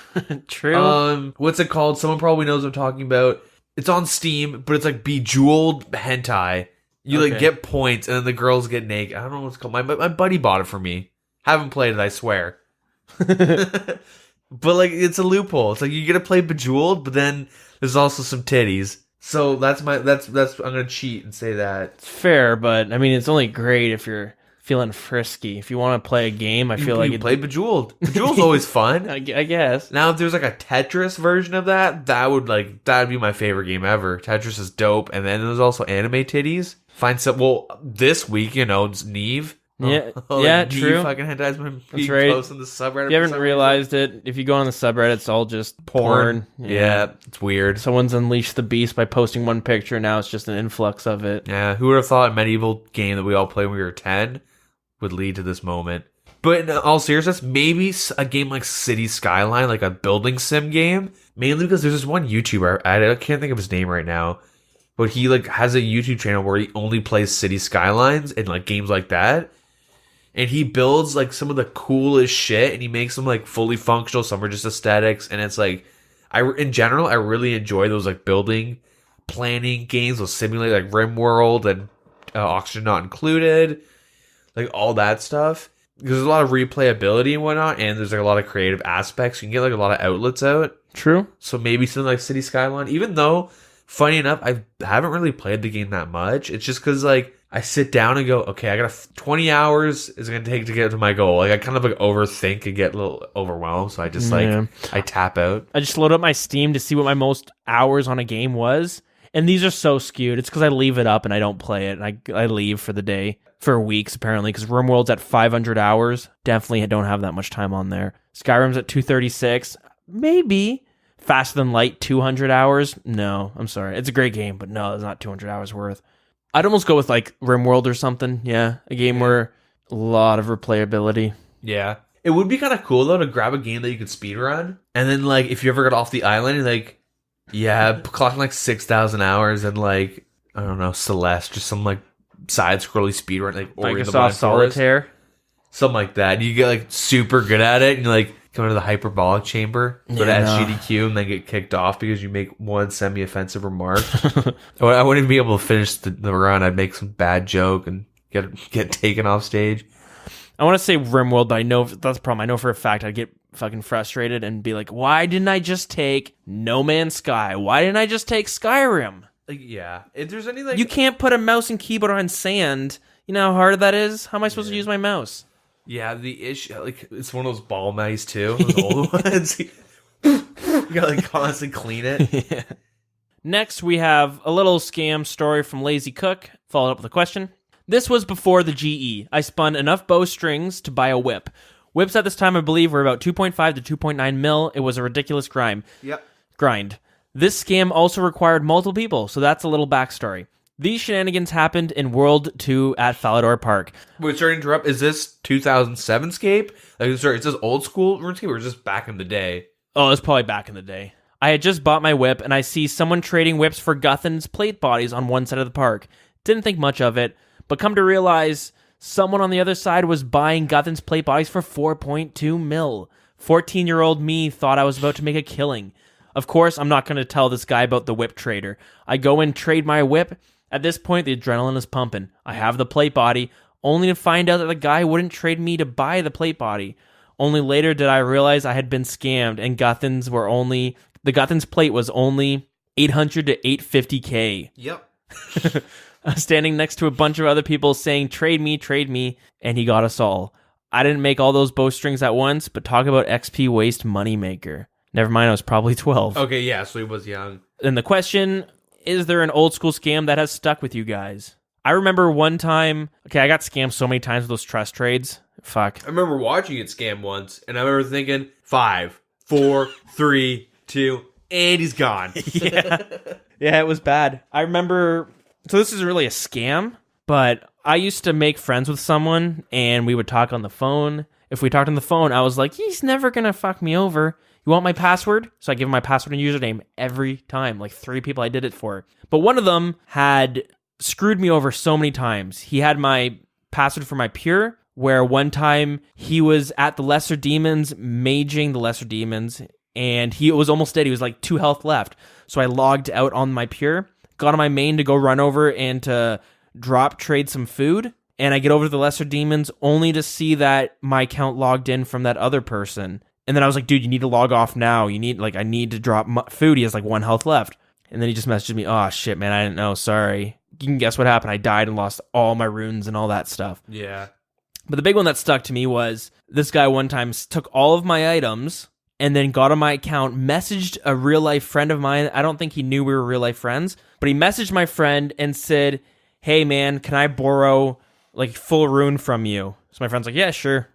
True. What's it called? Someone probably knows what I'm talking about. It's on Steam, but it's like Bejeweled hentai. You get points, and then the girls get naked. I don't know what it's called. My buddy bought it for me. Haven't played it, I swear. But it's a loophole. It's like you get to play Bejeweled, but then there's also some titties. So that's I'm gonna cheat and say that. It's fair, but I mean it's only great if you're feeling frisky. If you want to play a game, I feel like you play Bejeweled. Bejeweled's always fun. I guess. Now, if there's like a Tetris version of that'd be my favorite game ever. Tetris is dope, and then there's also anime titties. Find some. Well, this week, it's Neve. Yeah, Neve true. Fucking hentais been That's right. posting the subreddit. If you haven't realized it, if you go on the subreddit, it's all just porn. Yeah, it's weird. Someone's unleashed the beast by posting one picture. Now it's just an influx of it. Yeah, who would have thought a medieval game that we all played when we were 10 would lead to this moment? But in all seriousness, maybe a game like City Skyline, like a building sim game, mainly because there's this one YouTuber, I can't think of his name right now, but he has a YouTube channel where he only plays City Skylines and games like that. And he builds some of the coolest shit, and he makes them fully functional. Some are just aesthetics, and it's in general, I really enjoy those building, planning games. Those simulate RimWorld and Oxygen Not Included, all that stuff. Because there's a lot of replayability and whatnot, and there's a lot of creative aspects. You can get a lot of outlets out. True. So maybe something like City Skyline, even though, funny enough, I haven't really played the game that much. It's just because I sit down and go, okay, I got 20 hours is going to take to get to my goal. I kind of overthink and get a little overwhelmed. So I just I tap out. I just load up my Steam to see what my most hours on a game was. And these are so skewed. It's because I leave it up and I don't play it. And I leave for the day, for weeks apparently. Because RimWorld's at 500 hours. Definitely don't have that much time on there. Skyrim's at 236. Maybe. Faster Than Light, 200 hours. No, I'm sorry. It's a great game, but no, it's not 200 hours worth. I'd almost go with RimWorld or something. Yeah, a game where a lot of replayability. Yeah. It would be kind of cool, though, to grab a game that you could speedrun. And then, if you ever got off the island, clocking 6,000 hours and, I don't know, Celeste, just some, side-scrolly speedrun, Microsoft Solitaire. Something like that. And you get, super good at it, and you come into the hyperbolic chamber, go to SGDQ, and then get kicked off because you make one semi-offensive remark. I wouldn't even be able to finish the run. I'd make some bad joke and get taken off stage. I want to say RimWorld, but I know that's the problem. I know for a fact I'd get fucking frustrated and be like, why didn't I just take No Man's Sky? Why didn't I just take Skyrim? Yeah. If there's any You can't put a mouse and keyboard on sand. You know how hard that is? How am I supposed to use my mouse? Yeah, the issue, it's one of those ball mice, too. Those old ones. You gotta, constantly clean it. Yeah. Next, we have a little scam story from Lazy Cook, followed up with a question. This was before the GE. I spun enough bowstrings to buy a whip. Whips at this time, I believe, were about 2.5 to 2.9 mil. It was a ridiculous grind. This scam also required multiple people, so that's a little backstory. These shenanigans happened in World 2 at Falador Park. Wait, sorry to interrupt. Is this 2007 Scape? Sorry, is this old school RuneScape or just back in the day? Oh, it's probably back in the day. I had just bought my whip, and I see someone trading whips for Guthan's plate bodies on one side of the park. Didn't think much of it, but come to realize someone on the other side was buying Guthan's plate bodies for 4.2 mil. 14-year-old me thought I was about to make a killing. Of course, I'm not going to tell this guy about the whip trader. I go and trade my whip, At this point, the adrenaline is pumping. I have the plate body, only to find out that the guy wouldn't trade me to buy the plate body. Only later did I realize I had been scammed, and the Guthin's plate was only 800 to 850k. Yep. I was standing next to a bunch of other people saying, trade me, and he got us all. I didn't make all those bowstrings at once, but talk about XP waste moneymaker. Never mind, I was probably 12. Okay, yeah, so he was young. And the question, is there an old school scam that has stuck with you guys? I remember one time, I got scammed so many times with those trust trades. Fuck. I remember watching it scam once, and I remember thinking, 5, 4, 3, 2, and he's gone. Yeah. Yeah, it was bad. I remember, so this isn't really a scam, but I used to make friends with someone, and we would talk on the phone. If we talked on the phone, I was like, he's never gonna fuck me over. You want my password? So I give him my password and username every time. Like 3 people I did it for. But one of them had screwed me over so many times. He had my password for my pure, where one time he was at the lesser demons, maging the lesser demons, and he was almost dead. He was like 2 health left. So I logged out on my pure, got on my main to go run over and to drop trade some food. And I get over to the lesser demons only to see that my account logged in from that other person. And then I was like, dude, you need to log off now. I need to drop food. He has like 1 health left. And then he just messaged me, oh shit, man, I didn't know. Sorry. You can guess what happened. I died and lost all my runes and all that stuff. Yeah. But the big one that stuck to me was this guy one time took all of my items and then got on my account, messaged a real life friend of mine. I don't think he knew we were real life friends, but he messaged my friend and said, hey man, can I borrow like full rune from you? So my friend's like, yeah, sure.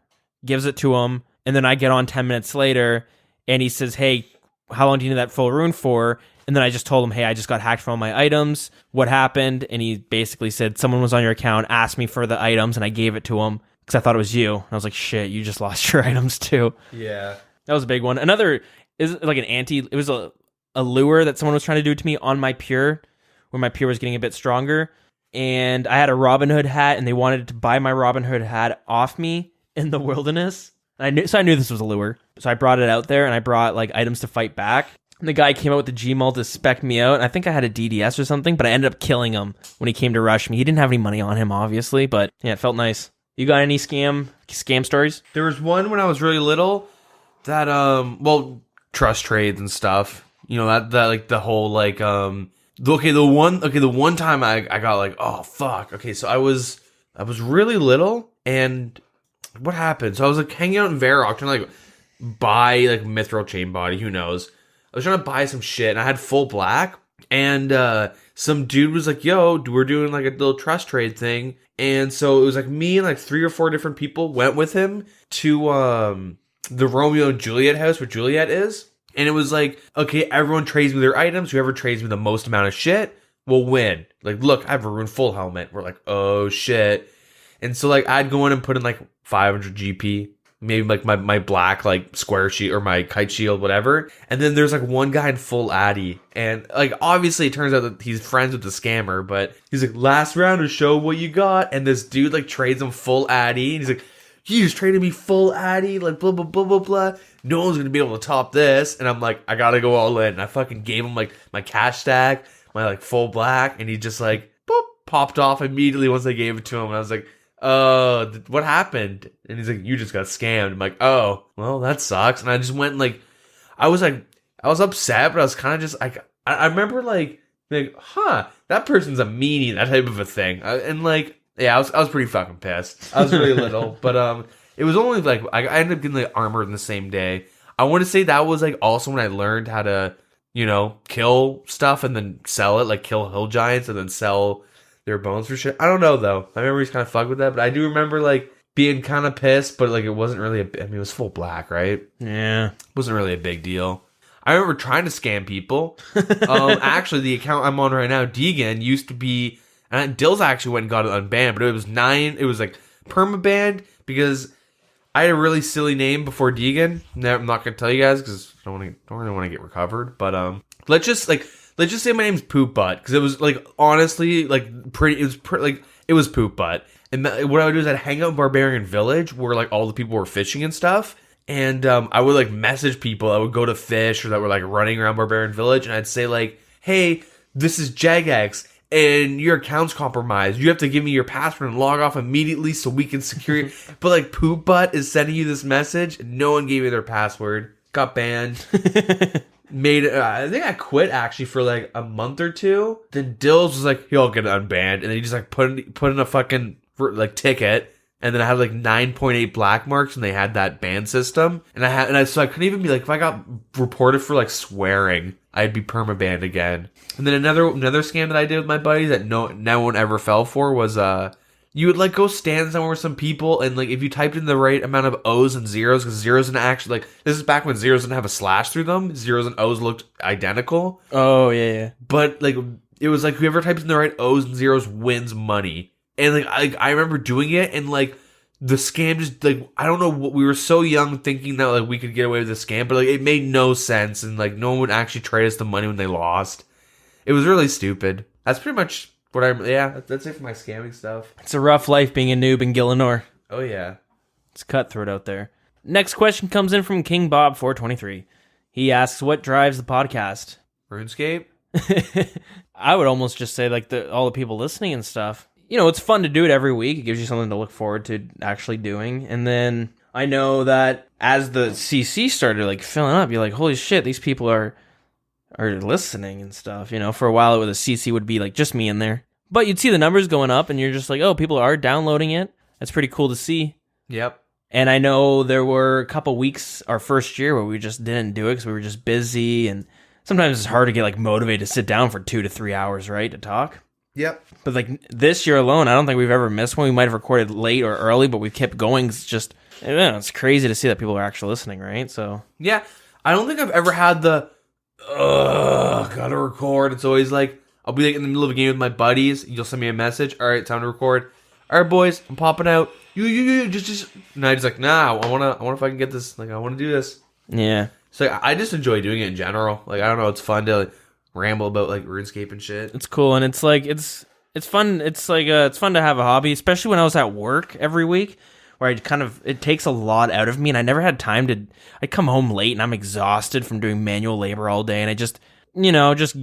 Gives it to him. And then I get on 10 minutes later and he says, hey, how long do you need that full rune for? And then I just told him, hey, I just got hacked from all my items. What happened? And he basically said, someone was on your account, asked me for the items, and I gave it to him because I thought it was you. And I was like, shit, you just lost your items too. Yeah. That was a big one. Another is like it was a lure that someone was trying to do to me on my pure, where my pure was getting a bit stronger. And I had a Robin Hood hat, and they wanted to buy my Robin Hood hat off me in the wilderness. I knew this was a lure. So I brought it out there, and I brought like items to fight back. And the guy came out with the Gmail to spec me out. And I think I had a DDS or something, but I ended up killing him when he came to rush me. He didn't have any money on him, obviously, but yeah, it felt nice. You got any scam stories? There was one when I was really little that trust trades and stuff. You know, that like the whole like the one time I got like, oh fuck. Okay, so I was really little, and what happened? So I was like hanging out in Varrock trying to like buy like Mithril Chain Body, who knows. I was trying to buy some shit, and I had full black, and some dude was like, yo, we're doing like a little trust trade thing. And so it was like me and like 3 or 4 different people went with him to the Romeo and Juliet house where Juliet is. And it was like, okay, everyone trades me their items. Whoever trades me the most amount of shit will win. Like, look, I have a rune full helmet. We're like, oh shit. And so like I'd go in and put in like 500 GP, maybe like my black like square shield or my kite shield, whatever. And then there's like one guy in full Addy, and like obviously it turns out that he's friends with the scammer, but he's like, last round to show what you got. And this dude like trades him full Addy, and he's like, you just traded me full Addy, like blah blah blah blah blah. No one's gonna be able to top this. And I'm like, I gotta go all in. And I fucking gave him like my cash stack, my like full black, and he just like boop, popped off immediately once I gave it to him. And I was like, what happened? And he's like, you just got scammed. I'm like, oh, well, that sucks. And I just went like, I was upset, but I was kind of just like, I remember like, that person's a meanie, that type of a thing. And like, yeah, I was pretty fucking pissed. I was really little, but it was only like, I ended up getting like armor in the same day. I want to say that was like also when I learned how to, you know, kill stuff and then sell it, like kill hill giants and then sell their bones for shit. I don't know though. My memory's kind of fucked with that, but I do remember like being kind of pissed, but like it wasn't really it was full black, right? Yeah. It wasn't really a big deal. I remember trying to scam people. Actually, the account I'm on right now, Deagin, used to be, and Dilz actually went and got it unbanned, but it was like permabanned because I had a really silly name before Deagin. I'm not going to tell you guys because I don't really want to get recovered, but let's just say my name's Poop Butt, because it was like honestly like it was Poop Butt. And what I would do is I'd hang out in Barbarian Village where like all the people were fishing and stuff, and I would like message people that would go to fish or that were like running around Barbarian Village, and I'd say like, hey, this is Jagex, and your account's compromised. You have to give me your password and log off immediately so we can secure it. But like Poop Butt is sending you this message. No one gave me their password. Got banned. I think I quit actually for like a month or two. Then Dilz was like, "You'll get unbanned," and then he just like put in a fucking like ticket. And then I had like 9.8 black marks, and they had that ban system. So I couldn't even be like, if I got reported for like swearing, I'd be permabanned again. And then another scam that I did with my buddies that no one ever fell for was you would like go stand somewhere with some people, and like if you typed in the right amount of O's and zeros, because zeros didn't actually like, this is back when zeros didn't have a slash through them. Zeros and O's looked identical. Oh yeah. But like it was like whoever types in the right O's and zeros wins money. And like I remember doing it, and like the scam just like, I don't know what, we were so young thinking that like we could get away with the scam, but like it made no sense, and like no one would actually trade us the money when they lost. It was really stupid. That's pretty much what that's it for my scamming stuff. It's a rough life being a noob in Gillinor. Oh yeah. It's cutthroat out there. Next question comes in from King Bob 423. He asks, what drives the podcast? RuneScape? I would almost just say like all the people listening and stuff. You know, it's fun to do it every week. It gives you something to look forward to actually doing. And then I know that as the CC started like filling up, you're like, holy shit, these people are listening and stuff. You know, for a while the CC would be like just me in there. But you'd see the numbers going up, and you're just like, oh, people are downloading it. That's pretty cool to see. Yep. And I know there were a couple weeks our first year where we just didn't do it because we were just busy. And sometimes it's hard to get like motivated to sit down for 2 to 3 hours, right, to talk. Yep. But like this year alone, I don't think we've ever missed one. We might have recorded late or early, but we've kept going. It's just, I don't know, it's crazy to see that people are actually listening, right? So yeah, I don't think I've ever had the gotta record. It's always like I'll be like in the middle of a game with my buddies. You'll send me a message. All right, time to record. All right, boys, I'm popping out. You just. And I just like, nah. I wanna if I can get this. Like I want to do this. Yeah. So I just enjoy doing it in general. Like I don't know, it's fun to like ramble about like RuneScape and shit. It's cool, and it's like it's fun. It's like it's fun to have a hobby, especially when I was at work every week, where it takes a lot out of me, and I never had time to. I come home late, and I'm exhausted from doing manual labor all day, and I just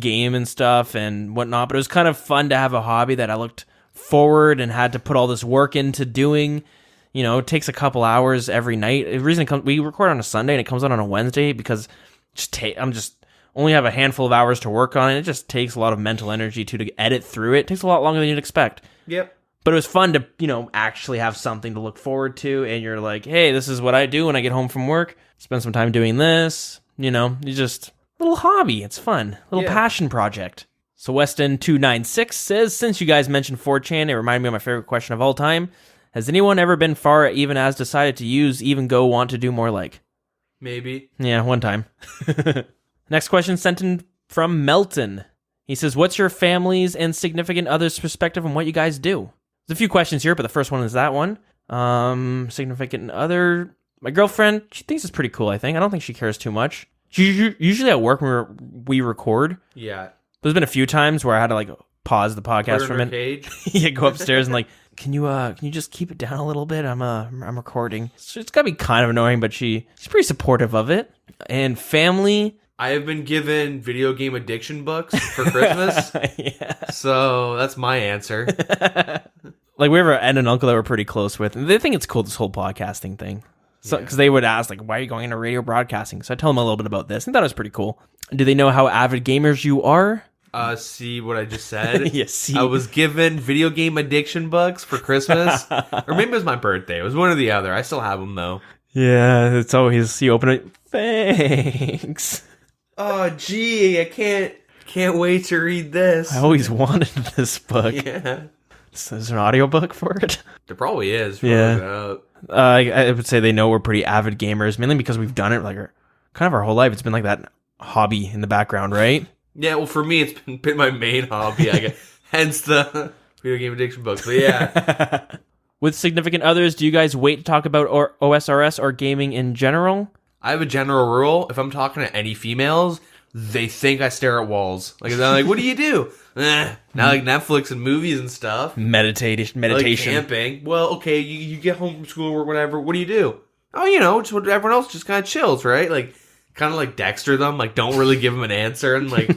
game and stuff and whatnot. But it was kind of fun to have a hobby that I looked forward and had to put all this work into doing. You know, it takes a couple hours every night. The reason we record on a Sunday and it comes out on a Wednesday because I'm just only have a handful of hours to work on it. It just takes a lot of mental energy to edit through it. It takes a lot longer than you'd expect. Yep. But it was fun to, actually have something to look forward to. And you're like, hey, this is what I do when I get home from work. Spend some time doing this. You just, little hobby. It's fun. Little passion project. So Weston296 says, since you guys mentioned 4chan, it reminded me of my favorite question of all time. Has anyone ever been far even as decided to use even go want to do more like? Maybe. Yeah, one time. Next question sent in from Melton. He says, what's your family's and significant other's perspective on what you guys do? There's a few questions here, but the first one is that one. Significant other, my girlfriend, she thinks it's pretty cool, I think. I don't think she cares too much. She's usually at work when we record. Yeah. There's been a few times where I had to like pause the podcast for a minute. Yeah, go upstairs and like, can you just keep it down a little bit? I'm recording. So it's gotta be kind of annoying, but she's pretty supportive of it. And family, I have been given video game addiction books for Christmas. Yeah. So that's my answer. Like we have an aunt and uncle that we're pretty close with, and they think it's cool, this whole podcasting thing. So because they would ask like, why are you going into radio broadcasting? So I tell them a little bit about this. I thought it was pretty cool. Do they know how avid gamers you are? See what I just said? Yes. I was given video game addiction books for Christmas. Or maybe it was my birthday. It was one or the other. I still have them, though. Yeah, it's always, you open it, thanks. Oh, gee, I can't wait to read this. I always wanted this book. Yeah. Is there an audiobook for it? There probably is. Yeah. I would say they know we're pretty avid gamers, mainly because we've done it like kind of our whole life. It's been like that hobby in the background, right? Yeah, well, for me, it's been my main hobby, I guess. Hence the video game addiction books. But yeah. With significant others, do you guys wait to talk about OSRS or gaming in general? I have a general rule. If I'm talking to any females, they think I stare at walls. Like, they're like, what do you do? Now, like Netflix and movies and stuff. Meditation. Like camping. Well, okay, you get home from school or whatever. What do you do? Oh, just what everyone else just kind of chills, right? Like, kind of like Dexter them. Like, don't really give them an answer. And like,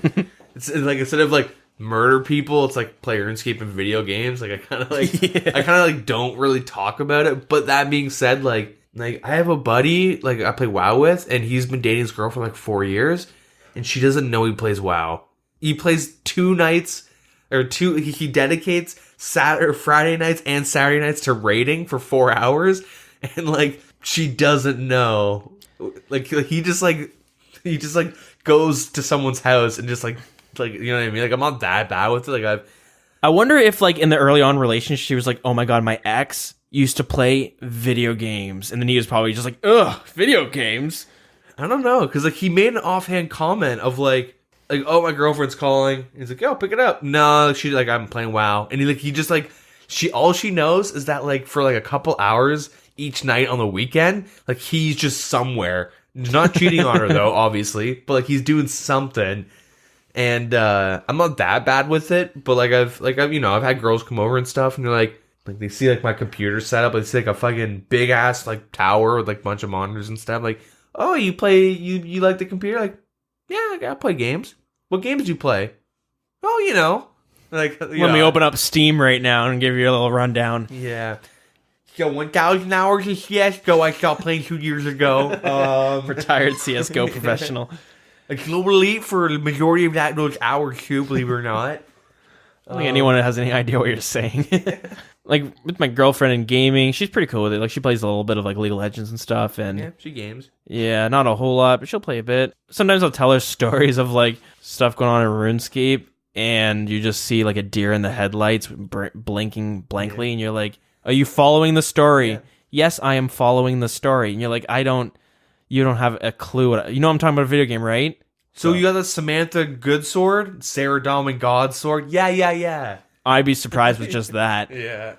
it's like instead of like murder people. It's like play RuneScape in video games. Like I kind of like Yeah. I kind of like don't really talk about it. But that being said, like I have a buddy like I play WoW with, and he's been dating his girl for like 4 years, and she doesn't know he plays WoW. He plays 2 nights or 2. He dedicates Friday nights and Saturday nights to raiding for 4 hours, and like she doesn't know. Like he just goes to someone's house and just like you know what I mean. Like I'm not that bad with it. Like I wonder if like in the early on relationship she was like, oh my god, my ex used to play video games, and then he was probably just like, ugh, video games. I don't know, because like he made an offhand comment of like oh, my girlfriend's calling. And he's like, yo, pick it up. No, she's like, I'm playing WoW, and he just like all she knows is that like for like a couple hours each night on the weekend, like he's just somewhere. Not cheating on her though, obviously, but like he's doing something. And I'm not that bad with it, but like I've you know, I've had girls come over and stuff, and they're like they see like my computer setup, they see like a fucking big ass like tower with like a bunch of monitors and stuff. Like, oh, you like the computer? Like, yeah, I play games. What games do you play? Oh, you know, like Let me open up Steam right now and give you a little rundown. Yeah. So 1,000 hours of CSGO I stopped playing 2 years ago. Retired CSGO professional. A global elite for the majority of those hours too, believe it or not. I don't think anyone has any idea what you're saying. Like with my girlfriend in gaming, she's pretty cool with it. Like she plays a little bit of like League of Legends and stuff, and Yeah, she games. yeah, not a whole lot, but she'll play a bit. Sometimes I'll tell her stories of like stuff going on in RuneScape, and you just see like a deer in the headlights blinking blankly, and you're like, are you following the story? Yeah. Yes, I am following the story. And you're like, you don't have a clue. You know I'm talking about a video game, right? So you got the Samantha good sword, Sarah Dahlman God sword. Yeah. I'd be surprised with just that. Yeah.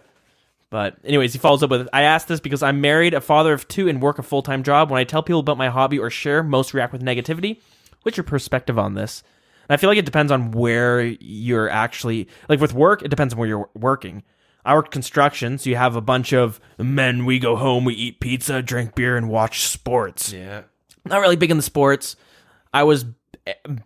But anyways, he follows up with, I asked this because I'm married, a father of 2, and work a full-time job. When I tell people about my hobby or share, most react with negativity. What's your perspective on this? And I feel like it depends on where you're actually... Like with work, it depends on where you're working. I work construction, so you have a bunch of men, we go home, we eat pizza, drink beer, and watch sports. Yeah. Not really big in the sports. I was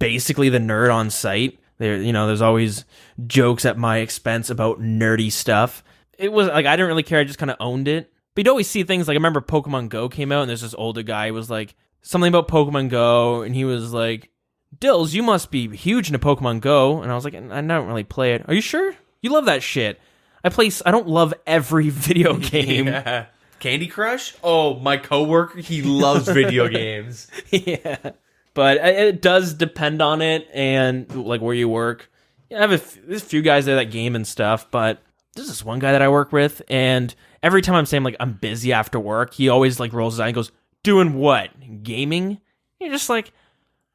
basically the nerd on site. There's always jokes at my expense about nerdy stuff. It was like I didn't really care. I just kind of owned it. But you'd always see things like I remember Pokemon Go came out, and there's this older guy who was like something about Pokemon Go, and he was like, "Dilz, you must be huge into Pokemon Go." And I was like, "I don't really play it." Are you sure? You love that shit? I don't love every video game. Yeah. Candy Crush? Oh, my coworker, he loves video games. Yeah. But it does depend on it and like where you work. Yeah, I have there's a few guys there that game and stuff, but there's this one guy that I work with, and every time I'm saying like I'm busy after work, he always like rolls his eye and goes, "Doing what? Gaming?" You're just like,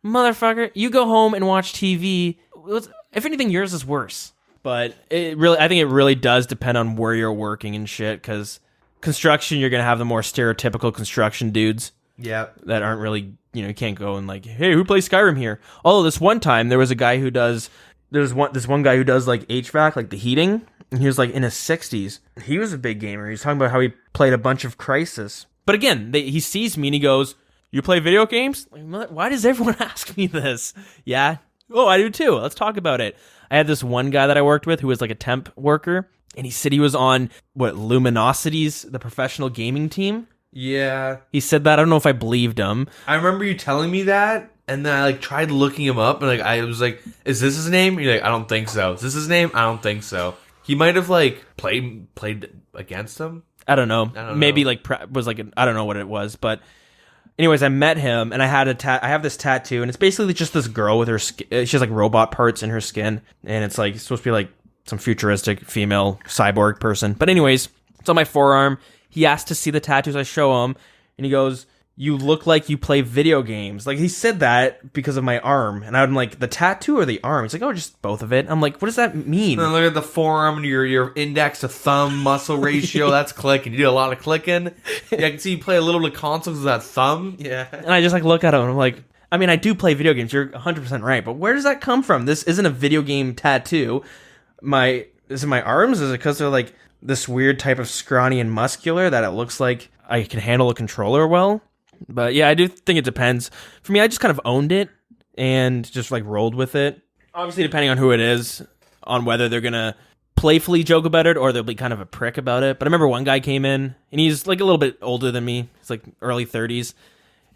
motherfucker, you go home and watch TV. If anything, yours is worse. But I think it really does depend on where you're working and shit, because construction, you're going to have the more stereotypical construction dudes. Yeah. That aren't really, you can't go and like, hey, who plays Skyrim here? Although this one time, there was a guy who does, this one guy who does like HVAC, like the heating, and he was like in his 60s. He was a big gamer. He's talking about how he played a bunch of Crysis. But again, he sees me and he goes, you play video games? Like, why does everyone ask me this? Yeah. Oh, I do too. Let's talk about it. I had this one guy that I worked with who was like a temp worker, and he said he was on, Luminosity's, the professional gaming team? Yeah. He said that. I don't know if I believed him. I remember you telling me that, and then I like tried looking him up, and like I was like, is this his name? And you're like, I don't think so. Is this his name? I don't think so. He might have like played against him. I don't know. Maybe know. like was like I don't know what it was, but anyways, I met him, and I have this tattoo, and it's basically just this girl with her skin. She has like robot parts in her skin, and it's like supposed to be like some futuristic female cyborg person. But anyways, it's on my forearm. He asked to see the tattoos. I show him, and he goes, "You look like you play video games." Like he said that because of my arm, and I'm like, the tattoo or the arm? He's like, "Oh, just both of it." I'm like, "What does that mean?" And then look at the forearm and your index to thumb muscle ratio. That's clicking. You do a lot of clicking. Yeah, I can see you play a little bit of consoles with that thumb. Yeah. And I just like look at him, and I'm like, I mean, I do play video games. You're 100% right, but where does that come from? This isn't a video game tattoo. Is it my arms? Is it because they're like this weird type of scrawny and muscular that it looks like I can handle a controller well? But yeah, I do think it depends. For me, I just kind of owned it and just like rolled with it. Obviously, depending on who it is, on whether they're going to playfully joke about it or they'll be kind of a prick about it. But I remember one guy came in, and he's like a little bit older than me. He's like early 30s.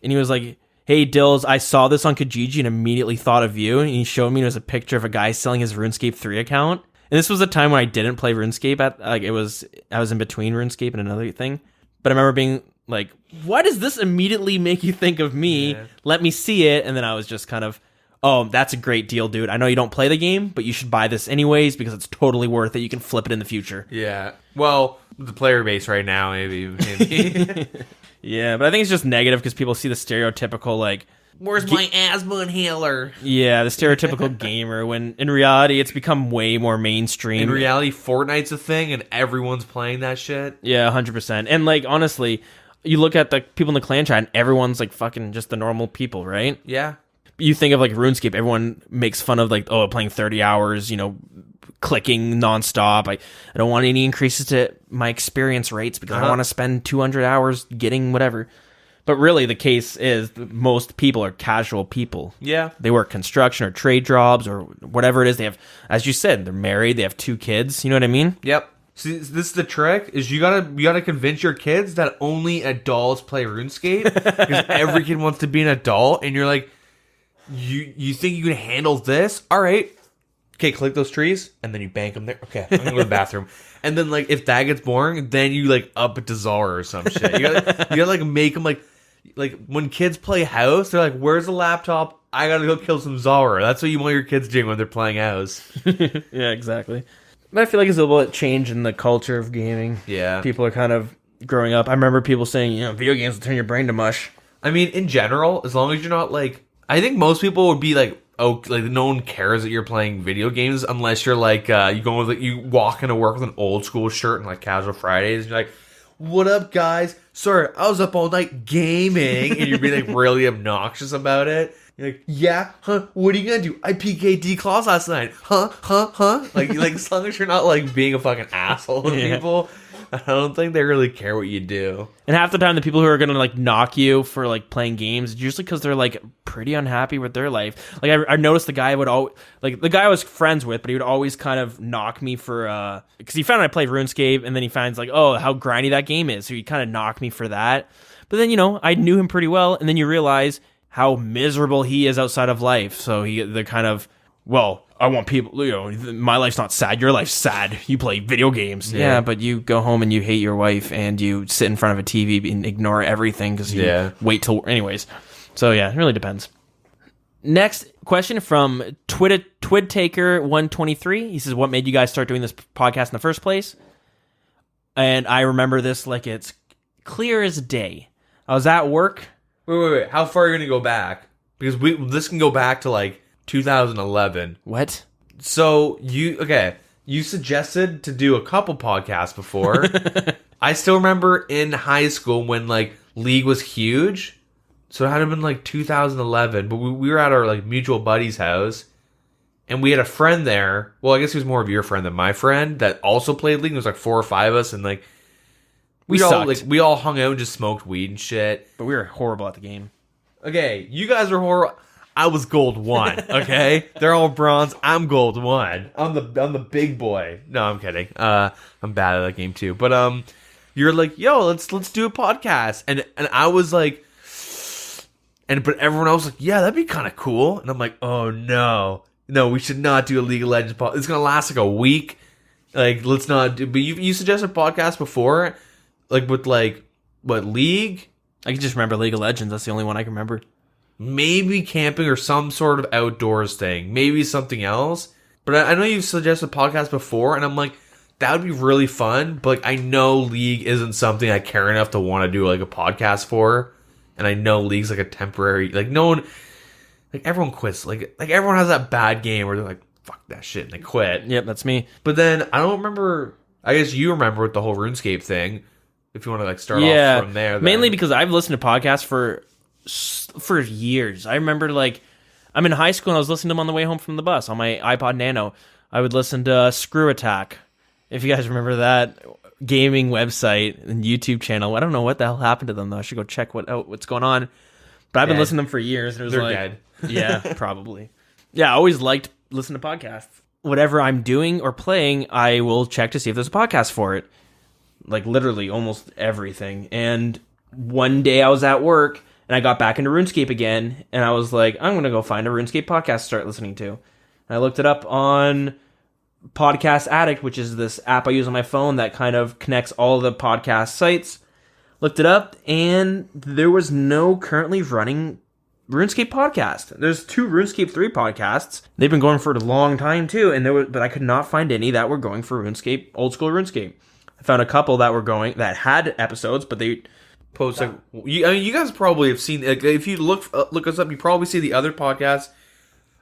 And he was like, "Hey, Dilz, I saw this on Kijiji and immediately thought of you." And he showed me, it was a picture of a guy selling his RuneScape 3 account. And this was a time when I didn't play RuneScape. I was in between RuneScape and another thing. But I remember being like, why does this immediately make you think of me? Yeah. Let me see it. And then I was just kind of, oh, that's a great deal, dude. I know you don't play the game, but you should buy this anyways because it's totally worth it. You can flip it in the future. Yeah. Well, the player base right now, maybe. Yeah, but I think it's just negative because people see the stereotypical, like, where's my asthma inhaler? Yeah, the stereotypical gamer, when in reality it's become way more mainstream. In reality, Fortnite's a thing and everyone's playing that shit. Yeah, 100%. And, like, honestly, you look at the people in the clan chat and everyone's, like, fucking just the normal people, right? Yeah. You think of, like, RuneScape, everyone makes fun of, like, oh, playing 30 hours, you know, clicking nonstop. I don't want any increases to my experience rates because I want to spend 200 hours getting whatever. But really, the case is most people are casual people. Yeah. They work construction or trade jobs or whatever it is. They have, as you said, they're married. They have 2 kids. You know what I mean? Yep. See, this is the trick, is you gotta convince your kids that only adults play RuneScape because every kid wants to be an adult, and you're like, you think you can handle this? All right. Okay, click those trees, and then you bank them there. Okay, I'm gonna go to the bathroom. And then, like, if that gets boring, then you, like, up it to Zara or some shit. You gotta like, make them, like, when kids play house, they're like, where's the laptop? I gotta go kill some Zara. That's what you want your kids doing when they're playing house. Yeah, exactly. But I feel like it's a little bit change in the culture of gaming. Yeah. People are kind of growing up. I remember people saying, you know, video games will turn your brain to mush. I mean, in general, as long as you're not, like... I think most people would be like, oh, like no one cares that you're playing video games unless you're like, you walk into work with an old school shirt and like casual Fridays. And you're like, what up, guys? Sorry, I was up all night gaming. And you're being like really obnoxious about it. You're like, yeah, huh? What are you gonna do? I PK'd claws last night. Huh? Like as long as you're not like being a fucking asshole to people, I don't think they really care what you do. And half the time, the people who are gonna like knock you for like playing games, it's usually because they're like pretty unhappy with their life. Like I noticed the guy would always, like the guy I was friends with, but he would always kind of knock me for because he found I played RuneScape, and then he finds like, oh, how grindy that game is, so he kind of knocked me for that. But then, you know, I knew him pretty well, and then you realize how miserable he is outside of life. So they're kind of, well, I want people, you know, my life's not sad. Your life's sad. You play video games. Yeah, but you go home and you hate your wife and you sit in front of a TV and ignore everything because you wait till... Anyways. So, yeah, it really depends. Next question from Twidtaker123. He says, what made you guys start doing this podcast in the first place? And I remember this like it's clear as day. I was at work. Wait. How far are you going to go back? Because this can go back to like 2011. What? So you suggested to do a couple podcasts before. I still remember in high school when like League was huge. So it had been like 2011, but we were at our like mutual buddy's house, and we had a friend there. Well, I guess he was more of your friend than my friend that also played League. There was like 4 or 5 of us, and like we all hung out and just smoked weed and shit. But we were horrible at the game. Okay, you guys were horrible. I was gold 1, okay? They're all bronze. I'm gold 1. I'm the big boy. No, I'm kidding. I'm bad at that game too. But you're like, yo, let's do a podcast. And I was like, but everyone else was like, yeah, that'd be kind of cool. And I'm like, oh no, we should not do a League of Legends podcast. It's gonna last like a week. Like, let's not do. But you suggested a podcast before, like with like what League? I can just remember League of Legends. That's the only one I can remember. Maybe camping or some sort of outdoors thing. Maybe something else. But I know you've suggested podcasts before, and I'm like, that would be really fun. But like, I know League isn't something I care enough to want to do like a podcast for. And I know League's like a temporary, like no one, like everyone quits. Like everyone has that bad game where they're like, fuck that shit, and they quit. Yep, that's me. But then I don't remember. I guess you remember with the whole RuneScape thing. If you want to like start off from there, then. Mainly because I've listened to podcasts for years. I remember like I'm in high school and I was listening to them on the way home from the bus on my iPod Nano. I would listen to Screw Attack, if you guys remember that gaming website and YouTube channel. I don't know what the hell happened to them though. I should go check what's going on. But I've been listening to them for years. And it was They're dead. Yeah, probably. Yeah, I always liked listen to podcasts. Whatever I'm doing or playing, I will check to see if there's a podcast for it. Like literally almost everything. And one day I was at work and I got back into RuneScape again, and I was like, I'm going to go find a RuneScape podcast to start listening to. And I looked it up on Podcast Addict, which is this app I use on my phone that kind of connects all the podcast sites. Looked it up, and there was no currently running RuneScape podcast. There's 2 RuneScape 3 podcasts. They've been going for a long time too, but I could not find any that were going for RuneScape, old school RuneScape. I found a couple that were going that had episodes, but they post like you guys probably have seen, like, if you look us up, you probably see the other podcasts.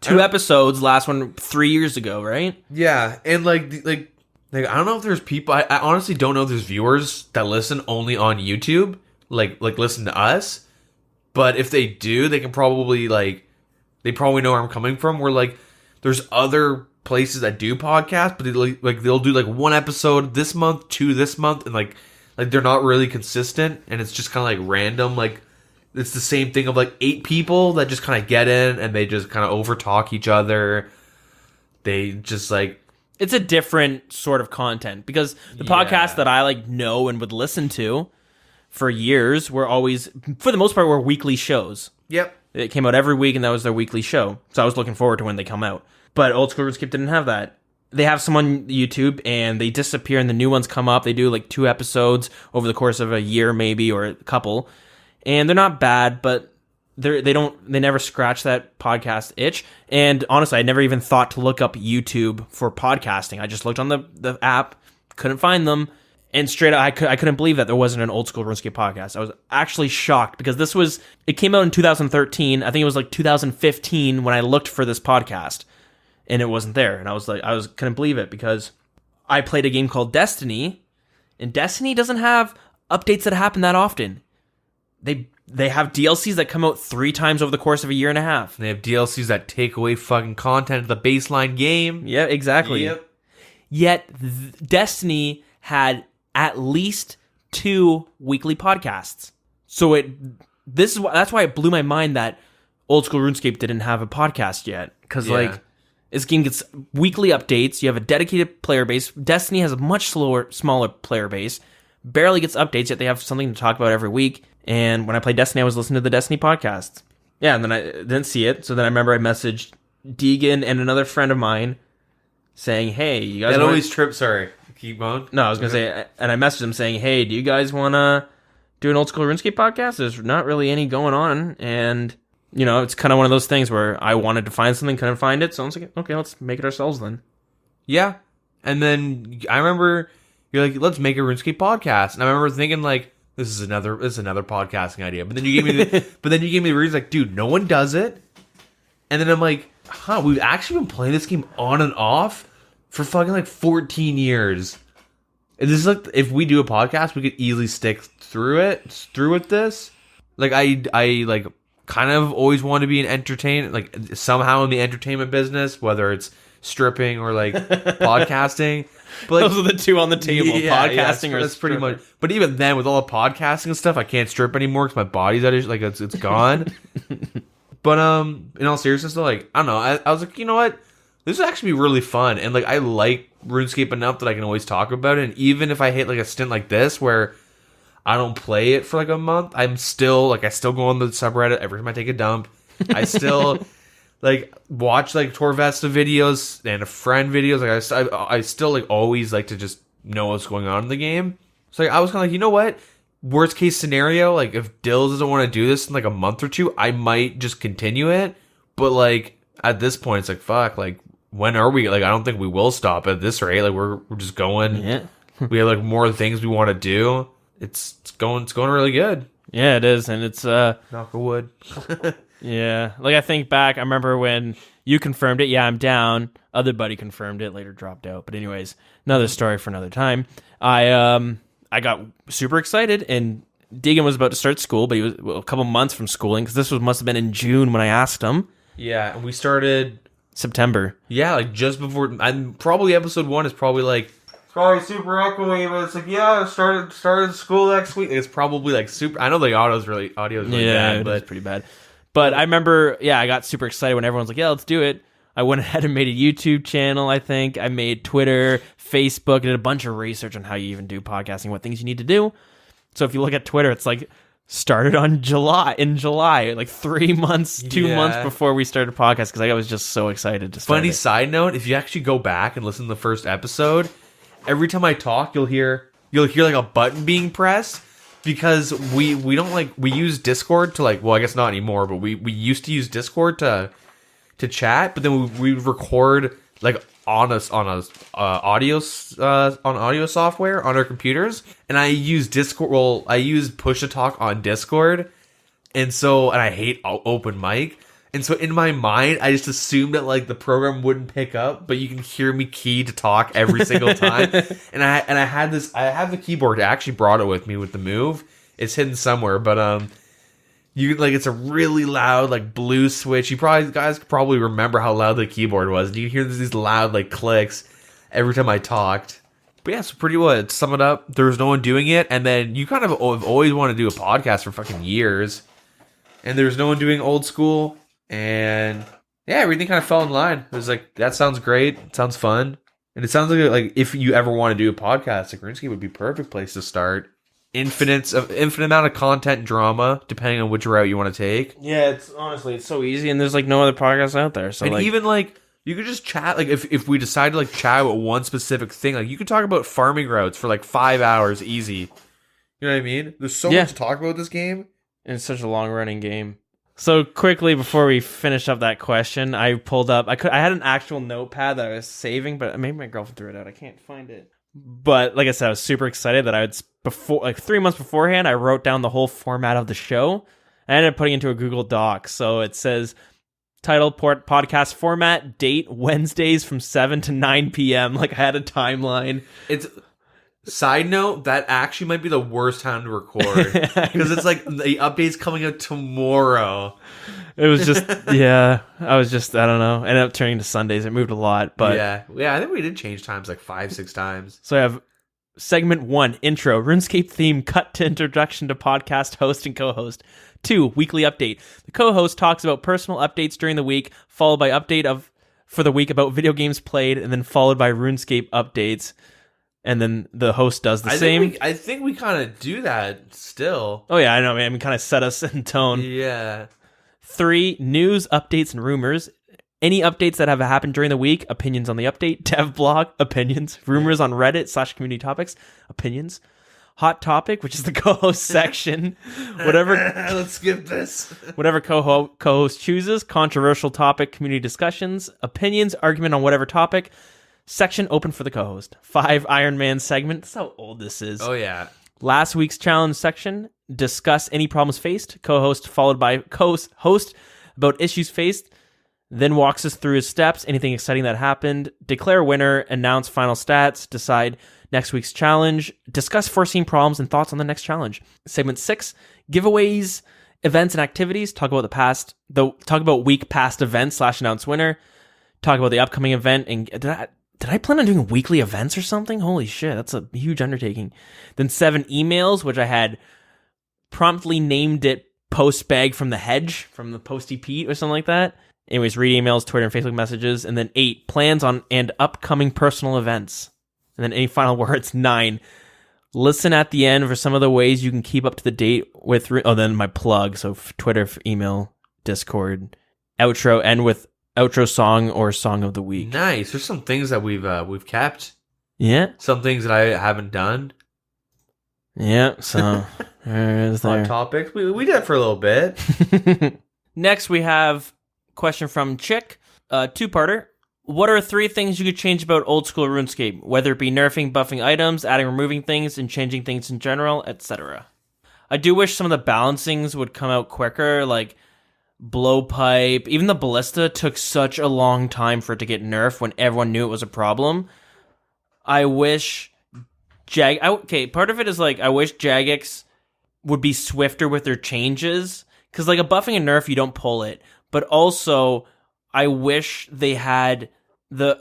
2 episodes, last one 3 years ago, right? Yeah, and like I don't know if there's people. I honestly don't know if there's viewers that listen only on YouTube, like listen to us. But if they do, they can probably they probably know where I'm coming from. Where like there's other places that do podcasts, but they'll do like 1 episode this month, 2 this month, and like they're not really consistent, and it's just kind of like random. Like it's the same thing of like 8 people that just kind of get in and they just kind of over talk each other. They just like. It's a different sort of content because the podcasts that I know and would listen to for years were always, for the most part, were weekly shows. Yep. It came out every week and that was their weekly show. So I was looking forward to when they come out. But Old School RuneScape didn't have that. They have some on YouTube and they disappear and the new ones come up. They do like 2 episodes over the course of a year maybe, or a couple. And they're not bad, but they never scratch that podcast itch. And honestly, I never even thought to look up YouTube for podcasting. I just looked on the app, couldn't find them, and straight up, I couldn't believe that there wasn't an Old School RuneScape podcast. I was actually shocked because it came out in 2013. I think it was like 2015 when I looked for this podcast, and it wasn't there. And I couldn't believe it because I played a game called Destiny, and Destiny doesn't have updates that happen that often. They have DLCs that come out 3 times over the course of a year and a half. They have DLCs that take away fucking content of the baseline game. Yeah, exactly. Yep. Yet Destiny had at least 2 weekly podcasts. So that's why it blew my mind that Old School RuneScape didn't have a podcast yet. Because this game gets weekly updates. You have a dedicated player base. Destiny has a much smaller player base. Barely gets updates, yet they have something to talk about every week. And when I played Destiny, I was listening to the Destiny podcast. Yeah, and then I didn't see it. So then I remember I messaged Deagin and another friend of mine saying, hey, you guys... That always trips, sorry. Keep on. No, I was going to say... And I messaged them saying, hey, do you guys want to do an Old School RuneScape podcast? There's not really any going on. And, it's kind of one of those things where I wanted to find something, couldn't find it. So I was like, okay, let's make it ourselves then. Yeah. And then I remember you're like, let's make a RuneScape podcast. And I remember thinking like, This is another podcasting idea. But then you gave me the reason like, dude, no one does it. And then I'm like, we've actually been playing this game on and off for fucking like 14 years. And this is like, if we do a podcast, we could easily stick through with this. Like I like kind of always want to be an entertainment, like somehow in the entertainment business, whether it's stripping or like podcasting. But like, those are the 2 on the table. Podcasting or that's pretty much. But even then, with all the podcasting and stuff, I can't strip anymore because my body's like it's gone. But in all seriousness, though, like I don't know, I was like, you know what, this would actually be really fun, and like I like RuneScape enough that I can always talk about it. And even if I hit like a stint like this where I don't play it for like a month, I still go on the subreddit every time I take a dump. I still. Like watch like Torvesta videos and a friend videos. Like I still like always like to just know what's going on in the game. So like, I was kind of like, you know what? Worst case scenario, like if Dilz doesn't want to do this in like a month or 2, I might just continue it. But like at this point, it's like fuck. Like when are we? Like I don't think we will stop at this rate. Like we're just going. Yeah. We have like more things we want to do. It's going really good. Yeah, it is, and it's knock on wood. Yeah, like I think back, I remember when you confirmed it. Yeah, I'm down. Other buddy confirmed it, later dropped out. But anyways, another story for another time. I got super excited, and Deagin was about to start school, but he was a couple months from schooling because this must have been in June when I asked him. Yeah, and we started September. Yeah, like just before. And probably episode 1 is probably like. It's probably super echoey, but it's like, yeah, started school next week. It's probably like super. I know the audio's really bad, but it's pretty bad. But I remember, I got super excited when everyone's like, yeah, let's do it. I went ahead and made a YouTube channel, I think. I made Twitter, Facebook, did a bunch of research on how you even do podcasting, what things you need to do. So if you look at Twitter, it's like started in July, like 3 months, 2 months before we started podcast, because I was just so excited to start. Funny side note, if you actually go back and listen to the first episode, every time I talk, you'll hear like a button being pressed, because we use Discord to like, well, I guess not anymore, but we used to use Discord to chat, but then we record like on audio software on our computers, and I use Discord. Well, I use push to talk on Discord, and I hate open mic, and so in my mind, I just assumed that like the program wouldn't pick up, but you can hear me key to talk every single time, and I have the keyboard. I actually brought it with me with the move. It's hidden somewhere, but you like, it's a really loud like blue switch. You guys probably remember how loud the keyboard was. You can hear these loud like clicks every time I talked. But yeah, so pretty well to sum it up, there was no one doing it, and then you kind of have always wanted to do a podcast for fucking years, and there was no one doing Old School, and yeah, everything kind of fell in line. It was like, that sounds great, it sounds fun, and it sounds like if you ever want to do a podcast, like RuneScape would be a perfect place to start. Infinite amount of content and drama, depending on which route you want to take. Yeah, it's so easy, and there's like no other podcasts out there. So, and even like you could just chat. Like if we decide to like chat about one specific thing, like you could talk about farming routes for like 5 hours easy. You know what I mean? There's so much to talk about with this game, and it's such a long running game. So quickly before we finish up that question, I pulled up. I had an actual notepad that I was saving, but maybe my girlfriend threw it out. I can't find it. But like I said, I was super excited that I would before, like 3 months beforehand, I wrote down the whole format of the show. I ended up putting it into a Google Doc. So it says title, podcast format, date Wednesdays from 7 to 9 p.m. Like I had a timeline. It's side note, that actually might be the worst time to record, because it's like the update's coming out tomorrow. It was just, I don't know. Ended up turning to Sundays. It moved a lot, but yeah, I think we did change times like 5-6 times. So I have segment 1, intro, RuneScape theme, cut to introduction to podcast host and co-host. 2, weekly update. The co-host talks about personal updates during the week, followed by update for the week about video games played, and then followed by RuneScape updates. And then the host does the same. I think we kind of do that still. Oh yeah, I know, man. We kind of set us in tone. Yeah. 3, news, updates, and rumors. Any updates that have happened during the week, opinions on the update. Dev blog, opinions. Rumors on Reddit / community topics, opinions. Hot topic, which is the co-host section. Whatever. Let's skip this. Whatever co-host chooses. Controversial topic, community discussions. Opinions, argument on whatever topic. Section open for the co-host. 5, Iron Man segment. That's how old this is. Oh, yeah. Last week's challenge section. Discuss any problems faced. Co-host followed by host about issues faced. Then walks us through his steps, anything exciting that happened. Declare winner. Announce final stats. Decide next week's challenge. Discuss foreseen problems and thoughts on the next challenge. Segment 6. Giveaways, events, and activities. Talk about week past events / announce winner. Talk about the upcoming event. And did I plan on doing weekly events or something? Holy shit, that's a huge undertaking. Then 7, emails, which I had promptly named it Post Bag from the Hedge, from the Posty Pete or something like that. Anyways, read emails, Twitter, and Facebook messages. And then 8, plans on and upcoming personal events. And then any final words. 9, listen at the end for some of the ways you can keep up to the date with... then my plug, so Twitter, email, Discord, outro, and with outro song or song of the week. Nice. There's some things that we've kept. Yeah. Some things that I haven't done. Yeah. So there's Hot topics. We did it for a little bit. Next, we have a question from Chick, 2-parter. What are 3 things you could change about old school RuneScape, whether it be nerfing, buffing items, adding, removing things, and changing things in general, etc.? I do wish some of the balancings would come out quicker, like blowpipe. Even the ballista took such a long time for it to get nerfed when everyone knew it was a problem. I wish part of it is like I wish Jagex would be swifter with their changes, because like a buffing and nerf, you don't pull it. But also, I wish they had the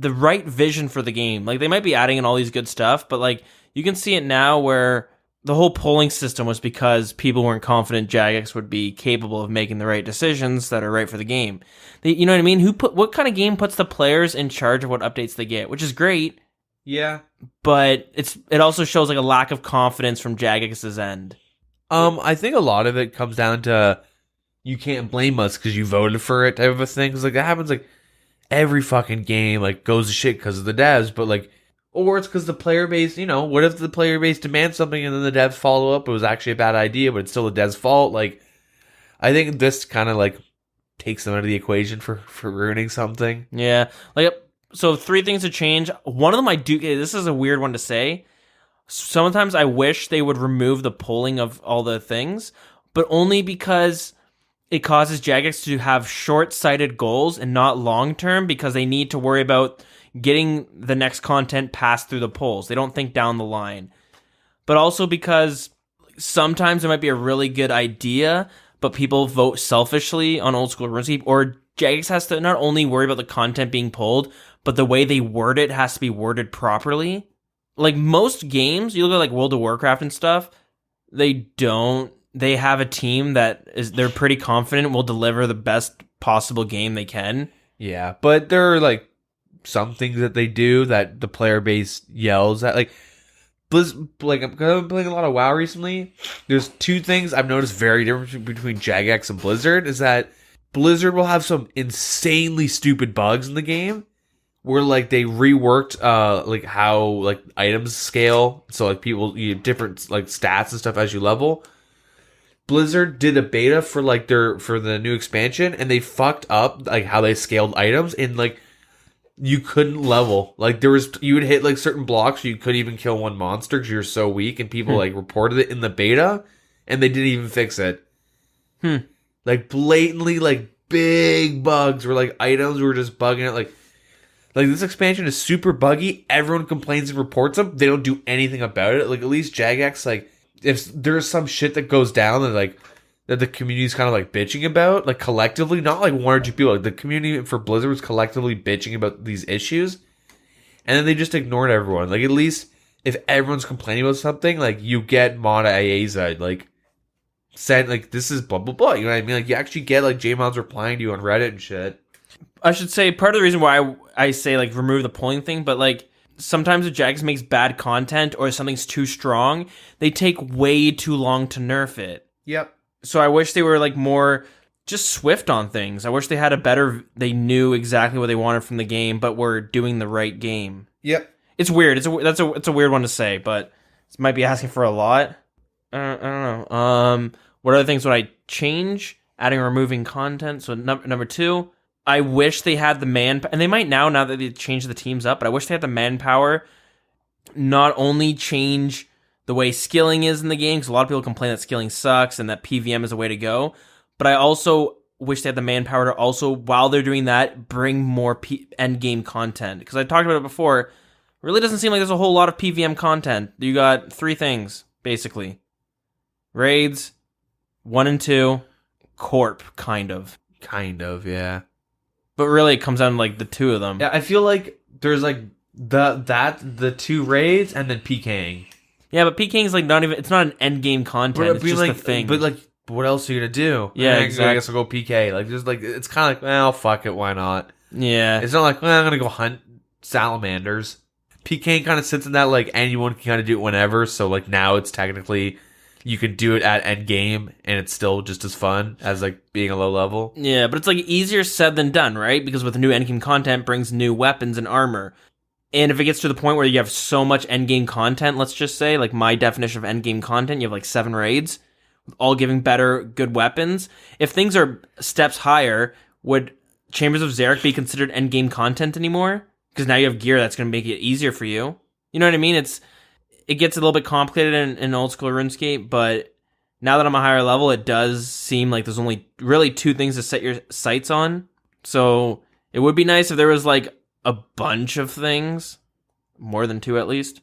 right vision for the game. Like they might be adding in all these good stuff, but like you can see it now where the whole polling system was because people weren't confident Jagex would be capable of making the right decisions that are right for the game. You know what I mean? What kind of game puts the players in charge of what updates they get, which is great. Yeah. But it also shows like a lack of confidence from Jagex's end. I think a lot of it comes down to you can't blame us because you voted for it type of a thing. Because like that happens like every fucking game like goes to shit because of the devs, but like, or it's because the player base. You know, what if the player base demands something and then the devs follow up? It was actually a bad idea, but it's still the devs' fault. Like, I think this kind of like takes them out of the equation for ruining something. Yeah, like so 3 things to change. One of them I do. This is a weird one to say. Sometimes I wish they would remove the polling of all the things, but only because it causes Jagex to have short-sighted goals and not long-term because they need to worry about getting the next content passed through the polls. They don't think down the line. But also because sometimes it might be a really good idea, but people vote selfishly on Oldschool RuneScape, or Jagex has to not only worry about the content being pulled, but the way they word it has to be worded properly. Like most games, you look at like World of Warcraft and stuff, they have a team they're pretty confident will deliver the best possible game they can. Yeah, but there are like some things that they do that the player base yells at. Like like I've been playing a lot of WoW recently. There's 2 things I've noticed very different between Jagex and Blizzard is that Blizzard will have some insanely stupid bugs in the game where like they reworked like how like items scale, so like you have different like stats and stuff as you level. Blizzard did a beta for like for the new expansion, and they fucked up like how they scaled items, and like you couldn't level. Like you would hit like certain blocks, you couldn't even kill one monster because you're so weak, and people like reported it in the beta, and they didn't even fix it. Like blatantly like big bugs where like items were just bugging it. Like this expansion is super buggy. Everyone complains and reports them. They don't do anything about it. Like at least Jagex, like if there's some shit that goes down that the community's kind of like bitching about, like collectively, not like 1 or 2 people. Like the community for Blizzard was collectively bitching about these issues, and then they just ignored everyone. Like at least if everyone's complaining about something, like you get Mata Ayeza like said like this is blah blah blah. You know what I mean? Like you actually get like J-Mod's replying to you on Reddit and shit. I should say part of the reason why I say like remove the polling thing, but like sometimes if Jagex makes bad content or something's too strong, they take way too long to nerf it. Yep. So I wish they were like more just swift on things. I wish they had they knew exactly what they wanted from the game, but were doing the right game. Yep. It's weird. It's a weird one to say, but it might be asking for a lot. I don't know. What other things would I change? Adding or removing content. So number 2. I wish they had the and they might now that they changed the teams up, but I wish they had the manpower not only change the way skilling is in the game, because a lot of people complain that skilling sucks and that PVM is a way to go, but I also wish they had the manpower to also, while they're doing that, bring more endgame content. Because I talked about it before, it really doesn't seem like there's a whole lot of PVM content. You got 3 things, basically. Raids, 1 and 2, Corp, kind of. Kind of, yeah. But really, it comes down to like the 2 of them. Yeah, I feel like there's like the 2 raids and then PKing. Yeah, but PKing is like not even. It's not an end game content. It's just like, a thing. But like, what else are you gonna do? Yeah, exactly. I guess I'll go PK. Like, just like it's kind of like, well, fuck it, why not? Yeah, it's not like, well, I'm gonna go hunt salamanders. PKing kind of sits in that like anyone can kind of do it whenever. So like now it's technically you can do it at end game and it's still just as fun as like being a low level. Yeah, but it's like easier said than done, right? Because with new endgame content brings new weapons and armor. And if it gets to the point where you have so much endgame content, let's just say, like my definition of endgame content, you have like 7 raids, all giving good weapons. If things are steps higher, would Chambers of Xeric be considered endgame content anymore? Because now you have gear that's going to make it easier for you. You know what I mean? It gets a little bit complicated in old school RuneScape, but now that I'm a higher level, it does seem like there's only really 2 things to set your sights on. So it would be nice if there was like a bunch of things, more than 2 at least.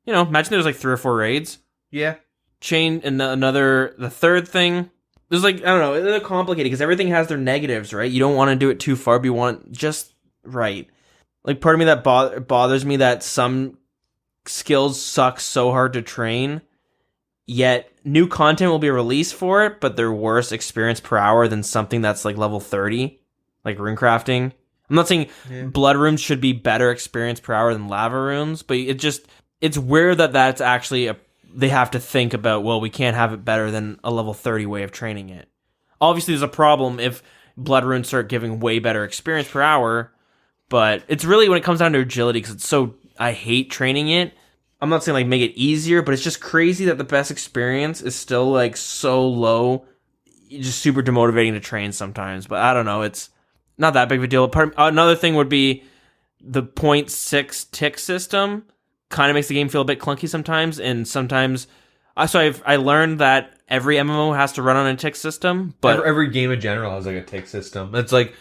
You know, imagine there's like 3 or 4 raids. Yeah. The third thing, there's like, I don't know, they're complicated because everything has their negatives, right? You don't want to do it too far, but you want it just right. Like part of me that bothers me that some skills suck so hard to train Yet new content will be released for it, but they're worse experience per hour than something that's like level 30, like runecrafting. I'm not saying blood runes should be better experience per hour than lava runes, but it's weird that that's actually they have to think about, well, we can't have it better than a level 30 way of training it. Obviously, there's a problem if blood runes start giving way better experience per hour, but it's really when it comes down to agility, because it's so, I hate training it. I'm not saying like make it easier, but it's just crazy that the best experience is still like so low. It's just super demotivating to train sometimes, but I don't know, it's not that big of a deal. Another thing would be the 0.6 tick system kind of makes the game feel a bit clunky sometimes, and sometimes I learned that every MMO has to run on a tick system, but every game in general has like a tick system. It's like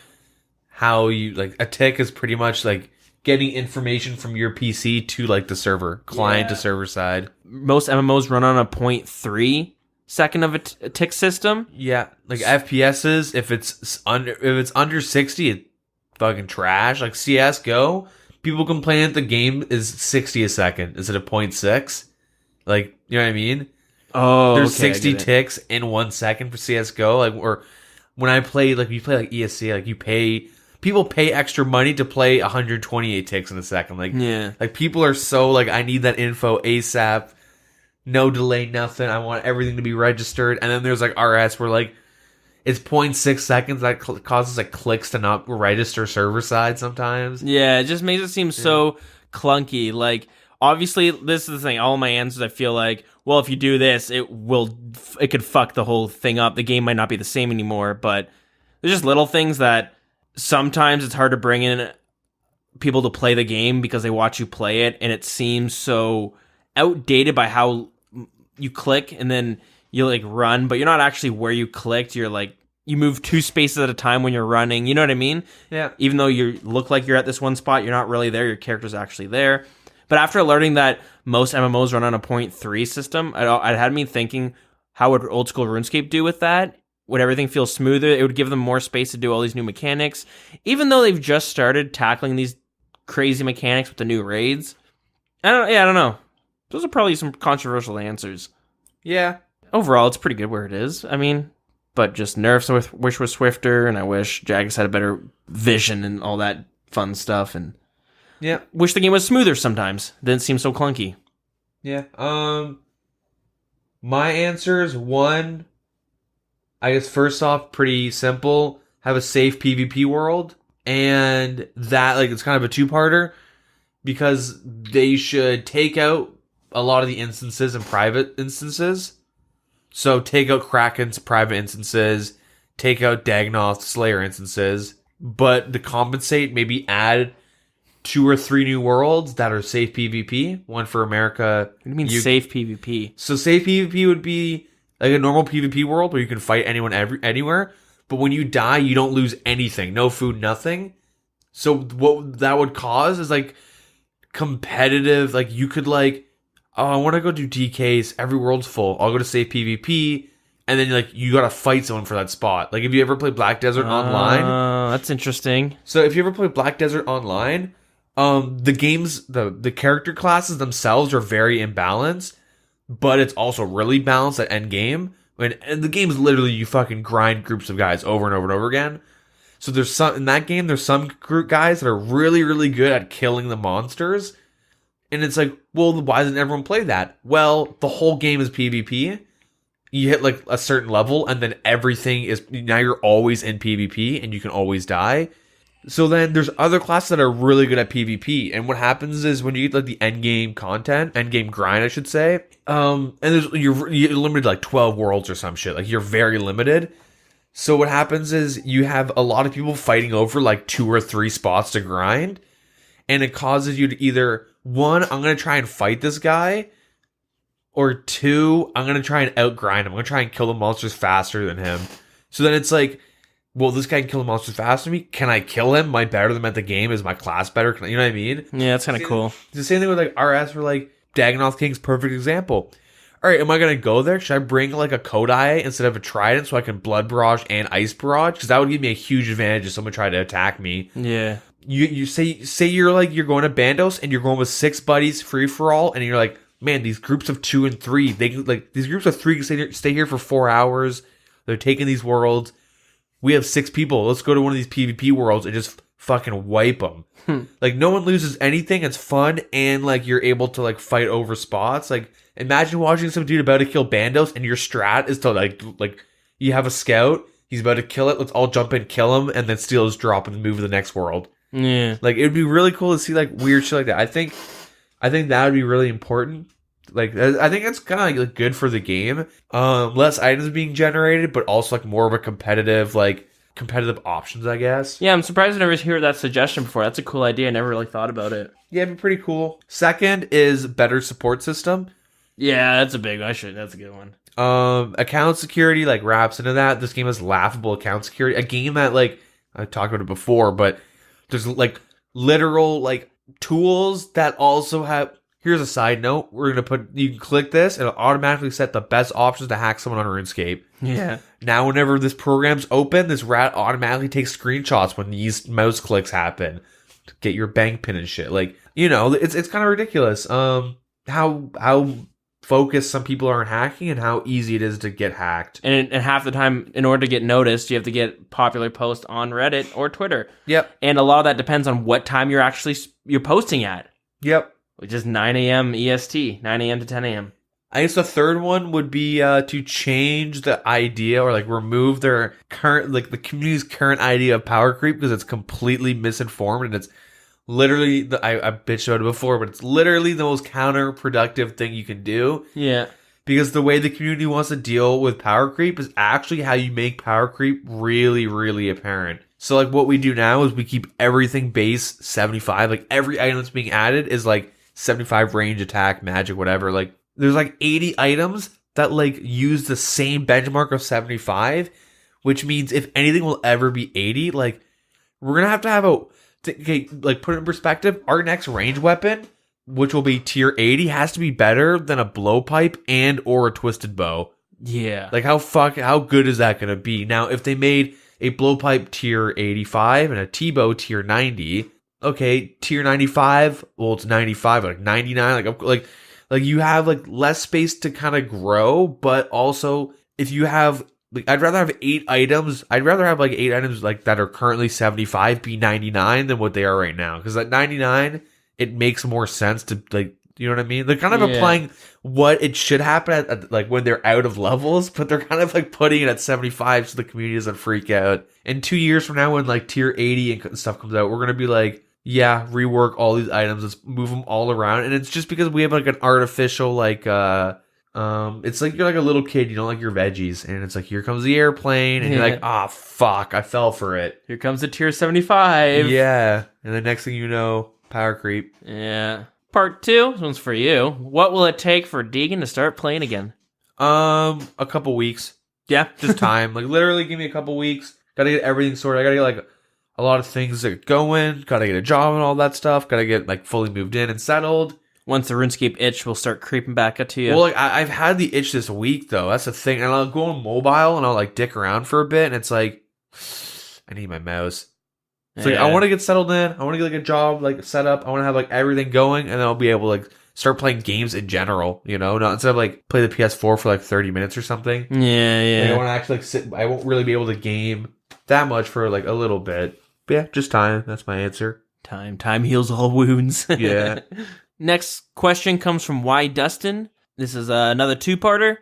how you like a tick is pretty much like getting information from your PC to like the server, client to server side. Most MMOs run on a 0.3 second of a tick system. Yeah, like FPSs, if it's under 60, it's fucking trash. Like CS:GO, people complain that the game is 60 a second instead of 0.6. Like, you know what I mean? Oh, there's okay, 60 ticks in 1 second for CS:GO. Like, or when I play, like you play like ESC, like people pay extra money to play 128 ticks in a second. Like, like people are so like, I need that info ASAP. No delay, nothing. I want everything to be registered. And then there's like RS where like it's 0.6 seconds that causes like clicks to not register server side sometimes. Yeah, it just makes it seem so clunky. Like, obviously, this is the thing. All my answers, I feel like, well, if you do this, it could fuck the whole thing up. The game might not be the same anymore. But there's just little things that sometimes it's hard to bring in people to play the game because they watch you play it, and it seems so outdated by how you click and then you like run, but you're not actually where you clicked. You're like, you move 2 spaces at a time when you're running. You know what I mean? Yeah. Even though you look like you're at this one spot, you're not really there. Your character's actually there. But after learning that most MMOs run on a 0.3 system, it had me thinking, how would old school RuneScape do with that? Would everything feel smoother? It would give them more space to do all these new mechanics. Even though they've just started tackling these crazy mechanics with the new raids. I don't know. Those are probably some controversial answers. Yeah. Overall, it's pretty good where it is. I mean, but just nerfs wish was swifter, and I wish Jagex had a better vision and all that fun stuff, and wish the game was smoother sometimes. Didn't seem so clunky. Yeah. My answer is 1. I guess first off, pretty simple. Have a safe PvP world, and that like it's kind of a 2-parter because they should take out a lot of the instances and private instances. So take out Kraken's private instances, take out Dagonoth Slayer instances, but to compensate, maybe add 2 or 3 new worlds that are safe PvP. One for America. What do you mean safe PvP? So safe PvP would be like a normal PvP world where you can fight anyone anywhere, but when you die, you don't lose anything. No food, nothing. So what that would cause is like competitive, like you could like, oh, I want to go do DKs. Every world's full. I'll go to safe PvP, and then like you gotta fight someone for that spot. Like if you ever play Black Desert Online, that's interesting. So if you ever play Black Desert Online, the games, the character classes themselves are very imbalanced, but it's also really balanced at end game. And the game is literally you fucking grind groups of guys over and over and over again. So there's some in that game. There's some group guys that are really really good at killing the monsters. And it's like, well, why doesn't everyone play that? Well, the whole game is PvP. You hit like a certain level, and then everything is, now you're always in PvP, and you can always die. So then there's other classes that are really good at PvP. And what happens is when you get like the end game content, end game grind, I should say, and you're limited to like 12 worlds or some shit. Like you're very limited. So what happens is you have a lot of people fighting over like 2 or 3 spots to grind. And it causes you to either, 1, I'm going to try and fight this guy, or 2, I'm going to try and outgrind him. I'm going to try and kill the monsters faster than him. So then it's like, well, this guy can kill the monsters faster than me. Can I kill him? Am I better than him at the game? Is my class better? You know what I mean? Yeah, that's kind of cool. It's the same thing with like RS for like Dagonoth King's perfect example. All right, am I going to go there? Should I bring like a Kodai instead of a Trident so I can Blood Barrage and Ice Barrage? Because that would give me a huge advantage if someone tried to attack me. Yeah. You say you're going to Bandos and you're going with 6 buddies free for all, and you're like, man, these groups of 2 and 3, these groups of 3 can stay here for 4 hours. They're taking these worlds. We have 6 people. Let's go to one of these PvP worlds and just fucking wipe them. Like, no one loses anything. It's fun, and like you're able to like fight over spots. Like, imagine watching some dude about to kill bandos, and your strat is to like you have a scout. He's about to kill it. Let's all jump in, kill him, and then steal his drop and move to the next world. Yeah. Like, it would be really cool to see like weird shit like that. I think that would be really important. Like, I think it's kind of like good for the game. Less items being generated, but also like more of a competitive options, I guess. Yeah, I'm surprised I never heard that suggestion before. That's a cool idea. I never really thought about it. Yeah, it'd be pretty cool. Second is better support system. Yeah, that's a big one. That's a good one. Account security like wraps into that. This game has laughable account security. A game that, like, I talked about it before, but there's like literal like tools that also have. Here's a side note. You can click this and it'll automatically set the best options to hack someone on RuneScape. Yeah. Now, whenever this program's open, this rat automatically takes screenshots when these mouse clicks happen to get your bank pin and shit. Like, you know, it's kind of ridiculous. How focused some people are on hacking and how easy it is to get hacked. And half the time, in order to get noticed, you have to get popular posts on Reddit or Twitter. Yep. And a lot of that depends on what time you're posting at. Yep. Which is 9 a.m. EST, 9 a.m. to 10 a.m. I guess the third one would be to change the idea or like remove their current, like the community's current idea of power creep because it's completely misinformed and it's literally, I bitched about it before, but it's literally the most counterproductive thing you can do. Yeah. Because the way the community wants to deal with power creep is actually how you make power creep really, really apparent. So like what we do now is we keep everything base 75. Like every item that's being added is like 75 range, attack, magic, whatever. Like there's like 80 items that like use the same benchmark of 75, which means if anything will ever be 80, like we're gonna have okay, like put it in perspective, our next range weapon, which will be tier 80, has to be better than a blowpipe and or a twisted bow. Yeah. Like how good is that gonna be? Now if they made a blowpipe tier 85 and a T-bow tier 90, okay, tier 95, well, it's 95, like 99, like you have like less space to kind of grow, but also if you have, like, I'd rather have 8 items like that are currently 75 be 99 than what they are right now. Because at 99, it makes more sense to, like, you know what I mean? They're kind of applying what it should happen at like when they're out of levels, but they're kind of like putting it at 75 so the community doesn't freak out. And 2 years from now when like tier 80 and stuff comes out, we're going to be like, yeah, rework all these items. Let's move them all around. And it's just because we have like an artificial like it's like you're like a little kid, you don't like your veggies, and it's like here comes the airplane, and you're like, ah, fuck, I fell for it. Here comes the tier 75. Yeah, and the next thing you know, power creep. Yeah. Part 2, this one's for you. What will it take for Deagin to start playing again? A couple weeks. Yeah, just time. Like literally, give me a couple weeks. Gotta get everything sorted. I gotta get like a lot of things that going. Gotta get a job and all that stuff. Gotta get like fully moved in and settled. Once the RuneScape itch will start creeping back up to you. Well, like I've had the itch this week though. That's the thing. And I'll go on mobile and I'll like dick around for a bit, and it's like I need my mouse. It's like I want to get settled in. I want to get like a job like set up. I want to have like everything going, and then I'll be able to like start playing games in general. You know, not instead of like play the PS4 for like 30 minutes or something. Yeah. Like, I want to actually like sit. I won't really be able to game that much for like a little bit. But yeah, just time. That's my answer. Time heals all wounds. Yeah. Next question comes from Y Dustin. This is another two-parter.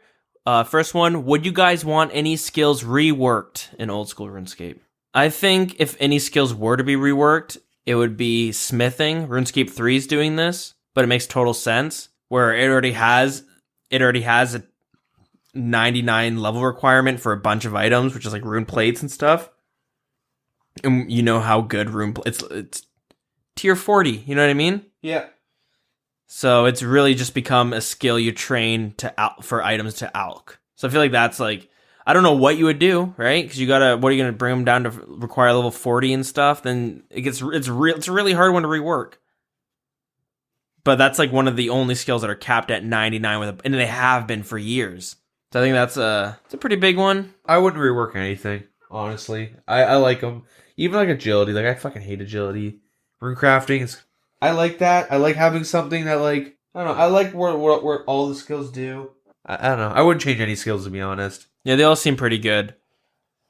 First one, would you guys want any skills reworked in old school RuneScape? I think if any skills were to be reworked, it would be smithing. RuneScape 3 is doing this, but it makes total sense. Where it already has a 99 level requirement for a bunch of items, which is like rune plates and stuff. And you know how good it's tier 40. You know what I mean? Yeah. So it's really just become a skill you train for items to alch. So I feel like that's like, I don't know what you would do, right? Because what are you going to bring them down to require level 40 and stuff? Then it's a really hard one to rework. But that's like one of the only skills that are capped at 99 and they have been for years. So I think it's a pretty big one. I wouldn't rework anything, honestly. I like them. Even like agility. Like I fucking hate agility. Runecrafting is, I like that. I like having something that like I don't know. I like what all the skills do. I don't know. I wouldn't change any skills, to be honest. Yeah, they all seem pretty good.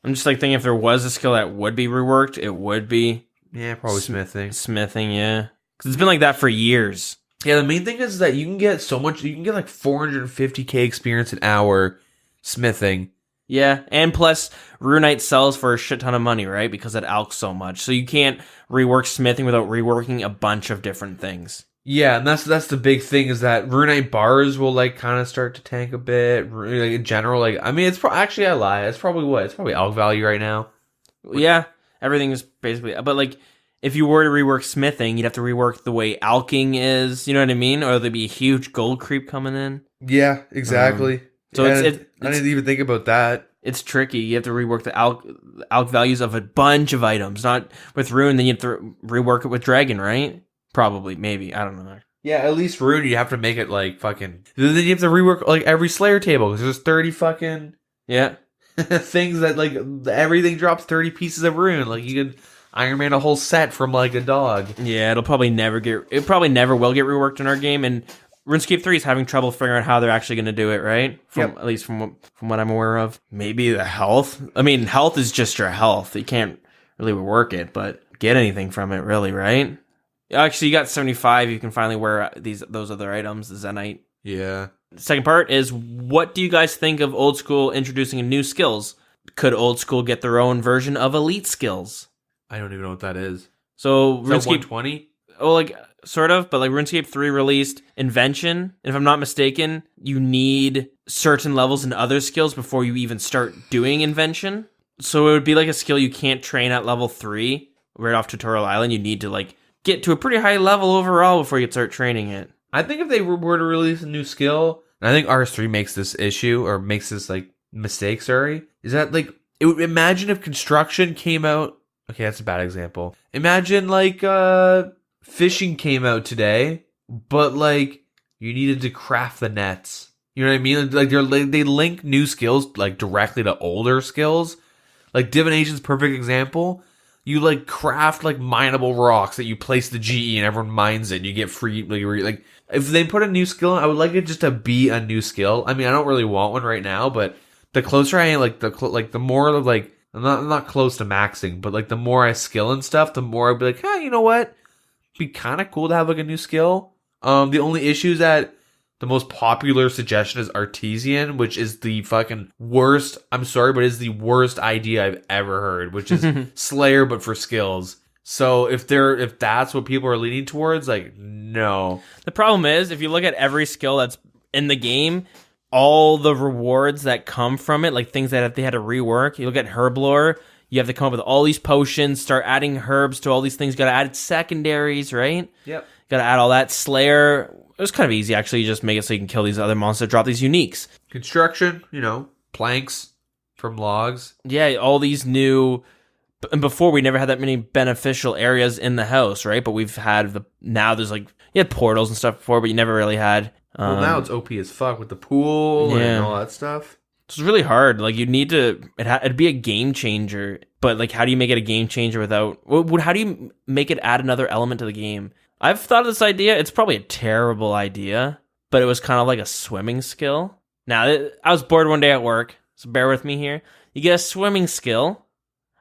I'm just like thinking if there was a skill that would be reworked, it would be Yeah, probably smithing. Smithing, yeah. Because it's been like that for years. Yeah, the main thing is that you can get so much. You can get like 450k experience an hour smithing. Yeah, and plus, Runite sells for a shit ton of money, right? Because it alks so much. So you can't rework smithing without reworking a bunch of different things. Yeah, and that's the big thing is that Runite bars will like kind of start to tank a bit. Like in general, like I mean, actually I lie. It's probably what it's probably alk value right now. Yeah, everything is basically. But like, if you were to rework smithing, you'd have to rework the way alking is. You know what I mean? Or there'd be a huge gold creep coming in. Yeah, exactly. So I didn't even think about that. It's tricky. You have to rework the alk values of a bunch of items. Not with Rune, then you have to rework it with Dragon, right? Probably, maybe. I don't know. Yeah, at least Rune, you have to make it like fucking. Then you have to rework like every Slayer table because there's 30 fucking things that like everything drops 30 pieces of Rune. Like you could Iron Man a whole set from like a dog. Yeah, it probably never will get reworked in our game, and RuneScape 3 is having trouble figuring out how they're actually going to do it, right? At least from what I'm aware of. Maybe the health. I mean, health is just your health. You can't really rework it, but get anything from it, really, right? Actually, you got 75. You can finally wear those other items, the Zenite. Yeah. The second part is, what do you guys think of Oldschool introducing new skills? Could Oldschool get their own version of elite skills? I don't even know what that is. So RuneScape 120? Oh, like sort of, but like RuneScape 3 released Invention. And if I'm not mistaken, you need certain levels in other skills before you even start doing Invention. So it would be like a skill you can't train at level 3 right off Tutorial Island. You need to like get to a pretty high level overall before you can start training it. I think if they were to release a new skill, and I think RS3 makes this issue or makes this like mistake, sorry, is that like imagine if construction came out. Okay, that's a bad example. Imagine like fishing came out today, but like you needed to craft the nets. You know what I mean? Like they link new skills like directly to older skills. Like divination's perfect example. You like craft like mineable rocks that you place the GE and everyone mines it. And you get free like if they put a new skill in, I would like it just to be a new skill. I mean, I don't really want one right now, but the closer I am, like the more like I'm not close to maxing, but like the more I skill and stuff, the more I'd be like, you know what? It'd be kind of cool to have like a new skill. The only issue is that the most popular suggestion is Artesian, which is the fucking worst. I'm sorry, but it's the worst idea I've ever heard, which is Slayer but for skills. So if that's what people are leaning towards, like no. The problem is if you look at every skill that's in the game, all the rewards that come from it, like things that they had to rework. You look at Herblore, you have to come up with all these potions, start adding herbs to all these things. Got to add secondaries, right? Yep. Got to add all that. Slayer, it was kind of easy actually. You just make it so you can kill these other monsters, drop these uniques. Construction, planks from logs. Yeah, all these new. And before we never had that many beneficial areas in the house, right? But we've had now there's like you had portals and stuff before, but you never really had. Well, now it's OP as fuck with the pool and all that stuff. It's really hard. Like you need to. It'd be a game changer, but like, how do you make it a game changer without? How do you make it add another element to the game? I've thought of this idea. It's probably a terrible idea, but it was kind of like a swimming skill. Now I was bored one day at work, so bear with me here. You get a swimming skill,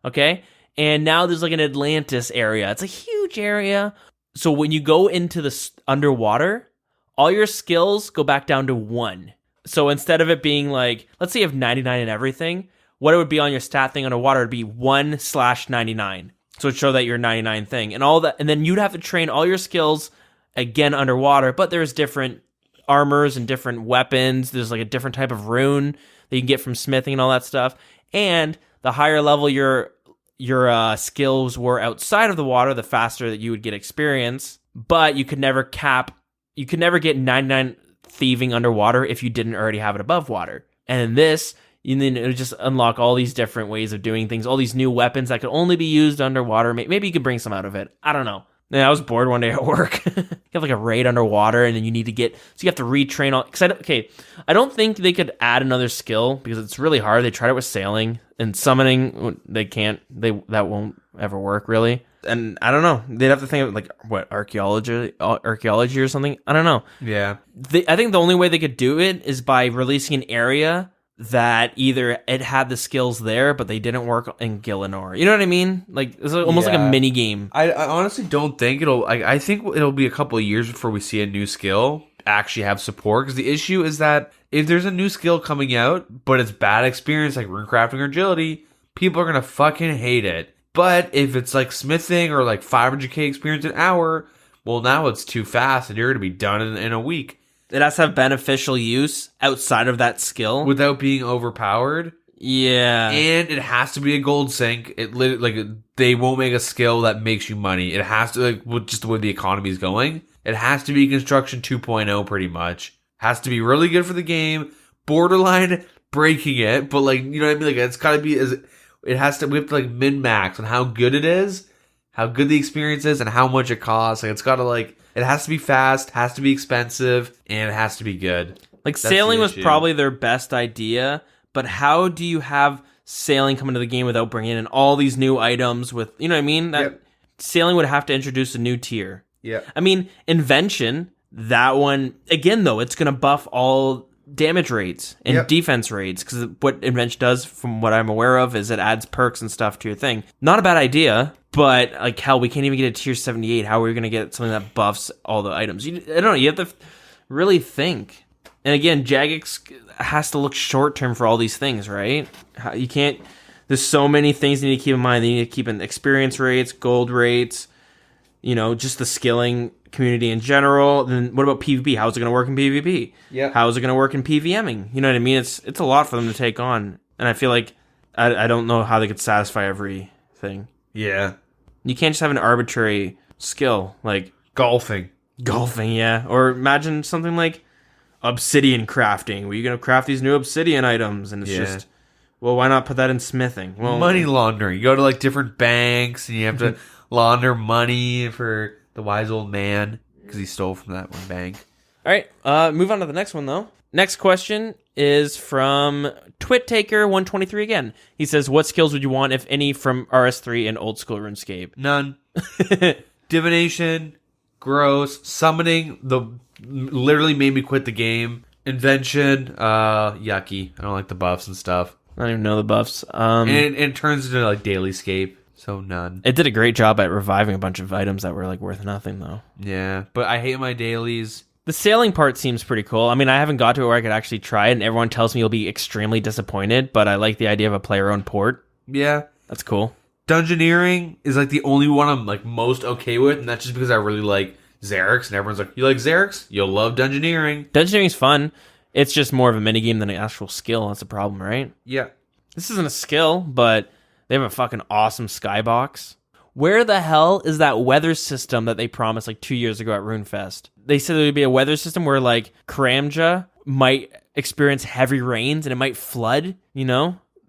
okay, and now there's like an Atlantis area. It's a huge area. So when you go into the underwater, all your skills go back down to 1. So instead of it being like, let's say you have 99 in everything, what it would be on your stat thing underwater would be 1/99. So it'd show that you're 99 thing and all that. And then you'd have to train all your skills again underwater, but there's different armors and different weapons. There's like a different type of rune that you can get from smithing and all that stuff. And the higher level your skills were outside of the water, the faster that you would get experience. But you could never get 99 thieving underwater if you didn't already have it above water. And this, and then it would just unlock all these different ways of doing things, all these new weapons that could only be used underwater. Maybe you could bring some out of it. I don't know. And I was bored one day at work. You have like a raid underwater, and then you need to so you have to retrain all. I don't think they could add another skill because it's really hard. They tried it with sailing and summoning. They can't. That won't ever work really. And I don't know. They'd have to think of like what archaeology or something. I don't know. Yeah. I think the only way they could do it is by releasing an area that either it had the skills there, but they didn't work in Gillinor. You know what I mean? Like it's almost like a mini game. I honestly don't think it'll. I think it'll be a couple of years before we see a new skill actually have support. Because the issue is that if there's a new skill coming out, but it's bad experience like runecrafting or agility, people are gonna fucking hate it. But if it's like smithing or like 500k experience an hour, well now it's too fast and you're gonna be done in a week. It has to have beneficial use outside of that skill without being overpowered. Yeah, and it has to be a gold sink. They won't make a skill that makes you money. It has to just the way the economy is going. It has to be construction 2.0 pretty much. Has to be really good for the game, borderline breaking it, but like you know what I mean. Like it's got to be we have to min max on how good it is, how good the experience is, and how much it costs. Like it's got to it has to be fast, has to be expensive, and it has to be good. Like sailing was probably their best idea, but how do you have sailing come into the game without bringing in all these new items with, you know what I mean? Sailing would have to introduce a new tier. Yeah. I mean, invention, that one, again though, it's going to buff all damage rates and defense rates, because what invention does, from what I'm aware of, is it adds perks and stuff to your thing. Not a bad idea, but like hell, we can't even get a tier 78. How are we going to get something that buffs all the items? I don't know. You have to really think. And again, Jagex has to look short term for all these things, right? You can't. There's so many things you need to keep in mind. You need to keep in experience rates, gold rates, just the skilling community in general. Then what about PvP? How's it going to work in PvP? Yeah. How's it going to work in PVMing? You know what I mean? It's a lot for them to take on, and I feel like I don't know how they could satisfy everything. Yeah. You can't just have an arbitrary skill like golfing. Golfing, yeah. Or imagine something like obsidian crafting, where you're going to craft these new obsidian items, and it's just, well, why not put that in smithing? Well, money laundering. You go to different banks, and you have to launder money for the wise old man, because he stole from that one bank. All right, move on to the next one, though. Next question is from TwitTaker123 again. He says, what skills would you want, if any, from RS3 and old school RuneScape? None. Divination, gross, summoning, literally made me quit the game. Invention, yucky. I don't like the buffs and stuff. I don't even know the buffs. And it turns into dailyscape, so none. It did a great job at reviving a bunch of items that were worth nothing, though. Yeah, but I hate my dailies. The sailing part seems pretty cool. I mean, I haven't got to it where I could actually try it, and everyone tells me you'll be extremely disappointed, but I like the idea of a player-owned port. Yeah. That's cool. Dungeoneering is the only one I'm most okay with, and that's just because I really like Xerix, and everyone's like, you like Xerix? You'll love Dungeoneering. Dungeoneering's fun. It's just more of a minigame than an actual skill. That's the problem, right? Yeah. This isn't a skill, but they have a fucking awesome skybox. Where the hell is that weather system that they promised 2 years ago at RuneFest? They said there would be a weather system where Karamja might experience heavy rains and it might flood,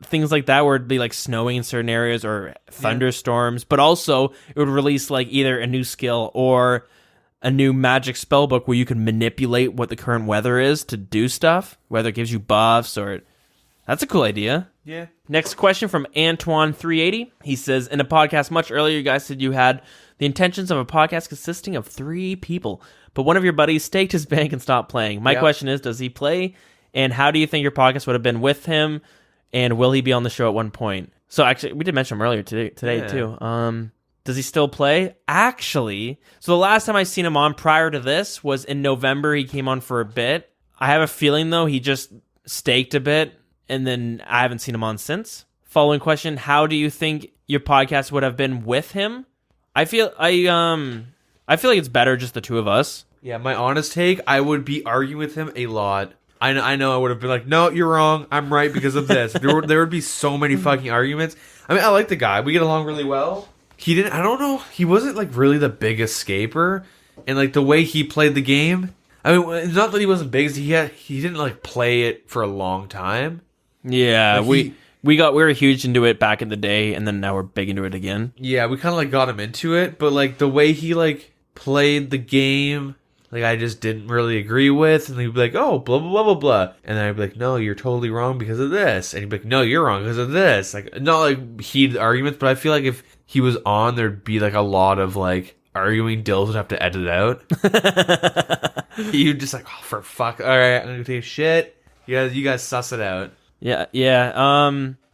Things like that, where it'd be snowing in certain areas or thunderstorms, but also it would release either a new skill or a new magic spell book where you can manipulate what the current weather is to do stuff, whether it gives you buffs or... That's a cool idea. Yeah. Next question from Antoine380. He says, in a podcast much earlier, you guys said you had the intentions of a podcast consisting of 3 people, but one of your buddies staked his bank and stopped playing. My question is, does he play? And how do you think your podcast would have been with him? And will he be on the show at one point? So actually, we did mention him earlier today too. Does he still play? Actually, so the last time I seen him on prior to this was in November. He came on for a bit. I have a feeling, though, he just staked a bit, and then I haven't seen him on since. Following question, how do you think your podcast would have been with him? I feel like it's better just the two of us. Yeah, my honest take, I would be arguing with him a lot. I know I would have been like, no, you're wrong. I'm right because of this. There would be so many fucking arguments. I mean, I like the guy. We get along really well. I don't know. He wasn't really the biggest scaper. And the way he played the game. I mean, it's not that he wasn't big. He didn't play it for a long time. Yeah, we were huge into it back in the day, and then now we're big into it again. Yeah, we kind of got him into it, but the way he played the game, I just didn't really agree with. And he'd be like, oh, blah blah blah blah blah, and then I'd be like, no, you're totally wrong because of this, and he'd be like, no, you're wrong because of this. Not heated arguments, but I feel like if he was on, there'd be like a lot of like arguing. Dills would have to edit it out. You'd just like, oh, for fuck. All right, I'm gonna take a shit. You guys suss it out. Yeah.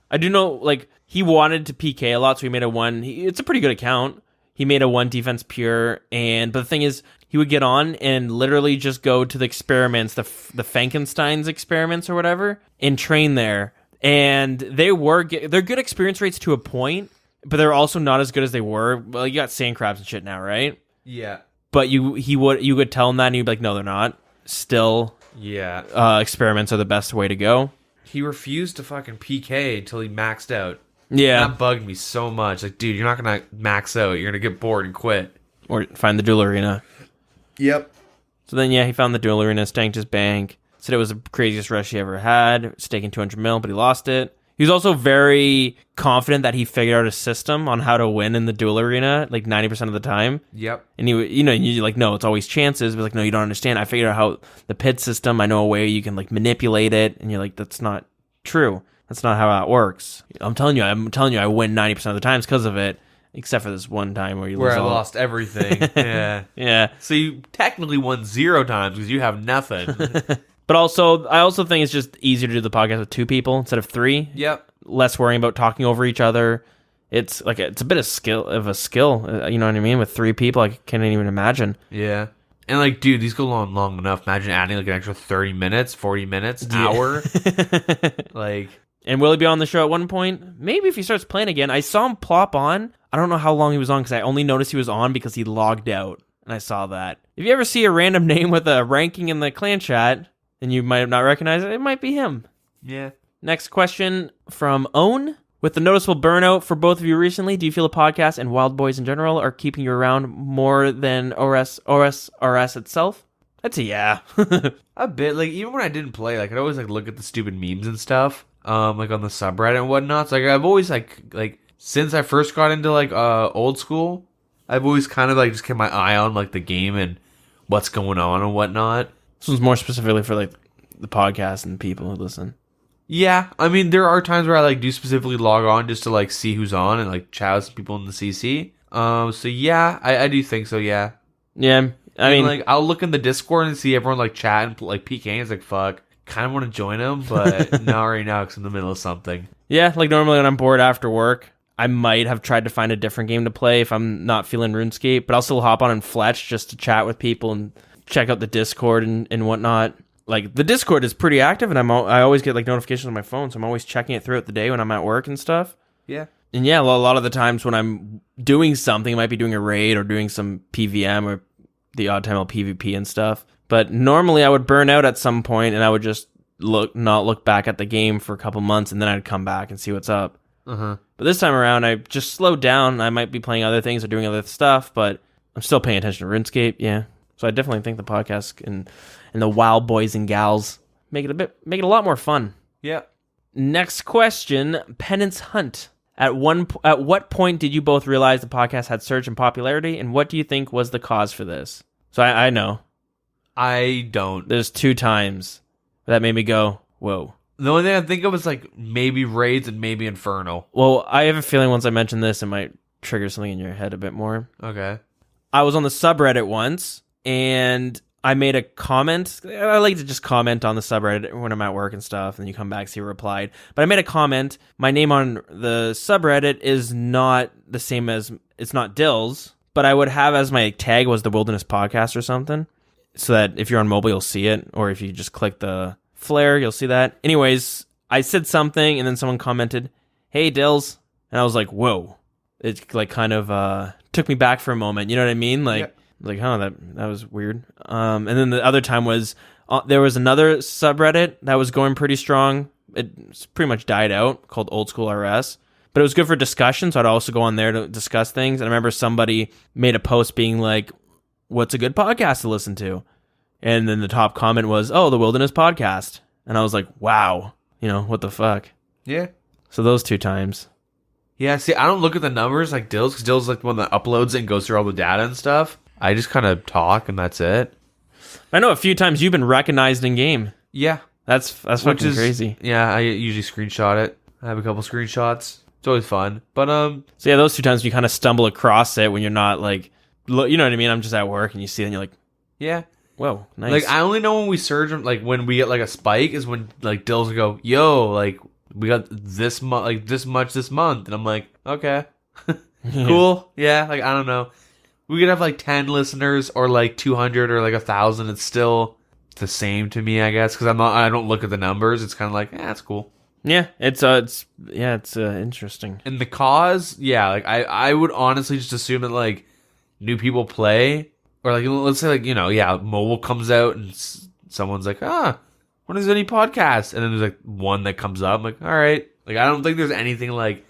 I do know, like, he wanted to PK a lot, so he made a 1. It's a pretty good account. He made a 1 defense pure, but the thing is, he would get on and literally just go to the experiments, the Frankenstein's experiments or whatever, and train there. And they're good experience rates to a point, but they're also not as good as they were. Well, you got sand crabs and shit now, right? Yeah. But you would tell him that, and you'd be like, no, they're not. Still, yeah. Experiments are the best way to go. He refused to fucking PK until he maxed out. Yeah. That bugged me so much. Like, dude, you're not going to max out. You're going to get bored and quit. Or find the duel arena. Yep. So then, he found the duel arena, stanked his bank, said it was the craziest rush he ever had, staking 200 mil, but he lost it. He was also very confident that he figured out a system on how to win in the duel arena, like 90% of the time. Yep. And you're like, no, it's always chances. But like, no, you don't understand. I figured out how the pit system, I know a way you can like manipulate it. And you're like, that's not true. That's not how that works. I'm telling you, I win 90% of the times because of it, except for this one time where I lost everything. Yeah. Yeah. So you technically won 0 times because you have nothing. But I also think it's just easier to do the podcast with 2 people instead of 3. Yep. Less worrying about talking over each other. It's like it's a bit of a skill. You know what I mean? With 3 people, I can't even imagine. Yeah. And like, dude, these go on long enough. Imagine adding like an extra 30 minutes, 40 minutes, hour. Like, and will he be on the show at one point? Maybe if he starts playing again. I saw him plop on. I don't know how long he was on because I only noticed he was on because he logged out, and I saw that. If you ever see a random name with a ranking in the clan chat, and you might not recognize it, it might be him. Yeah. Next question from Own. With the noticeable burnout for both of you recently, do you feel the podcast and Wild Boys in general are keeping you around more than OSRS itself? I'd say yeah. A bit. Like, even when I didn't play, like, I'd always like look at the stupid memes and stuff, like on the subreddit and whatnot. So like, I've always like since I first got into like old school, I've always kind of like just kept my eye on like the game and what's going on and whatnot. This one's more specifically for like the podcast and people who listen. Yeah, I mean, there are times where I like do specifically log on just to like see who's on and like chat with some people in the CC. So yeah, I do think so. Yeah. Yeah, I mean, like I'll look in the Discord and see everyone like chat and like PK. It's like fuck, kind of want to join them, but not right now because I'm in the middle of something. Yeah, like normally when I'm bored after work, I might have tried to find a different game to play if I'm not feeling RuneScape, but I'll still hop on and Fletch just to chat with people and check out the Discord and whatnot. Like, the Discord is pretty active, and I always get, like, notifications on my phone, so I'm always checking it throughout the day when I'm at work and stuff. Yeah. And, yeah, a lot of the times when I'm doing something, I might be doing a raid or doing some PVM or the odd time I'll PvP and stuff. But normally I would burn out at some point, and I would just not look back at the game for a couple months, and then I'd come back and see what's up. Uh-huh. But this time around, I just slowed down. I might be playing other things or doing other stuff, but I'm still paying attention to RuneScape, yeah. So I definitely think the podcast and the Wild Boys and Gals make it a lot more fun. Yeah. Next question, Penance Hunt. At what point did you both realize the podcast had surged in popularity, and what do you think was the cause for this? So I know. I don't. There's 2 times that made me go, whoa. The only thing I think of is like maybe raids and maybe Inferno. Well, I have a feeling once I mention this, it might trigger something in your head a bit more. Okay. I was on the subreddit once, and I made a comment. I like to just comment on the subreddit when I'm at work and stuff, and you come back, see who replied. But I made a comment. My name on the subreddit is not the same as, it's not Dilz, but I would have as my tag was the Wilderness Podcast or something, so that if you're on mobile, you'll see it, or if you just click the flare, you'll see that. Anyways, I said something, and then someone commented, "Hey, Dilz," and I was like, whoa. It like kind of took me back for a moment, you know what I mean? Like, yeah. Like, huh, that was weird. And then the other time was there was another subreddit that was going pretty strong. It's pretty much died out, called Oldschool RS, but it was good for discussion. So I'd also go on there to discuss things. And I remember somebody made a post being like, "What's a good podcast to listen to?" And then the top comment was, "Oh, the Wilderness Podcast." And I was like, "Wow, what the fuck?" Yeah. So those 2 times. Yeah. See, I don't look at the numbers like Dills, because Dills is like the one that uploads it and goes through all the data and stuff. I just kind of talk and that's it. I know a few times you've been recognized in game. Yeah. That's fucking crazy. Yeah, I usually screenshot it. I have a couple screenshots. It's always fun. But So yeah, those 2 times you kind of stumble across it when you're not like, you know what I mean? I'm just at work and you see it and you're like, yeah. whoa, nice. Like, I only know when we surge, like, when we get, like, a spike is when, like, Dills will go, yo, like, we got this much, like, this much this month. And I'm like, okay. Cool. Yeah, like, I don't know. We could have, like, 10 listeners or, like, 200 or, like, 1,000. It's still the same to me, I guess, because I don't look at the numbers. It's kind of like, it's cool. Yeah, it's interesting. And the cause, yeah, like, I would honestly just assume that, like, new people play, or, like, let's say, like, you know, yeah, mobile comes out and someone's like, when is any podcast? And then there's, like, one that comes up. I'm like, all right. Like, I don't think there's anything like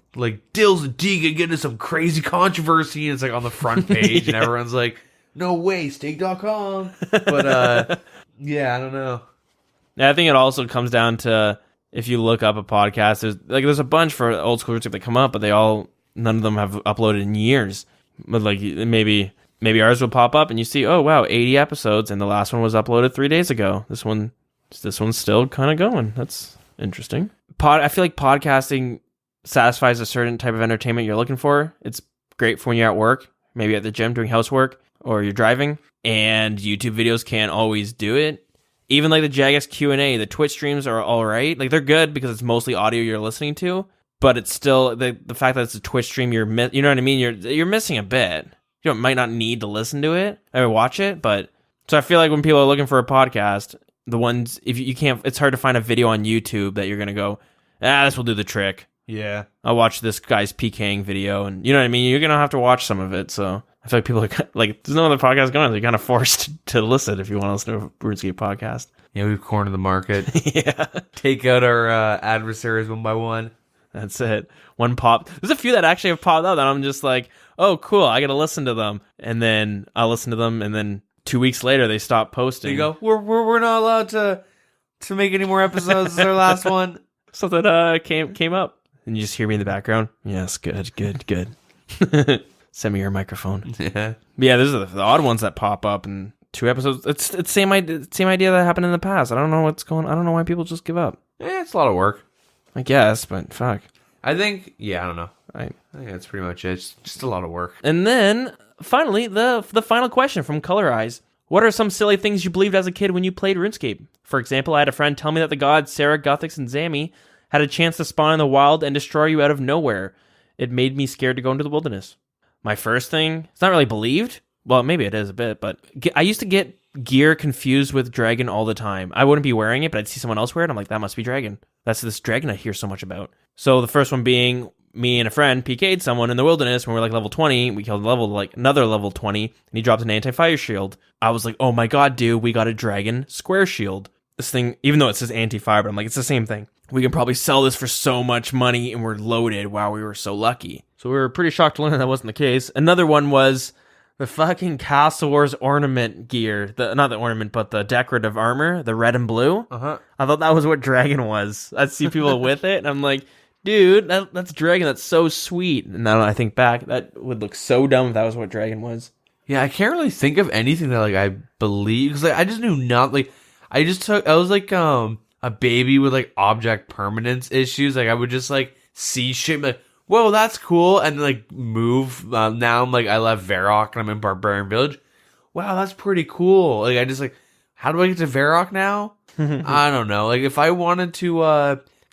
Dills and Deagin get into some crazy controversy, and it's, like, on the front page, and everyone's like, no way, steak.com. But, yeah, I don't know. I think it also comes down to, if you look up a podcast, there's a bunch for old school Runescape that come up, but none of them have uploaded in years. But like maybe ours will pop up and you see, oh wow, 80 episodes, and the last one was uploaded 3 days ago. This one's still kind of going. That's interesting. I feel like podcasting satisfies a certain type of entertainment you're looking for. It's great for when you're at work, maybe at the gym doing housework, or you're driving. And YouTube videos can't always do it. Even like the Jagex Q&A, the Twitch streams are all right. Like, they're good because it's mostly audio you're listening to, but it's still the fact that it's a Twitch stream. You know what I mean? You're missing a bit. You might not need to listen to it or watch it, but so I feel like when people are looking for a podcast, the ones if you can't, it's hard to find a video on YouTube that you're gonna go, this will do the trick. Yeah, I'll watch this guy's PKing video, and you know what I mean. You're gonna have to watch some of it, so. I feel like people are like, there's no other podcast going on. You're kind of forced to listen if you want to listen to a RuneScape podcast. Yeah, we've cornered the market. Yeah. Take out our adversaries one by one. That's it. One pop. There's a few that actually have popped out that I'm just like, oh, cool. I got to listen to them. And then I'll listen to them. And then 2 weeks later, they stop posting. You go, we're not allowed to make any more episodes. This is our last one. Something came up. And you just hear me in the background. Yes, good. Send me your microphone. Yeah. Yeah, there's the odd ones that pop up in 2 episodes. It's the same idea that happened in the past. I don't know what's going on. I don't know why people just give up. Yeah, it's a lot of work. I guess, but fuck. I think, I don't know. I think that's pretty much it. It's just a lot of work. And then, finally, the final question from Color Eyes. What are some silly things you believed as a kid when you played RuneScape? For example, I had a friend tell me that the gods Sarah, Guthix, and Zami had a chance to spawn in the wild and destroy you out of nowhere. It made me scared to go into the wilderness. My first thing, it's not really believed. Well, maybe it is a bit, but I used to get gear confused with dragon all the time. I wouldn't be wearing it, but I'd see someone else wear it. I'm like, that must be dragon. That's this dragon I hear so much about. So the first one being me and a friend PK'd someone in the wilderness when we were like level 20. We killed another level 20, and he dropped an anti-fire shield. I was like, oh my god, dude, we got a dragon square shield. This thing, even though it says anti-fire, but I'm like, it's the same thing. We can probably sell this for so much money, and we're loaded. Wow, we were so lucky. So we were pretty shocked to learn that wasn't the case. Another one was the fucking Castle Wars ornament gear. Not the ornament, but the decorative armor, the red and blue. Uh-huh. I thought that was what dragon was. I'd see people with it, and I'm like, dude, that's dragon. That's so sweet. And now I think back, that would look so dumb if that was what dragon was. Yeah, I can't really think of anything that, like, I believe. Because, like, I just knew not, like, I was, like, a baby with, like, object permanence issues. Like, I would just, like, see shit, like, whoa, that's cool, and like move. Now I'm like, I left Varrock and I'm in Barbarian Village. Wow, that's pretty cool. Like, I just like, how do I get to Varrock now? I don't know. Like, if I wanted to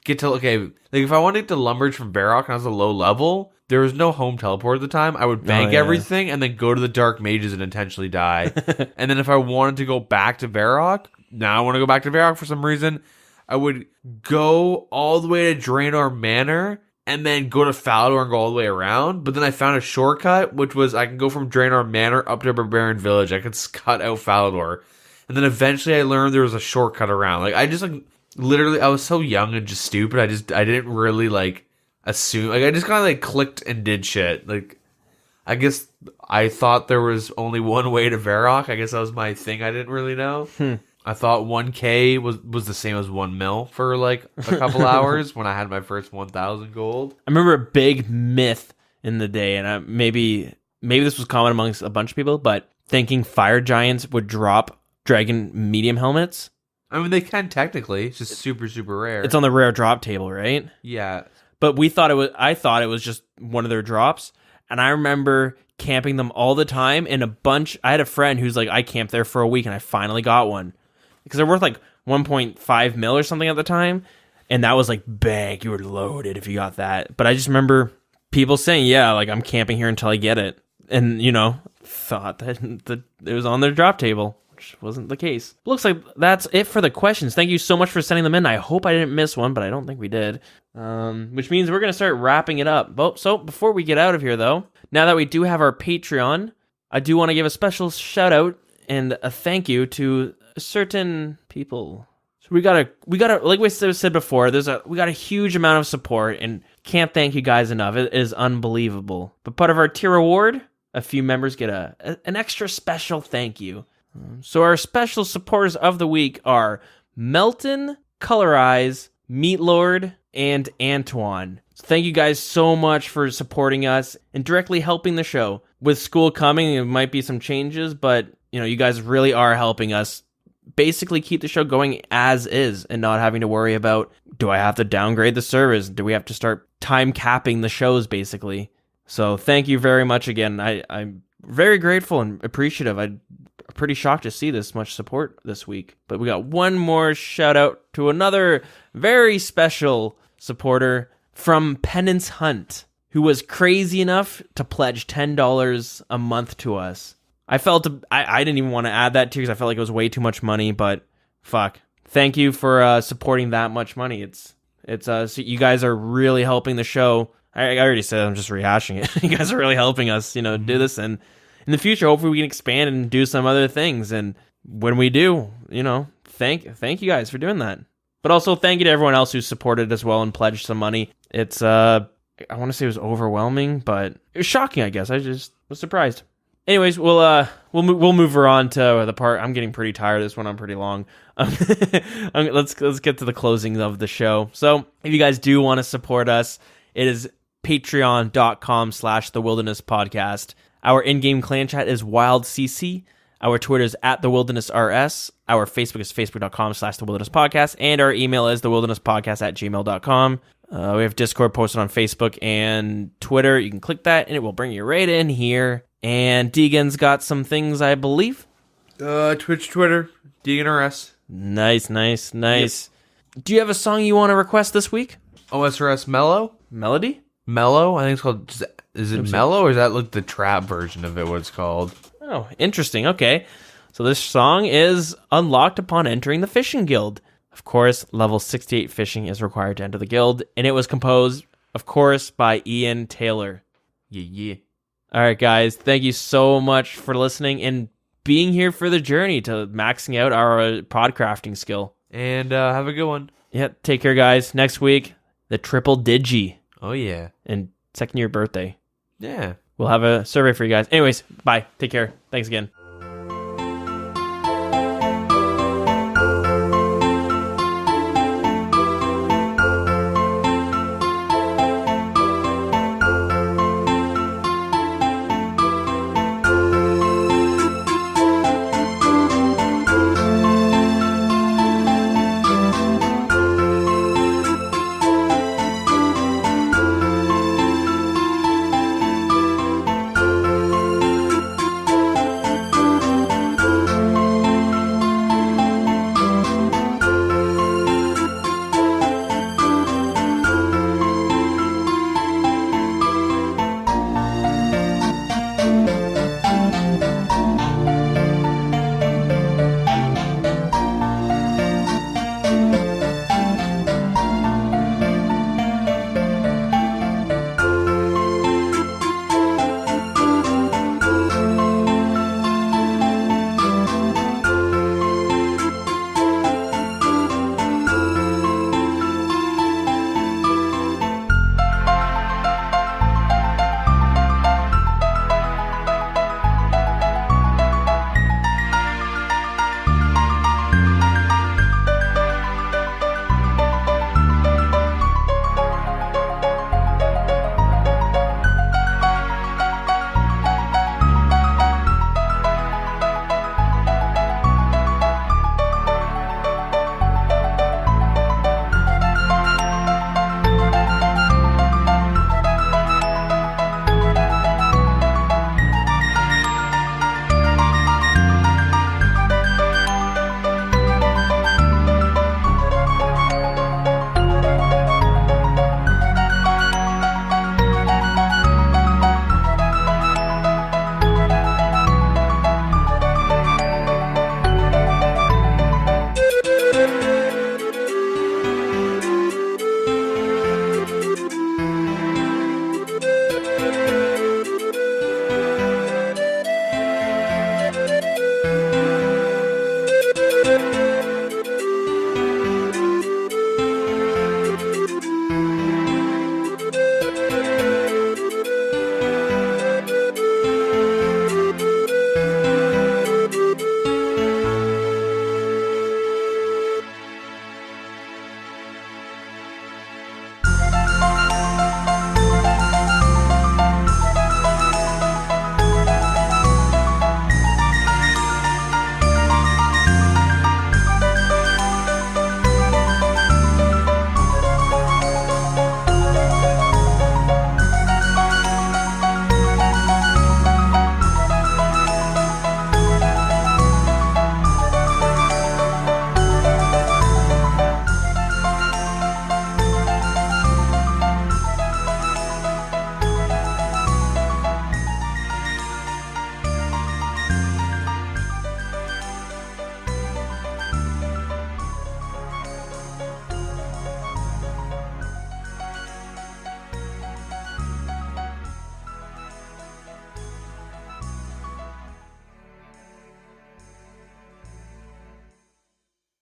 if I wanted to Lumbridge from Varrock and I was a low level, there was no home teleport at the time. I would bank everything and then go to the Dark Mages and intentionally die. And then if I wanted to go back to Varrock, now I want to go back to Varrock for some reason, I would go all the way to Draenor Manor and then go to Falador and go all the way around. But then I found a shortcut, which was I can go from Draenor Manor up to Barbarian Village. I could cut out Falador. And then eventually I learned there was a shortcut around. Like, I just, like, literally, I was so young and just stupid. I didn't really, like, assume. Like, I just kind of, like, clicked and did shit. Like, I guess I thought there was only one way to Varrock. I guess that was my thing I didn't really know. I thought 1K was the same as 1 mil for like a couple hours when I had my first 1,000 gold. I remember a big myth in the day, and maybe this was common amongst a bunch of people, but thinking fire giants would drop dragon medium helmets. I mean, they can technically. It's just super, super rare. It's on the rare drop table, right? Yeah. But I thought it was just one of their drops. And I remember camping them all the time in a bunch. I had a friend who's like, I camped there for a week and I finally got one. Because they're worth like 1.5 mil or something at the time. And that was like, bang, you were loaded if you got that. But I just remember people saying, yeah, like I'm camping here until I get it. And, thought that it was on their drop table, which wasn't the case. Looks like that's it for the questions. Thank you so much for sending them in. I hope I didn't miss one, but I don't think we did. Which means we're going to start wrapping it up. So before we get out of here, though, now that we do have our Patreon, I do want to give a special shout out and a thank you to certain people. So we got like we said before, we got a huge amount of support and can't thank you guys enough. It is unbelievable. But part of our tier reward, a few members get an extra special thank you. So our special supporters of the week are Melton, Color Eyes, Meat Lord, and Antoine. So thank you guys so much for supporting us and directly helping the show. With school coming, there might be some changes, but you guys really are helping us basically keep the show going as is and not having to worry about, do I have to downgrade the servers? Do we have to start time capping the shows, basically? So thank you very much again. I'm very grateful and appreciative. I'm pretty shocked to see this much support this week. But we got one more shout out to another very special supporter from Penance Hunt, who was crazy enough to pledge $10 a month to us. I didn't even want to add that too because I felt like it was way too much money, but fuck. Thank you for supporting that much money. So you guys are really helping the show. I already said it, I'm just rehashing it. You guys are really helping us, do this, and in the future, hopefully we can expand and do some other things. And when we do, thank you guys for doing that. But also thank you to everyone else who supported as well and pledged some money. It's I want to say it was overwhelming, but it was shocking. I guess I just was surprised. Anyways, we'll move her on to the part. I'm getting pretty tired. This one I'm pretty long. Let's get to the closing of the show. So if you guys do want to support us, it is patreon.com/The Wilderness Podcast. Our in-game clan chat is WildCC. Our Twitter is @TheWildernessRS. Our Facebook is facebook.com/The Wilderness Podcast. And our email is thewilderness.podcast@gmail.com. We have Discord posted on Facebook and Twitter. You can click that and it will bring you right in here. And Deagin's got some things, I believe. Twitch, Twitter, Deagin RS. Nice. Yep. Do you have a song you want to request this week? OSRS Melody? Mellow? I think it's called... Is it Mellow, or is that like the trap version of it, what it's called? Oh, interesting. Okay. So this song is unlocked upon entering the fishing guild. Of course, level 68 fishing is required to enter the guild, and it was composed, of course, by Ian Taylor. Yeah. All right, guys. Thank you so much for listening and being here for the journey to maxing out our podcrafting skill. And have a good one. Yeah, take care, guys. Next week, the triple digi. Oh, yeah. And second year birthday. Yeah. We'll have a survey for you guys. Anyways, bye. Take care. Thanks again.